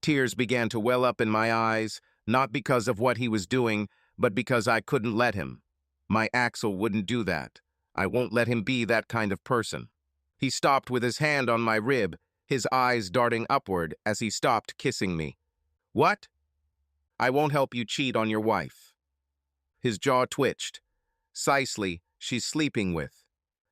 Tears began to well up in my eyes, not because of what he was doing, but because I couldn't let him. My Axel wouldn't do that. I won't let him be that kind of person. He stopped with his hand on my rib, his eyes darting upward as he stopped kissing me. "What?" "I won't help you cheat on your wife." His jaw twitched. "Precisely, she's sleeping with.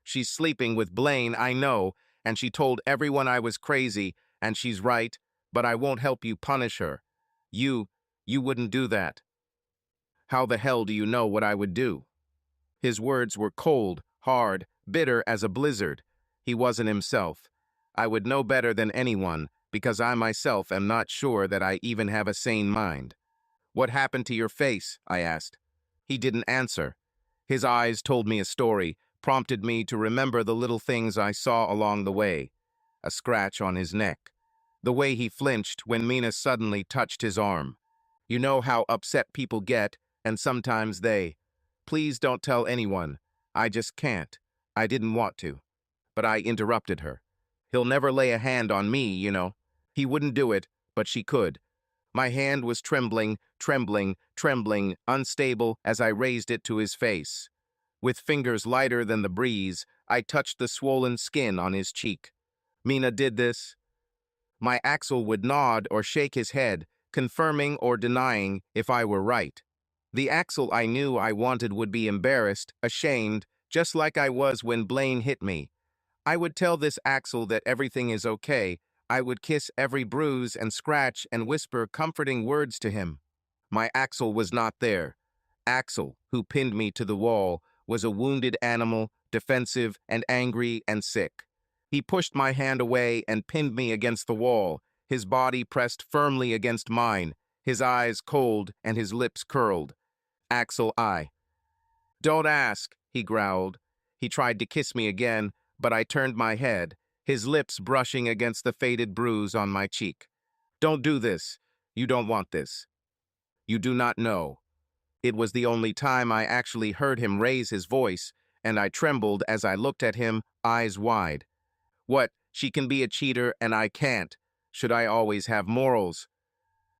She's sleeping with Blaine, I know, and she told everyone I was crazy, and she's right, but I won't help you punish her. You wouldn't do that." "How the hell do you know what I would do?" His words were cold, hard, bitter as a blizzard. He wasn't himself. I would know better than anyone, because I myself am not sure that I even have a sane mind. "What happened to your face?" I asked. He didn't answer. His eyes told me a story, prompted me to remember the little things I saw along the way. A scratch on his neck. The way he flinched when Mina suddenly touched his arm. You know how upset people get, and sometimes they. "Please don't tell anyone. I just can't. I didn't want to." But I interrupted her. "He'll never lay a hand on me, you know. He wouldn't do it, but she could." My hand was trembling, unstable as I raised it to his face. With fingers lighter than the breeze, I touched the swollen skin on his cheek. "Mina did this?" My Axel would nod or shake his head, confirming or denying if I were right. The Axel I knew I wanted would be embarrassed, ashamed, just like I was when Blaine hit me. I would tell this Axel that everything is okay. I would kiss every bruise and scratch and whisper comforting words to him. My Axel was not there. Axel, who pinned me to the wall, was a wounded animal, defensive and angry and sick. He pushed my hand away and pinned me against the wall, his body pressed firmly against mine, his eyes cold and his lips curled. Axel, Don't ask, he growled. He tried to kiss me again, but I turned my head, his lips brushing against the faded bruise on my cheek. Don't do this. You don't want this. You do not know. It was the only time I actually heard him raise his voice, and I trembled as I looked at him, eyes wide. What? She can be a cheater and I can't. Should I always have morals?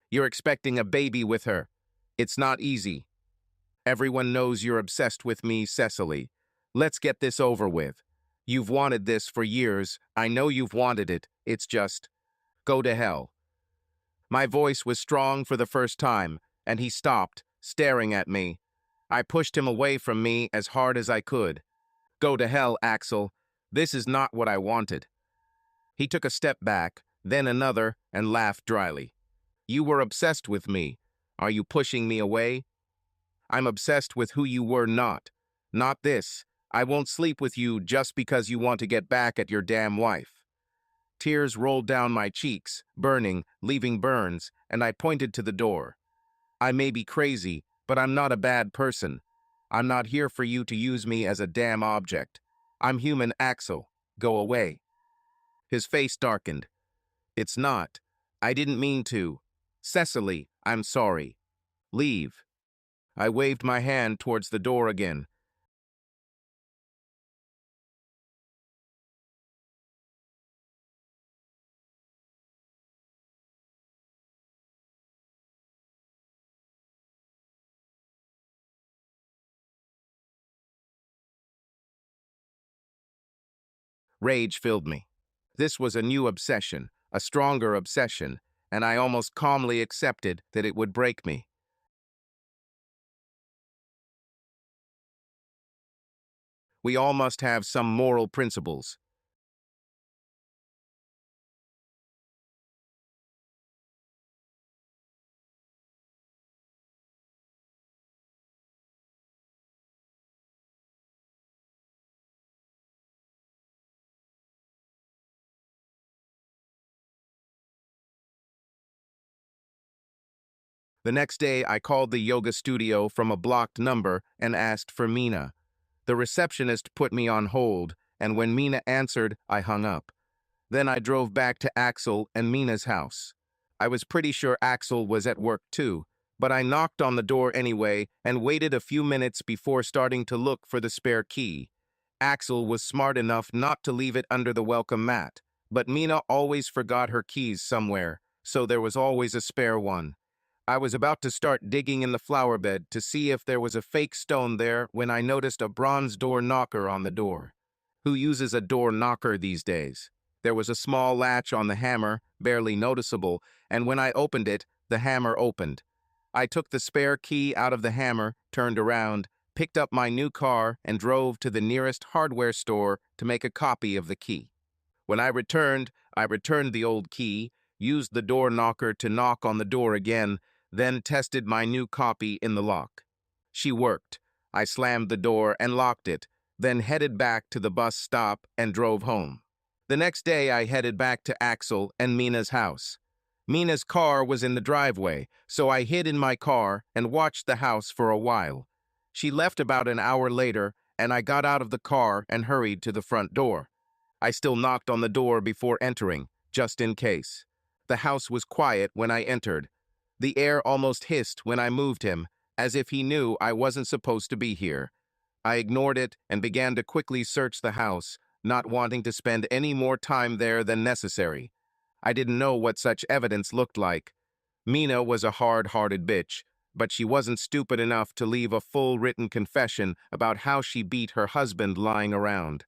You're expecting a baby with her. It's not easy. Everyone knows you're obsessed with me, Cecily. Let's get this over with. You've wanted this for years. I know you've wanted it. It's just, go to hell. My voice was strong for the first time, and he stopped, staring at me. I pushed him away from me as hard as I could. Go to hell, Axel. This is not what I wanted. He took a step back, then another, and laughed dryly. You were obsessed with me. Are you pushing me away? I'm obsessed with who you were not. Not this. I won't sleep with you just because you want to get back at your damn wife. Tears rolled down my cheeks, burning, leaving burns, and I pointed to the door. I may be crazy, but I'm not a bad person. I'm not here for you to use me as a damn object. I'm human, Axel. Go away. His face darkened. It's not. I didn't mean to. Cecily, I'm sorry. Leave. I waved my hand towards the door again. Rage filled me. This was a new obsession, a stronger obsession, and I almost calmly accepted that it would break me. We all must have some moral principles. The next day, I called the yoga studio from a blocked number and asked for Mina. The receptionist put me on hold, and when Mina answered, I hung up. Then I drove back to Axel and Mina's house. I was pretty sure Axel was at work too, but I knocked on the door anyway and waited a few minutes before starting to look for the spare key. Axel was smart enough not to leave it under the welcome mat, but Mina always forgot her keys somewhere, so there was always a spare one. I was about to start digging in the flower bed to see if there was a fake stone there when I noticed a bronze door knocker on the door. Who uses a door knocker these days? There was a small latch on the hammer, barely noticeable, and when I opened it, the hammer opened. I took the spare key out of the hammer, turned around, picked up my new car, and drove to the nearest hardware store to make a copy of the key. When I returned the old key, used the door knocker to knock on the door again, then tested my new copy in the lock. She worked. I slammed the door and locked it, then headed back to the bus stop and drove home. The next day, I headed back to Axel and Mina's house. Mina's car was in the driveway, so I hid in my car and watched the house for a while. She left about an hour later, and I got out of the car and hurried to the front door. I still knocked on the door before entering, just in case. The house was quiet when I entered. The air almost hissed when I moved him, as if he knew I wasn't supposed to be here. I ignored it and began to quickly search the house, not wanting to spend any more time there than necessary. I didn't know what such evidence looked like. Mina was a hard-hearted bitch, but she wasn't stupid enough to leave a full written confession about how she beat her husband lying around.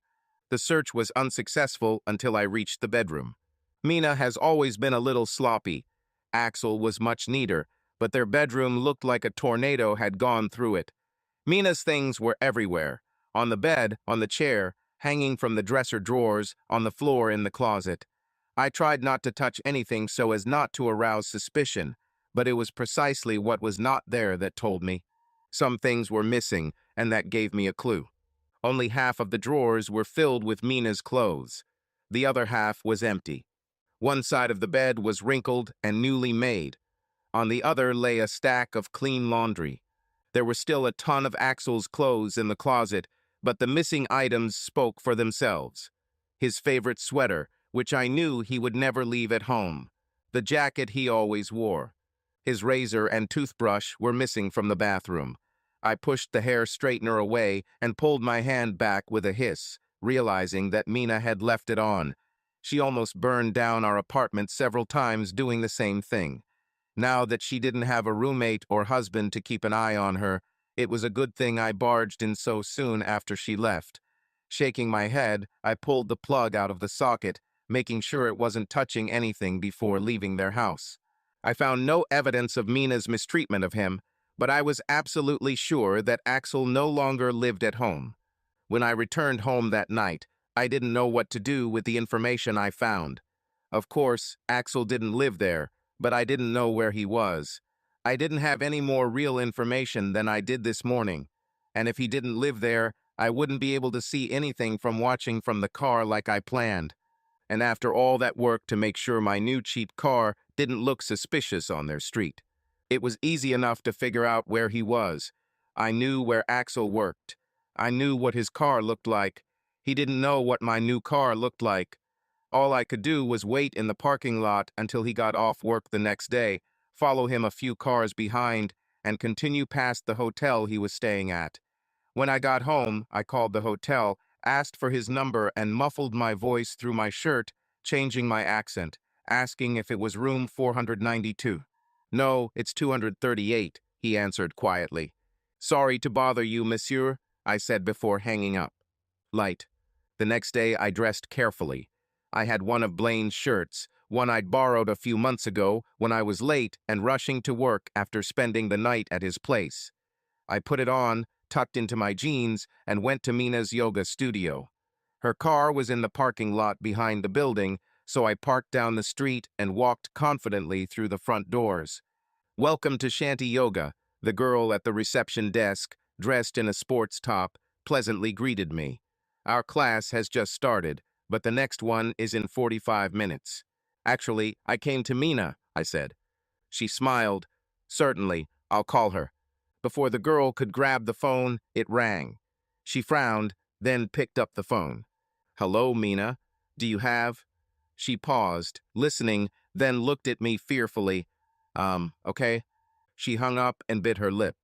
The search was unsuccessful until I reached the bedroom. Mina has always been a little sloppy. Axel was much neater, but their bedroom looked like a tornado had gone through it. Mina's things were everywhere. On the bed, on the chair, hanging from the dresser drawers, on the floor in the closet. I tried not to touch anything so as not to arouse suspicion, but it was precisely what was not there that told me. Some things were missing, and that gave me a clue. Only half of the drawers were filled with Mina's clothes. The other half was empty. One side of the bed was wrinkled and newly made. On the other lay a stack of clean laundry. There were still a ton of Axel's clothes in the closet, but the missing items spoke for themselves. His favorite sweater, which I knew he would never leave at home. The jacket he always wore. His razor and toothbrush were missing from the bathroom. I pushed the hair straightener away and pulled my hand back with a hiss, realizing that Mina had left it on. She almost burned down our apartment several times doing the same thing. Now that she didn't have a roommate or husband to keep an eye on her, it was a good thing I barged in so soon after she left. Shaking my head, I pulled the plug out of the socket, making sure it wasn't touching anything before leaving their house. I found no evidence of Mina's mistreatment of him, but I was absolutely sure that Axel no longer lived at home. When I returned home that night, I didn't know what to do with the information I found. Of course, Axel didn't live there, but I didn't know where he was. I didn't have any more real information than I did this morning, and if he didn't live there, I wouldn't be able to see anything from watching from the car like I planned. And after all that work to make sure my new cheap car didn't look suspicious on their street, it was easy enough to figure out where he was. I knew where Axel worked. I knew what his car looked like. He didn't know what my new car looked like. All I could do was wait in the parking lot until he got off work the next day, follow him a few cars behind, and continue past the hotel he was staying at. When I got home, I called the hotel, asked for his number, and muffled my voice through my shirt, changing my accent, asking if it was room 492. "No, it's 238, he answered quietly. "Sorry to bother you, monsieur," I said before hanging up. Light. The next day I dressed carefully. I had one of Blaine's shirts, one I'd borrowed a few months ago when I was late and rushing to work after spending the night at his place. I put it on, tucked into my jeans, and went to Mina's yoga studio. Her car was in the parking lot behind the building, so I parked down the street and walked confidently through the front doors. "Welcome to Shanty Yoga," the girl at the reception desk, dressed in a sports top, pleasantly greeted me. "Our class has just started, but the next one is in 45 minutes. Actually, I came to Mina," I said. She smiled. "Certainly, I'll call her." Before the girl could grab the phone, it rang. She frowned, then picked up the phone. "Hello, Mina. Do you have—" She paused, listening, then looked at me fearfully. Okay?" She hung up and bit her lip.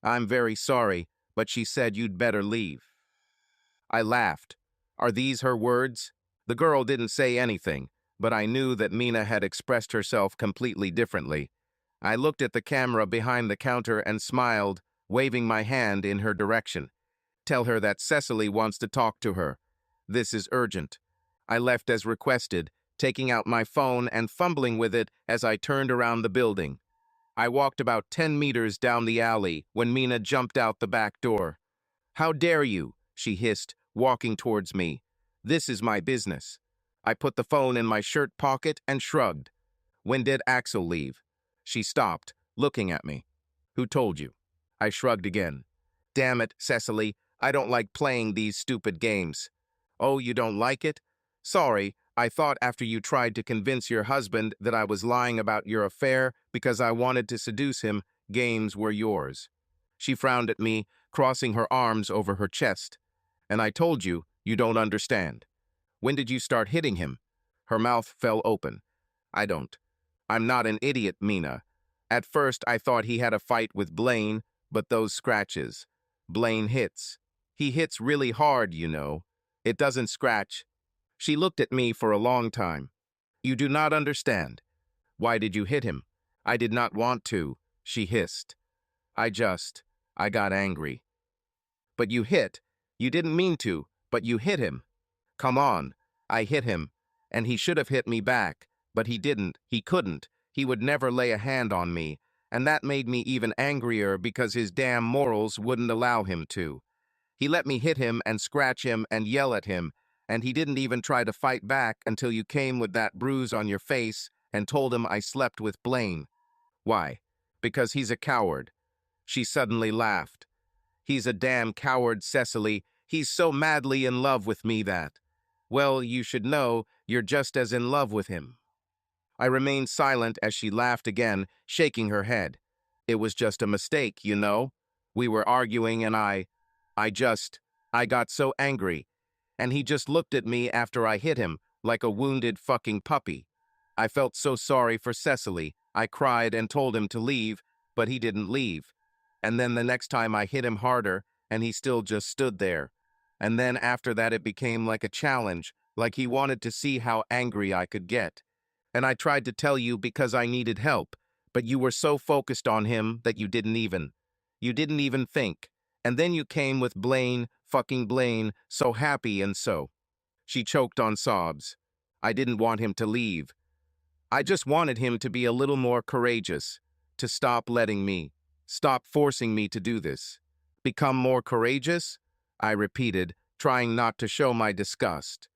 "I'm very sorry, but she said you'd better leave." I laughed. Are these her words? The girl didn't say anything, but I knew that Mina had expressed herself completely differently. I looked at the camera behind the counter and smiled, waving my hand in her direction. "Tell her that Cecily wants to talk to her. This is urgent." I left as requested, taking out my phone and fumbling with it as I turned around the building. I walked about 10 meters down the alley when Mina jumped out the back door. "How dare you?" she hissed, walking towards me. "This is my business." I put the phone in my shirt pocket and shrugged. "When did Axel leave?" She stopped, looking at me. "Who told you?" I shrugged again. "Damn it, Cecily, I don't like playing these stupid games." "Oh, you don't like it? Sorry, I thought after you tried to convince your husband that I was lying about your affair because I wanted to seduce him, games were yours." She frowned at me, crossing her arms over her chest. "And I told you, you don't understand. When did you start hitting him?" Her mouth fell open. "I don't. I'm not an idiot, Mina. At first, I thought he had a fight with Blaine, but those scratches. Blaine hits. He hits really hard, you know. It doesn't scratch." She looked at me for a long time. "You do not understand. Why did you hit him?" "I did not want to," she hissed. I got angry." "But you hit. You didn't mean to, but you hit him." "Come on. I hit him. And he should have hit me back. But he didn't. He couldn't. He would never lay a hand on me. And that made me even angrier because his damn morals wouldn't allow him to. He let me hit him and scratch him and yell at him, and he didn't even try to fight back until you came with that bruise on your face and told him I slept with Blaine. Why? Because he's a coward. She suddenly laughed. He's a damn coward, Cecily. He's so madly in love with me that. Well, you should know you're just as in love with him. I remained silent as she laughed again, shaking her head. It was just a mistake, you know. We were arguing and I got so angry. And he just looked at me after I hit him, like a wounded fucking puppy. I felt so sorry for Cecily. I cried and told him to leave, but he didn't leave. And then the next time I hit him harder, and he still just stood there. And then after that it became like a challenge, like he wanted to see how angry I could get. And I tried to tell you because I needed help, but you were so focused on him that you didn't even think. And then you came with Blaine, fucking Blaine, so happy and so. She choked on sobs. I didn't want him to leave. I just wanted him to be a little more courageous, to stop forcing me to do this. Become more courageous? I repeated, trying not to show my disgust.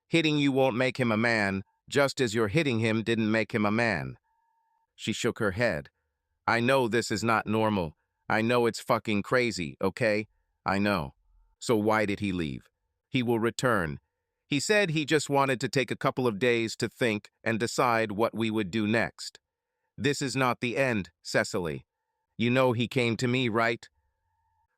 Hitting you won't make him a man, just as your hitting him didn't make him a man. She shook her head. I know this is not normal. I know it's fucking crazy, okay? I know. So why did he leave? He will return. He said he just wanted to take a couple of days to think and decide what we would do next. This is not the end, Cecily. You know he came to me, right?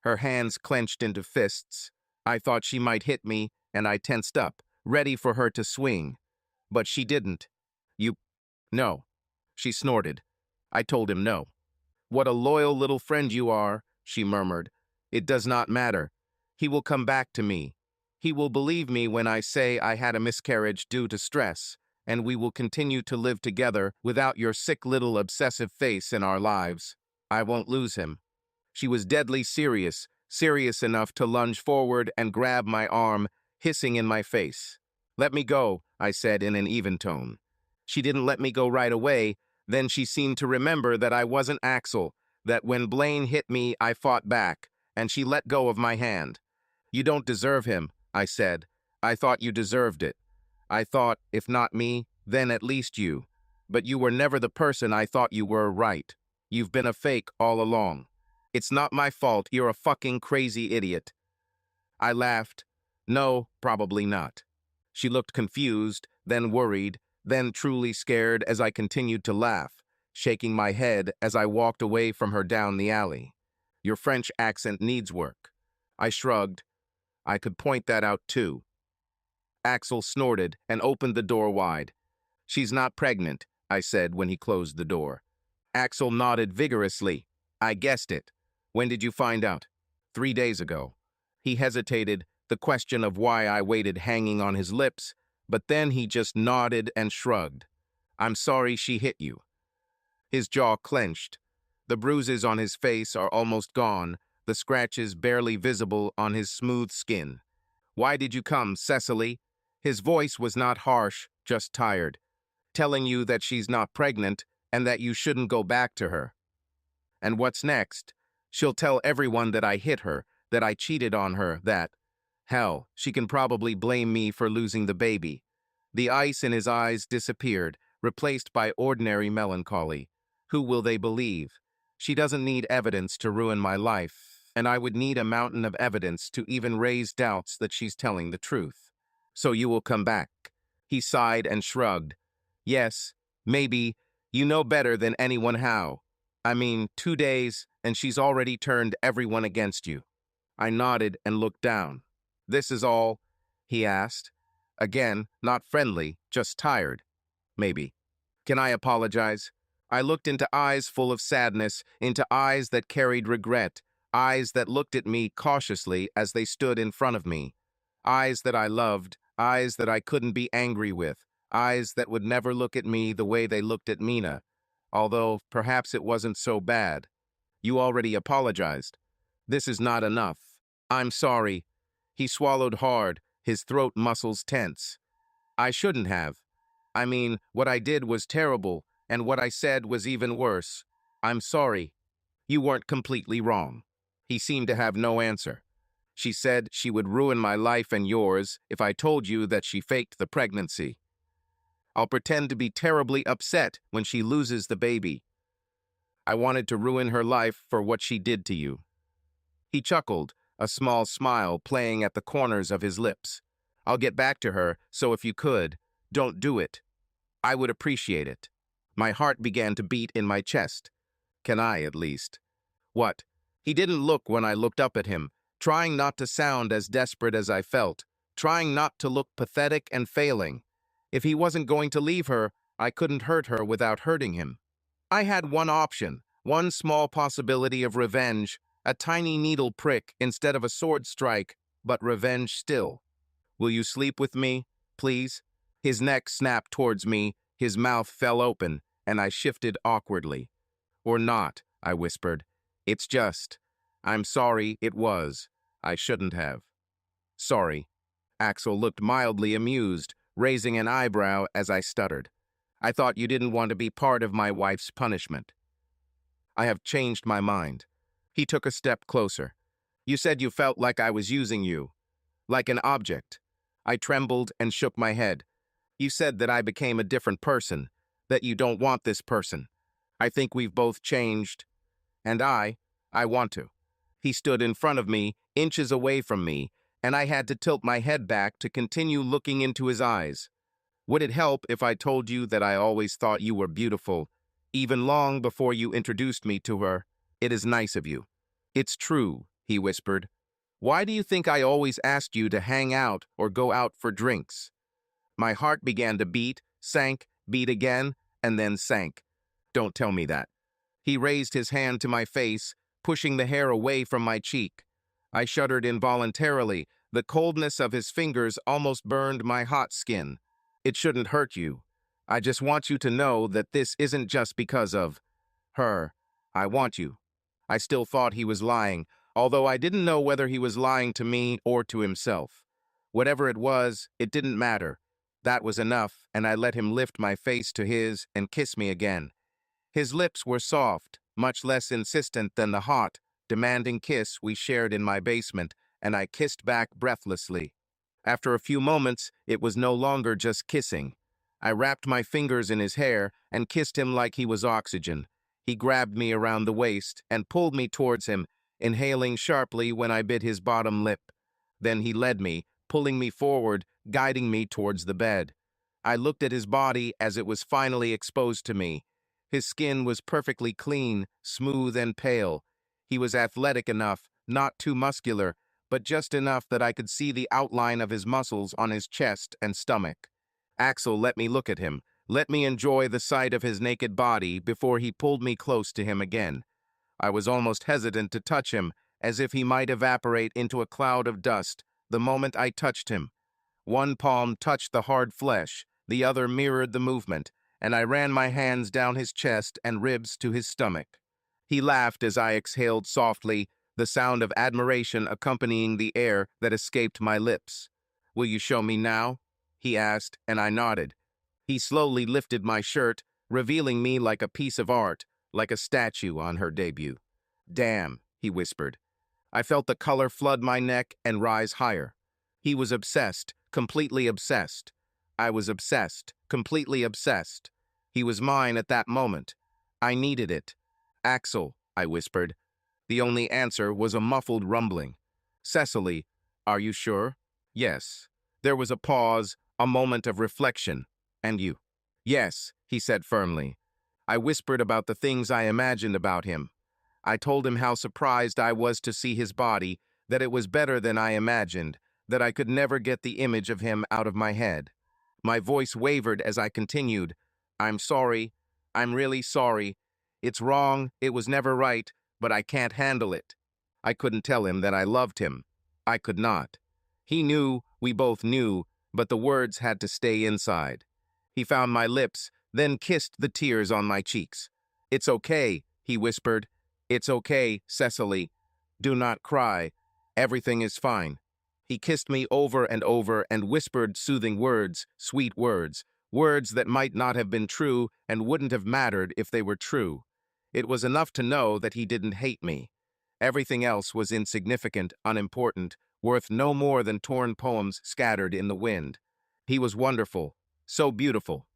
Her hands clenched into fists. I thought she might hit me, and I tensed up, ready for her to swing. But she didn't. No. She snorted. I told him no. What a loyal little friend you are, she murmured. It does not matter. He will come back to me. He will believe me when I say I had a miscarriage due to stress, and we will continue to live together without your sick little obsessive face in our lives. I won't lose him. She was deadly serious, serious enough to lunge forward and grab my arm, hissing in my face. Let me go, I said in an even tone. She didn't let me go right away. Then she seemed to remember that I wasn't Axel, that when Blaine hit me, I fought back, and she let go of my hand. You don't deserve him, I said. I thought you deserved it. I thought, if not me, then at least you. But you were never the person I thought you were, right? You've been a fake all along. It's not my fault, you're a fucking crazy idiot. I laughed. No, probably not. She looked confused, then worried, then truly scared as I continued to laugh, shaking my head as I walked away from her down the alley. Your French accent needs work. I shrugged. I could point that out too. Axel snorted and opened the door wide. She's not pregnant, I said when he closed the door. Axel nodded vigorously. I guessed it. When did you find out? 3 days ago. He hesitated, the question of why I waited hanging on his lips, but then he just nodded and shrugged. I'm sorry she hit you. His jaw clenched. The bruises on his face are almost gone, the scratches barely visible on his smooth skin. Why did you come, Cecily? His voice was not harsh, just tired. Telling you that she's not pregnant and that you shouldn't go back to her. And what's next? She'll tell everyone that I hit her, that I cheated on her, that... Hell, she can probably blame me for losing the baby. The ice in his eyes disappeared, replaced by ordinary melancholy. Who will they believe? She doesn't need evidence to ruin my life, and I would need a mountain of evidence to even raise doubts that she's telling the truth. So you will come back. He sighed and shrugged. Yes, maybe. You know better than anyone how. I mean, 2 days, and she's already turned everyone against you. I nodded and looked down. This is all? He asked. Again, not friendly, just tired. Maybe. Can I apologize? I looked into eyes full of sadness, into eyes that carried regret, eyes that looked at me cautiously as they stood in front of me. Eyes that I loved, eyes that I couldn't be angry with, eyes that would never look at me the way they looked at Mina. Although, perhaps it wasn't so bad. You already apologized. This is not enough. I'm sorry. He swallowed hard, his throat muscles tense. I shouldn't have. I mean, what I did was terrible, and what I said was even worse. I'm sorry. You weren't completely wrong. He seemed to have no answer. She said she would ruin my life and yours if I told you that she faked the pregnancy. I'll pretend to be terribly upset when she loses the baby. I wanted to ruin her life for what she did to you." He chuckled, a small smile playing at the corners of his lips. "I'll get back to her, so if you could, don't do it. I would appreciate it." My heart began to beat in my chest. Can I, at least? What? He didn't look when I looked up at him, trying not to sound as desperate as I felt, trying not to look pathetic and failing. If he wasn't going to leave her, I couldn't hurt her without hurting him. I had one option, one small possibility of revenge, a tiny needle prick instead of a sword strike, but revenge still. "Will you sleep with me, please?" His neck snapped towards me, his mouth fell open, and I shifted awkwardly. "Or not," I whispered. "It's just, I'm sorry it was. I shouldn't have." "Sorry." Axel looked mildly amused, raising an eyebrow as I stuttered. "I thought you didn't want to be part of my wife's punishment." "I have changed my mind." He took a step closer. "You said you felt like I was using you, like an object." I trembled and shook my head. "You said that I became a different person, that you don't want this person. I think we've both changed, and I want to." He stood in front of me, inches away from me, and I had to tilt my head back to continue looking into his eyes. "Would it help if I told you that I always thought you were beautiful, even long before you introduced me to her? It is nice of you." "It's true," he whispered. "Why do you think I always asked you to hang out or go out for drinks?" My heart began to beat, sank, beat again, and then sank. "Don't tell me that." He raised his hand to my face, pushing the hair away from my cheek. I shuddered involuntarily. The coldness of his fingers almost burned my hot skin. "It shouldn't hurt you. I just want you to know that this isn't just because of her. I want you." I still thought he was lying, although I didn't know whether he was lying to me or to himself. Whatever it was, it didn't matter. That was enough, and I let him lift my face to his and kiss me again. His lips were soft, much less insistent than the hot, demanding kiss we shared in my basement, and I kissed back breathlessly. After a few moments, it was no longer just kissing. I wrapped my fingers in his hair and kissed him like he was oxygen. He grabbed me around the waist and pulled me towards him, inhaling sharply when I bit his bottom lip. Then he led me, pulling me forward, guiding me towards the bed. I looked at his body as it was finally exposed to me. His skin was perfectly clean, smooth and pale. He was athletic enough, not too muscular, but just enough that I could see the outline of his muscles on his chest and stomach. Axel let me look at him, let me enjoy the sight of his naked body before he pulled me close to him again. I was almost hesitant to touch him, as if he might evaporate into a cloud of dust the moment I touched him. One palm touched the hard flesh, the other mirrored the movement, and I ran my hands down his chest and ribs to his stomach. He laughed as I exhaled softly, the sound of admiration accompanying the air that escaped my lips. "Will you show me now?" he asked, and I nodded. He slowly lifted my shirt, revealing me like a piece of art, like a statue on her debut. "Damn," he whispered. I felt the color flood my neck and rise higher. He was obsessed, completely obsessed. I was obsessed, completely obsessed. He was mine at that moment. I needed it. "Axel," I whispered. The only answer was a muffled rumbling. "Cecily, are you sure?" "Yes." There was a pause, a moment of reflection. "And you?" "Yes," he said firmly. I whispered about the things I imagined about him. I told him how surprised I was to see his body, that it was better than I imagined, that I could never get the image of him out of my head. My voice wavered as I continued. "I'm sorry. I'm really sorry. It's wrong, it was never right, but I can't handle it." I couldn't tell him that I loved him. I could not. He knew, we both knew, but the words had to stay inside. He found my lips, then kissed the tears on my cheeks. "It's okay," he whispered. "It's okay, Cecily. Do not cry. Everything is fine." He kissed me over and whispered soothing words, sweet words, words that might not have been true and wouldn't have mattered if they were true. It was enough to know that he didn't hate me. Everything else was insignificant, unimportant, worth no more than torn poems scattered in the wind. He was wonderful, so beautiful.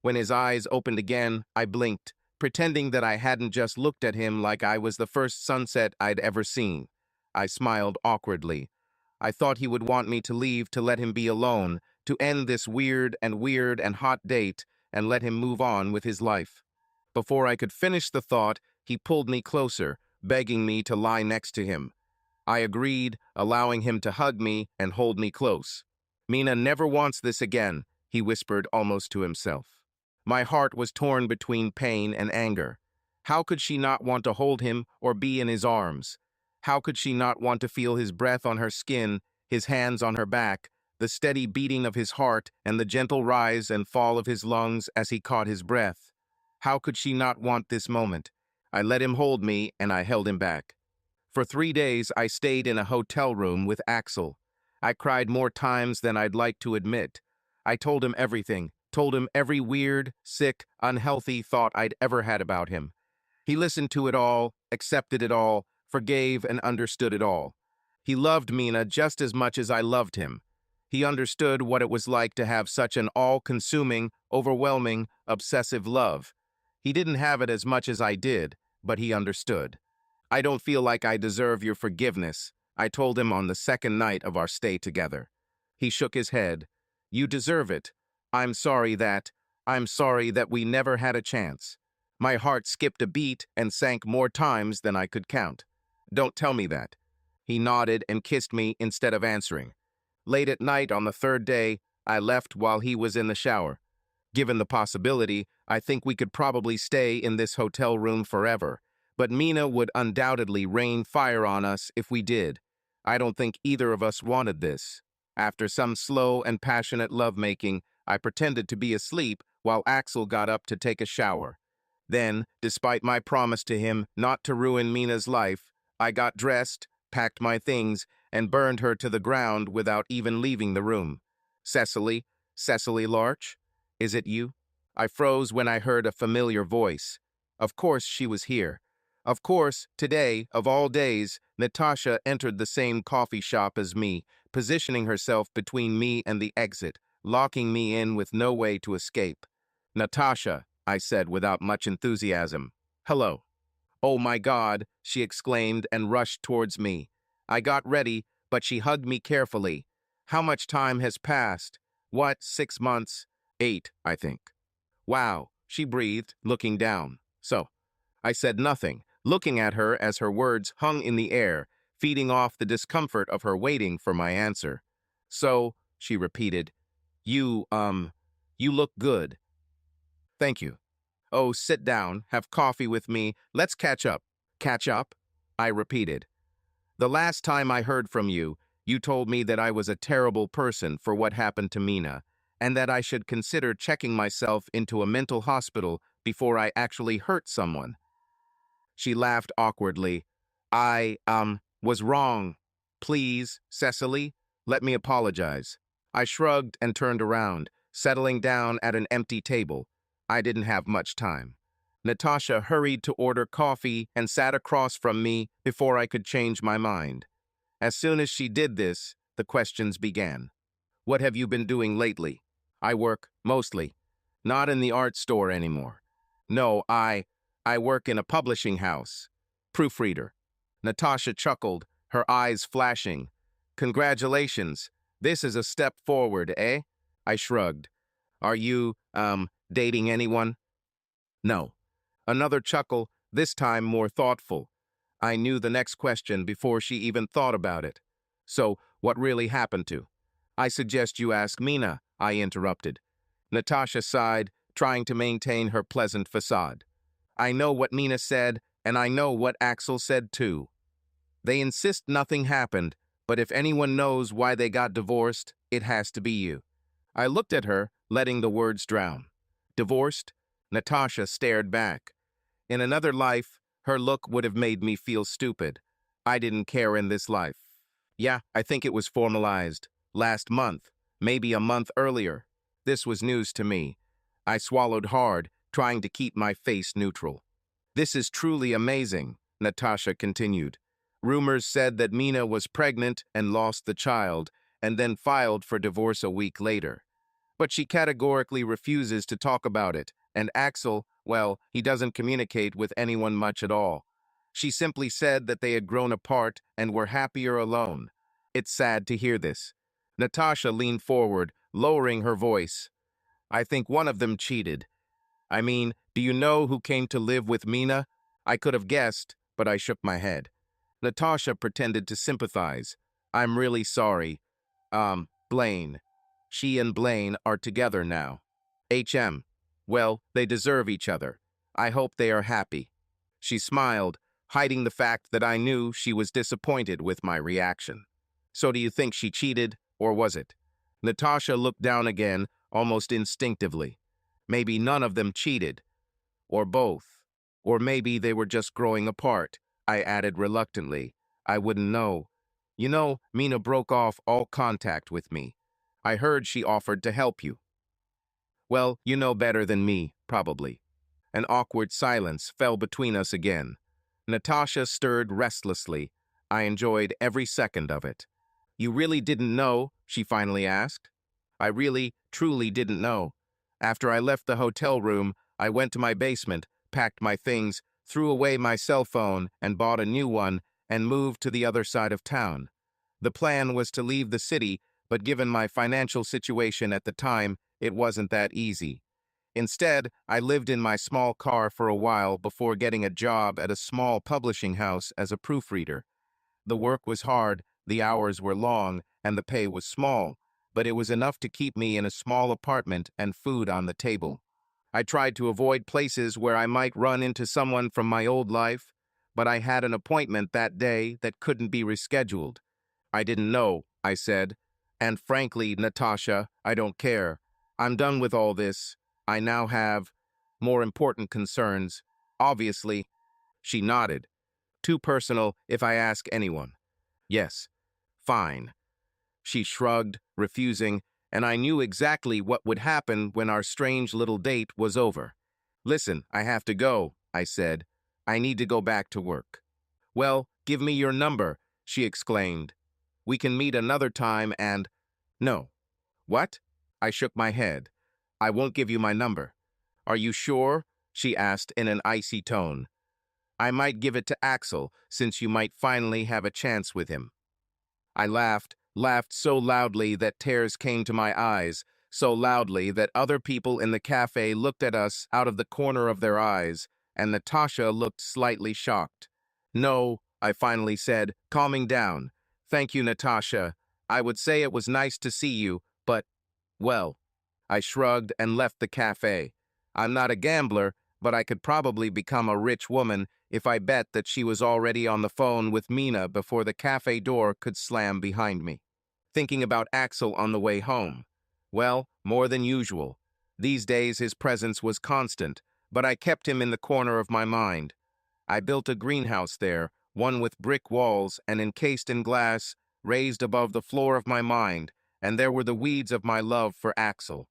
When his eyes opened again, I blinked, pretending that I hadn't just looked at him like I was the first sunset I'd ever seen. I smiled awkwardly. I thought he would want me to leave to let him be alone, to end this weird and hot date, and let him move on with his life. Before I could finish the thought, he pulled me closer, begging me to lie next to him. I agreed, allowing him to hug me and hold me close. "Mina never wants this again," he whispered almost to himself. My heart was torn between pain and anger. How could she not want to hold him or be in his arms? How could she not want to feel his breath on her skin, his hands on her back, the steady beating of his heart and the gentle rise and fall of his lungs as he caught his breath? How could she not want this moment? I let him hold me and I held him back. For 3 days, I stayed in a hotel room with Axel. I cried more times than I'd like to admit. I told him everything, told him every weird, sick, unhealthy thought I'd ever had about him. He listened to it all, accepted it all, forgave and understood it all. He loved Mina just as much as I loved him. He understood what it was like to have such an all-consuming, overwhelming, obsessive love. He didn't have it as much as I did, but he understood. "I don't feel like I deserve your forgiveness," I told him on the second night of our stay together. He shook his head. "You deserve it. I'm sorry that we never had a chance." My heart skipped a beat and sank more times than I could count. "Don't tell me that." He nodded and kissed me instead of answering. Late at night on the third day, I left while he was in the shower. Given the possibility, I think we could probably stay in this hotel room forever. But Mina would undoubtedly rain fire on us if we did. I don't think either of us wanted this. After some slow and passionate lovemaking, I pretended to be asleep while Axel got up to take a shower. Then, despite my promise to him not to ruin Mina's life, I got dressed, packed my things, and burned her to the ground without even leaving the room. Cecily Larch? Is it you?" I froze when I heard a familiar voice. Of course she was here. Of course, today, of all days, Natasha entered the same coffee shop as me, positioning herself between me and the exit, locking me in with no way to escape. "Natasha," I said without much enthusiasm. "Hello." "Oh my God," she exclaimed and rushed towards me. I got ready, but she hugged me carefully. "How much time has passed?" "What, 6 months?" 8, I think." "Wow," she breathed, looking down. "So." I said nothing, looking at her as her words hung in the air, feeding off the discomfort of her waiting for my answer. "So," she repeated, you look good." "Thank you." "Oh, sit down, have coffee with me, let's catch up." "Catch up?" I repeated. "The last time I heard from you, you told me that I was a terrible person for what happened to Mina, and that I should consider checking myself into a mental hospital before I actually hurt someone." She laughed awkwardly. "I, was wrong. Please, Cecily, let me apologize." I shrugged and turned around, settling down at an empty table. I didn't have much time. Natasha hurried to order coffee and sat across from me before I could change my mind. As soon as she did this, the questions began. "What have you been doing lately?" "I work, mostly. Not in the art store anymore." "No, I work in a publishing house. Proofreader." Natasha chuckled, her eyes flashing. "Congratulations. This is a step forward, eh?" I shrugged. "Are you, dating anyone?" "No." Another chuckle, this time more thoughtful. I knew the next question before she even thought about it. "So, what really happened to?" "I suggest you ask Mina," I interrupted. Natasha sighed, trying to maintain her pleasant facade. "I know what Mina said, and I know what Axel said too. They insist nothing happened, but if anyone knows why they got divorced, it has to be you." I looked at her, letting the words drown. "Divorced?" Natasha stared back. In another life, her look would have made me feel stupid. I didn't care in this life. "Yeah, I think it was formalized. Last month, maybe a month earlier." This was news to me. I swallowed hard, trying to keep my face neutral. "This is truly amazing," Natasha continued. Rumors said that Mina was pregnant and lost the child, and then filed for divorce a week later. But she categorically refuses to talk about it, and Axel, well, he doesn't communicate with anyone much at all. She simply said that they had grown apart and were happier alone. It's sad to hear this. Natasha leaned forward, lowering her voice. I think one of them cheated. I mean, do you know who came to live with Mina? I could have guessed, but I shook my head. Natasha pretended to sympathize. I'm really sorry. Blaine. She and Blaine are together now. HM. Well, they deserve each other. I hope they are happy. She smiled, hiding the fact that I knew she was disappointed with my reaction. So do you think she cheated, or was it? Natasha looked down again, almost instinctively. Maybe none of them cheated. Or both. Or maybe they were just growing apart, I added reluctantly. I wouldn't know. You know, Mina broke off all contact with me. I heard she offered to help you. Well, you know better than me, probably. An awkward silence fell between us again. Natasha stirred restlessly. I enjoyed every second of it. You really didn't know? She finally asked. I really, truly didn't know. After I left the hotel room, I went to my basement, packed my things, threw away my cell phone and bought a new one, and moved to the other side of town. The plan was to leave the city, but given my financial situation at the time, it wasn't that easy. Instead, I lived in my small car for a while before getting a job at a small publishing house as a proofreader. The work was hard, the hours were long, and the pay was small, but it was enough to keep me in a small apartment and food on the table. I tried to avoid places where I might run into someone from my old life, but I had an appointment that day that couldn't be rescheduled. I didn't know, I said. And frankly, Natasha, I don't care. I'm done with all this. I now have more important concerns. Obviously. She nodded. Too personal if I ask anyone. Yes. Fine. She shrugged, refusing, and I knew exactly what would happen when our strange little date was over. Listen, I have to go, I said. I need to go back to work. Well, give me your number, she exclaimed. We can meet another time and... No. What? I shook my head. I won't give you my number. Are you sure? She asked in an icy tone. I might give it to Axel, since you might finally have a chance with him. I laughed so loudly that tears came to my eyes, so loudly that other people in the cafe looked at us out of the corner of their eyes, and Natasha looked slightly shocked. No, I finally said, calming down. Thank you, Natasha. I would say it was nice to see you, but, well, I shrugged and left the cafe. I'm not a gambler, but I could probably become a rich woman if I bet that she was already on the phone with Mina before the cafe door could slam behind me. Thinking about Axel on the way home. Well, more than usual. These days his presence was constant, but I kept him in the corner of my mind. I built a greenhouse there, one with brick walls and encased in glass, raised above the floor of my mind, and there were the weeds of my love for Axel.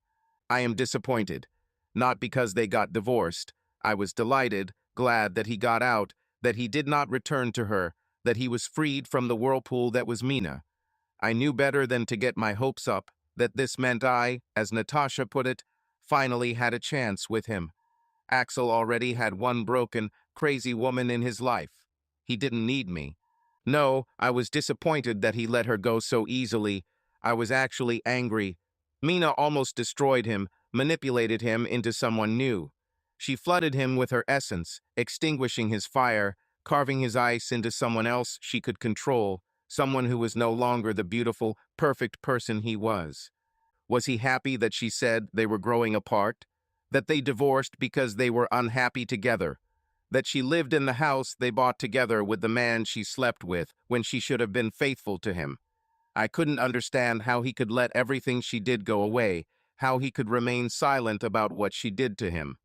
I am disappointed. Not because they got divorced. I was delighted, glad that he got out, that he did not return to her, that he was freed from the whirlpool that was Mina. I knew better than to get my hopes up, that this meant I, as Natasha put it, finally had a chance with him. Axel already had one broken, crazy woman in his life. He didn't need me. No, I was disappointed that he let her go so easily. I was actually angry. Mina almost destroyed him, manipulated him into someone new. She flooded him with her essence, extinguishing his fire, carving his ice into someone else she could control, someone who was no longer the beautiful, perfect person he was. Was he happy that she said they were growing apart? That they divorced because they were unhappy together? That she lived in the house they bought together with the man she slept with when she should have been faithful to him? I couldn't understand how he could let everything she did go away, how he could remain silent about what she did to him.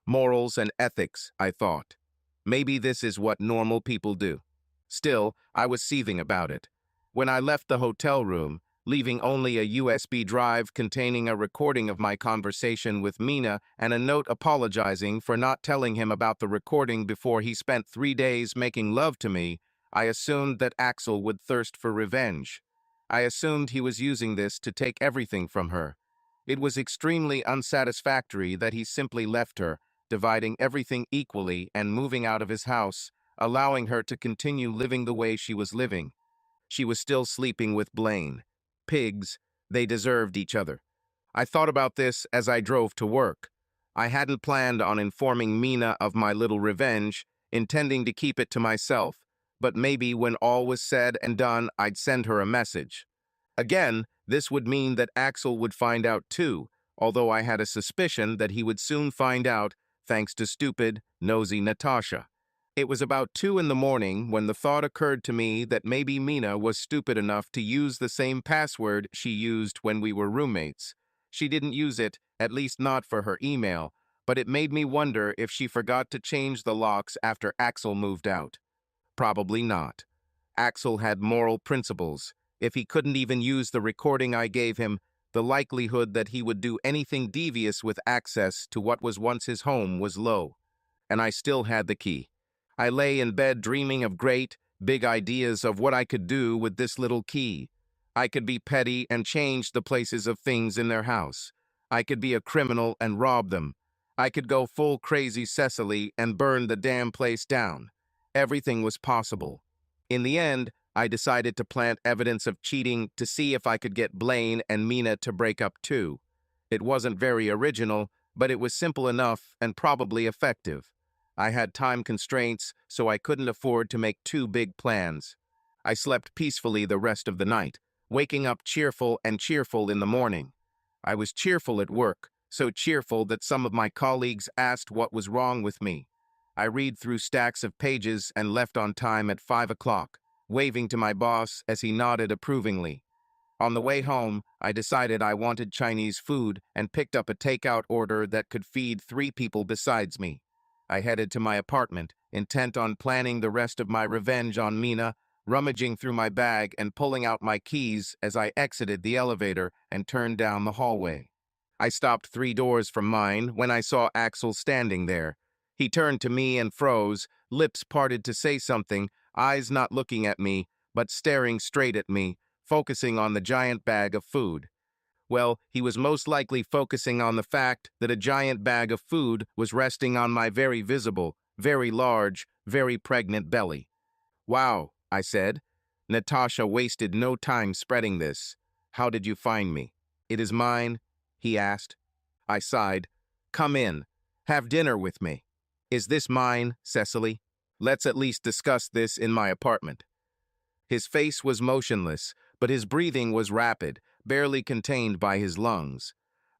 Morals and ethics, I thought. Maybe this is what normal people do. Still, I was seething about it. When I left the hotel room, leaving only a USB drive containing a recording of my conversation with Mina and a note apologizing for not telling him about the recording before he spent 3 days making love to me, I assumed that Axel would thirst for revenge. I assumed he was using this to take everything from her. It was extremely unsatisfactory that he simply left her, dividing everything equally and moving out of his house, allowing her to continue living the way she was living. She was still sleeping with Blaine. Pigs, they deserved each other. I thought about this as I drove to work. I hadn't planned on informing Mina of my little revenge, intending to keep it to myself, but maybe when all was said and done, I'd send her a message. Again, this would mean that Axel would find out too, although I had a suspicion that he would soon find out, thanks to stupid, nosy Natasha. It was about 2 in the morning when the thought occurred to me that maybe Mina was stupid enough to use the same password she used when we were roommates. She didn't use it, at least not for her email, but it made me wonder if she forgot to change the locks after Axel moved out. Probably not. Axel had moral principles. If he couldn't even use the recording I gave him, the likelihood that he would do anything devious with access to what was once his home was low. And I still had the key. I lay in bed dreaming of great, big ideas of what I could do with this little key. I could be petty and change the places of things in their house. I could be a criminal and rob them. I could go full crazy Cecily and burn the damn place down. Everything was possible. In the end, I decided to plant evidence of cheating to see if I could get Blaine and Mina to break up too. It wasn't very original, but it was simple enough and probably effective. I had time constraints, so I couldn't afford to make two big plans. I slept peacefully the rest of the night, waking up cheerful and cheerful in the morning. I was cheerful at work, so cheerful that some of my colleagues asked what was wrong with me. I read through stacks of pages and left on time at 5 o'clock, waving to my boss as he nodded approvingly. On the way home, I decided I wanted Chinese food and picked up a takeout order that could feed 3 people besides me. I headed to my apartment, intent on planning the rest of my revenge on Mina, rummaging through my bag and pulling out my keys as I exited the elevator and turned down the hallway. I stopped 3 doors from mine when I saw Axel standing there. He turned to me and froze, lips parted to say something, eyes not looking at me, but staring straight at me, focusing on the giant bag of food. Well, he was most likely focusing on the fact that a giant bag of food was resting on my very visible, very large, very pregnant belly. Wow, I said. Natasha wasted no time spreading this. How did you find me? It is mine, he asked. I sighed. Come in. Have dinner with me. Is this mine, Cecily? Let's at least discuss this in my apartment. His face was motionless, but his breathing was rapid, barely contained by his lungs.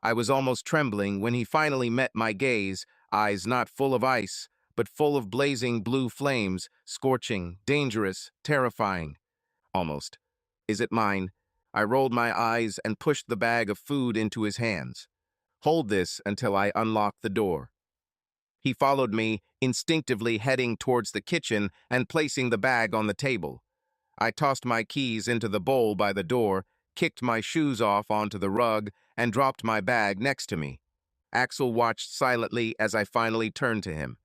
I was almost trembling when he finally met my gaze, eyes not full of ice, but full of blazing blue flames, scorching, dangerous, terrifying. Almost. Is it mine? I rolled my eyes and pushed the bag of food into his hands. Hold this until I unlock the door. He followed me, instinctively heading towards the kitchen and placing the bag on the table. I tossed my keys into the bowl by the door, kicked my shoes off onto the rug, and dropped my bag next to me. Axel watched silently as I finally turned to him.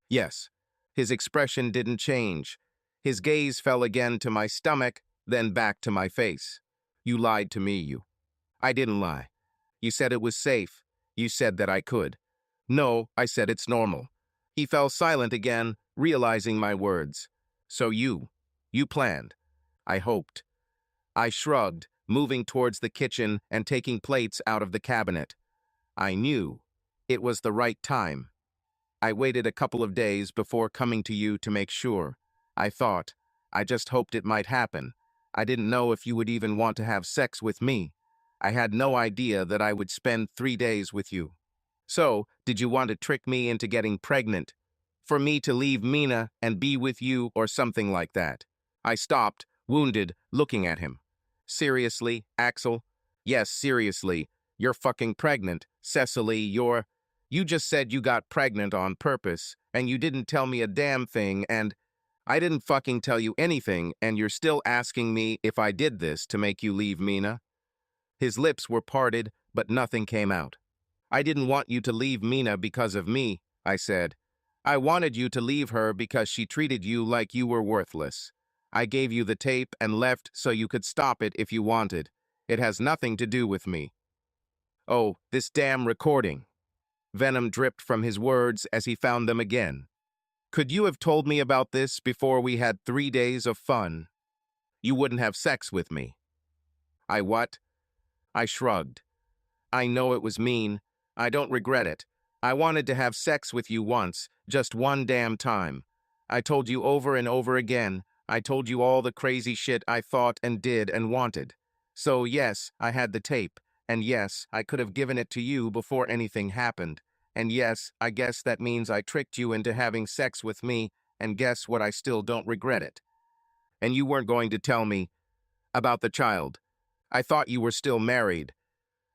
Yes, his expression didn't change. His gaze fell again to my stomach, then back to my face. You lied to me, you. I didn't lie. You said it was safe. You said that I could. No, I said it's normal. He fell silent again, realizing my words. So you planned. I hoped. I shrugged, moving towards the kitchen and taking plates out of the cabinet. I knew. It was the right time. I waited a couple of days before coming to you to make sure. I thought. I just hoped it might happen. I didn't know if you would even want to have sex with me. I had no idea that I would spend 3 days with you. So, did you want to trick me into getting pregnant? For me to leave Mina and be with you or something like that? I stopped, wounded, looking at him. Seriously, Axel? Yes, seriously. You're fucking pregnant. Cecily, You just said you got pregnant on purpose, and you didn't tell me a damn thing, and I didn't fucking tell you anything, and you're still asking me if I did this to make you leave Mina? His lips were parted, but nothing came out. I didn't want you to leave Mina because of me, I said. I wanted you to leave her because she treated you like you were worthless. I gave you the tape and left so you could stop it if you wanted. It has nothing to do with me. Oh, this damn recording. Venom dripped from his words as he found them again. Could you have told me about this before we had 3 days of fun? You wouldn't have sex with me. I what? I shrugged. I know it was mean. I don't regret it. I wanted to have sex with you once, just one damn time. I told you over and over again. I told you all the crazy shit I thought and did and wanted. So yes, I had the tape. And yes, I could have given it to you before anything happened. And yes, I guess that means I tricked you into having sex with me, and guess what, I still don't regret it. And you weren't going to tell me about the child. I thought you were still married.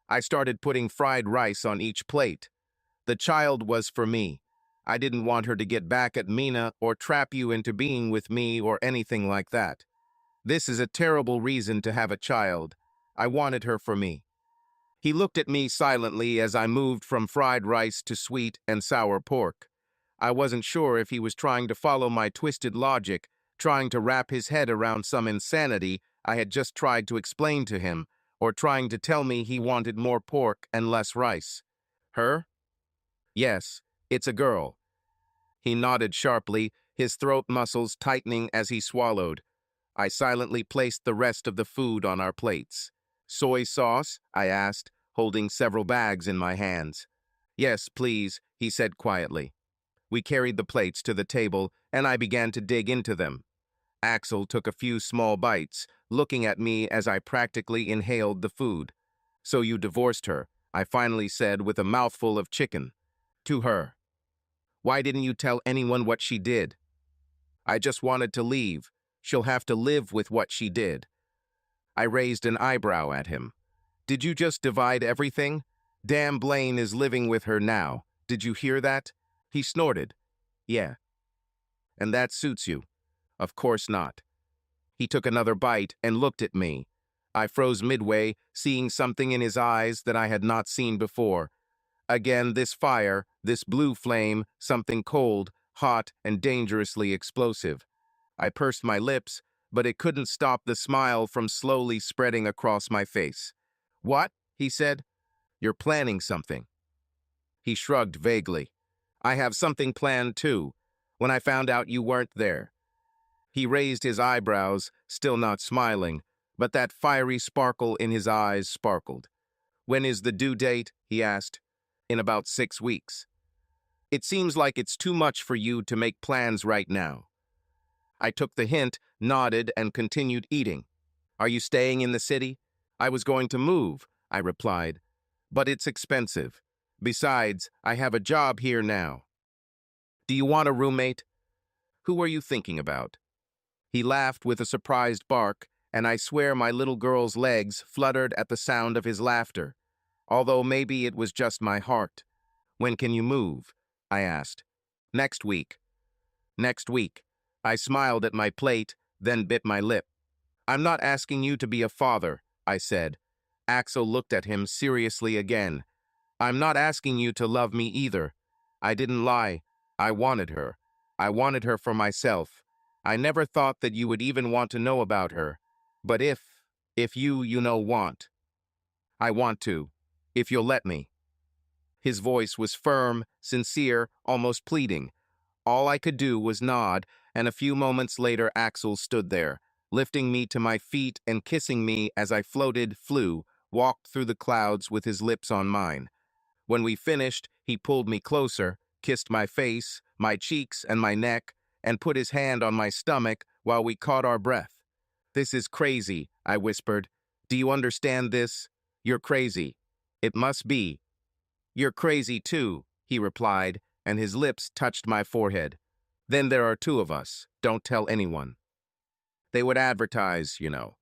I started putting fried rice on each plate. The child was for me. I didn't want her to get back at Mina or trap you into being with me or anything like that. This is a terrible reason to have a child. I wanted her for me. He looked at me silently as I moved from fried rice to sweet and sour pork. I wasn't sure if he was trying to follow my twisted logic, trying to wrap his head around some insanity I had just tried to explain to him, or trying to tell me he wanted more pork and less rice. Her? Yes, it's a girl. He nodded sharply, his throat muscles tightening as he swallowed. I silently placed the rest of the food on our plates. Soy sauce? I asked, holding several bags in my hands. Yes, please, he said quietly. We carried the plates to the table, and I began to dig into them. Axel took a few small bites, looking at me as I practically inhaled the food. So you divorced her, I finally said with a mouthful of chicken. To her. Why didn't you tell anyone what she did? I just wanted to leave. She'll have to live with what she did. I raised an eyebrow at him. Did you just divide everything? Damn Blaine is living with her now. Did you hear that? He snorted. Yeah. And that suits you? Of course not. He took another bite and looked at me. I froze midway, seeing something in his eyes that I had not seen before. Again, this fire, this blue flame, something cold, hot, and dangerously explosive. I pursed my lips, but it couldn't stop the smile from slowly spreading across my face. What? He said. You're planning something. He shrugged vaguely. I have something planned too, when I found out you weren't there. He raised his eyebrows, still not smiling, but that fiery sparkle in his eyes sparkled. When is the due date? He asked. In about 6 weeks. It seems like it's too much for you to make plans right now. I took the hint, nodded, and continued eating. Are you staying in the city? I was going to move, I replied. But it's expensive. Besides, I have a job here now. Do you want a roommate? Who are you thinking about? He laughed with a surprised bark, and I swear my little girl's legs fluttered at the sound of his laughter. Although maybe it was just my heart. When can you move? I asked. Next week. Next week. I smiled at my plate, then bit my lip. I'm not asking you to be a father, I said. Axel looked at him seriously again. I'm not asking you to love me either. I didn't lie. I wanted her. I wanted her for myself. I never thought that you would even want to know about her. But if you want. I want to. If you'll let me. His voice was firm, sincere, almost pleading. All I could do was nod, and a few moments later Axel stood there, lifting me to my feet and kissing me as I flew, walked through the clouds with his lips on mine. When we finished, he pulled me closer, kissed my face, my cheeks, and my neck, and put his hand on my stomach while we caught our breath. This is crazy, I whispered. Do you understand this? You're crazy. It must be. You're crazy too, he replied, and his lips touched my forehead. Then there are 2 of us. Don't tell anyone. They would advertise, you know.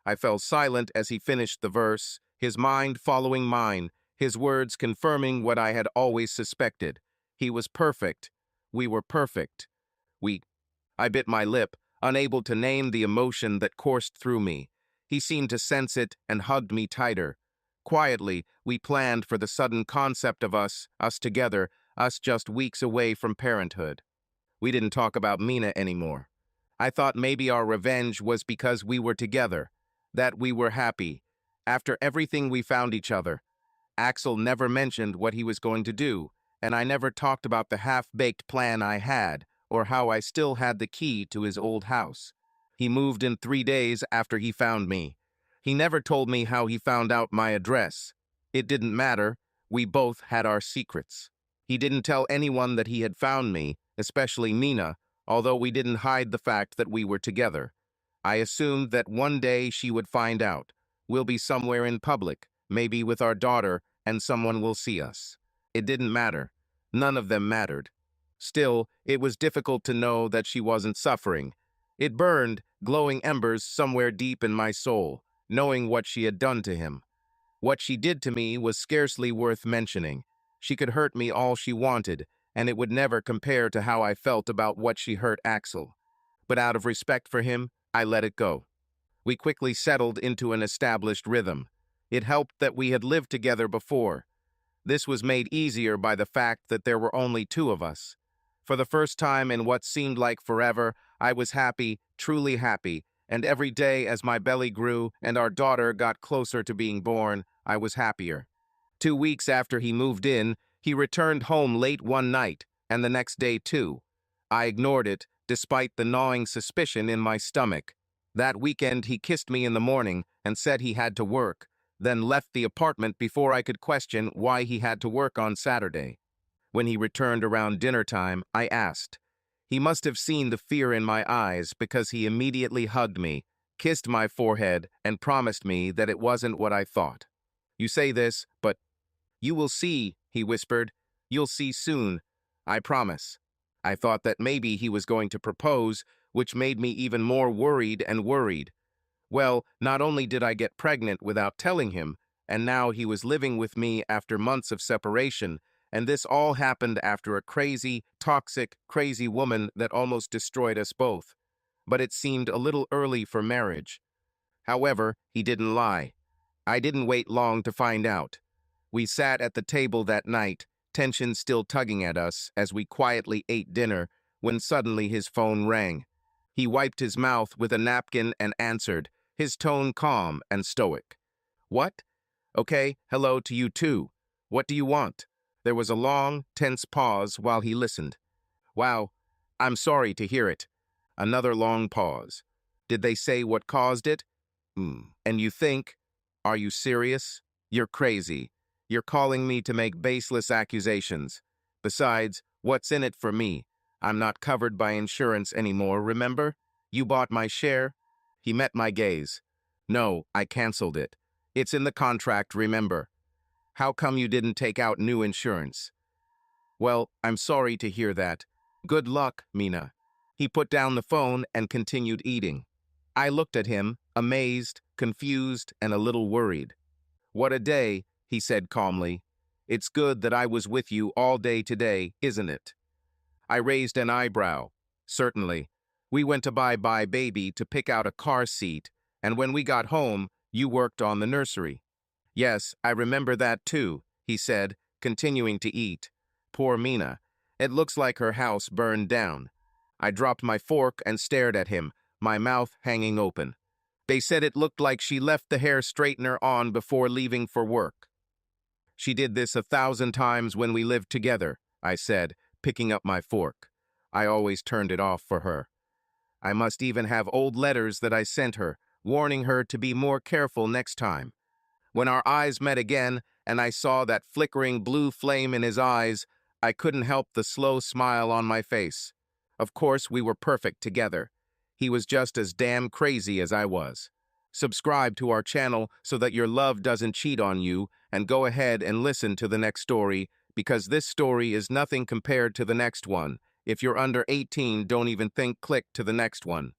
I fell silent as he finished the verse, his mind following mine, his words confirming what I had always suspected. He was perfect. We were perfect. I bit my lip, unable to name the emotion that coursed through me. He seemed to sense it and hugged me tighter. Quietly, we planned for the sudden concept of us together, us just weeks away from parenthood. We didn't talk about Mina anymore. I thought maybe our revenge was because we were together, that we were happy. After everything we found each other, Axel never mentioned what he was going to do, and I never talked about the half-baked plan I had, or how I still had the key to his old house. He moved in 3 days after he found me. He never told me how he found out my address. It didn't matter. We both had our secrets. He didn't tell anyone that he had found me, especially Mina, although we didn't hide the fact that we were together. I assumed that one day she would find out. We'll be somewhere in public, maybe with our daughter, and someone will see us. It didn't matter. None of them mattered. Still, it was difficult to know that she wasn't suffering. It burned, glowing embers somewhere deep in my soul, knowing what she had done to him. What she did to me was scarcely worth mentioning. She could hurt me all she wanted, and it would never compare to how I felt about what she hurt Axel. But out of respect for him, I let it go. We quickly settled into an established rhythm. It helped that we had lived together before. This was made easier by the fact that there were only two of us. For the first time in what seemed like forever, I was happy, truly happy, and every day as my belly grew and our daughter got closer to being born, I was happier. 2 weeks after he moved in, he returned home late one night, and the next day too. I ignored it, despite the gnawing suspicion in my stomach. That weekend he kissed me in the morning and said he had to work, then left the apartment before I could question why he had to work on Saturday. When he returned around dinner time, I asked. He must have seen the fear in my eyes because he immediately hugged me, kissed my forehead, and promised me that it wasn't what I thought. You say this, but you will see, he whispered. You'll see soon. I promise. I thought that maybe he was going to propose, which made me even more worried and worried. Well, not only did I get pregnant without telling him, and now he was living with me after months of separation, and this all happened after a crazy, toxic, crazy woman that almost destroyed us both. But it seemed a little early for marriage. However, he didn't lie. I didn't wait long to find out. We sat at the table that night, tension still tugging at us as we quietly ate dinner, when suddenly his phone rang. He wiped his mouth with a napkin and answered, his tone calm and stoic. What? Okay, hello to you too. What do you want? There was a long, tense pause while he listened. Wow, I'm sorry to hear it. Another long pause. Did they say what caused it? And you think, are you serious? You're crazy. You're calling me to make baseless accusations. Besides, what's in it for me? I'm not covered by insurance anymore, remember? You bought my share? He met my gaze. No, I canceled it. It's in the contract, remember. How come you didn't take out new insurance? Well, I'm sorry to hear that. Good luck, Mina. He put down the phone and continued eating. I looked at him, amazed, confused, and a little worried. What a day, he said calmly. It's good that I was with you all day today, isn't it? I raised an eyebrow. Certainly. We went to buy baby to pick out a car seat, and when we got home, you worked on the nursery. Yes, I remember that too, he said, continuing to eat. Poor Mina. It looks like her house burned down. I dropped my fork and stared at him, my mouth hanging open. They said it looked like she left the hair straightener on before leaving for work. She did this 1,000 times when we lived together, I said, picking up my fork. I always turned it off for her. I must even have old letters that I sent her, warning her to be more careful next time. When our eyes met again, and I saw that flickering blue flame in his eyes, I couldn't help the slow smile on my face. Of course, we were perfect together. He was just as damn crazy as I was. Subscribe to our channel so that your love doesn't cheat on you, and go ahead and listen to the next story, because this story is nothing compared to the next one. If you're under 18, don't even think click to the next one.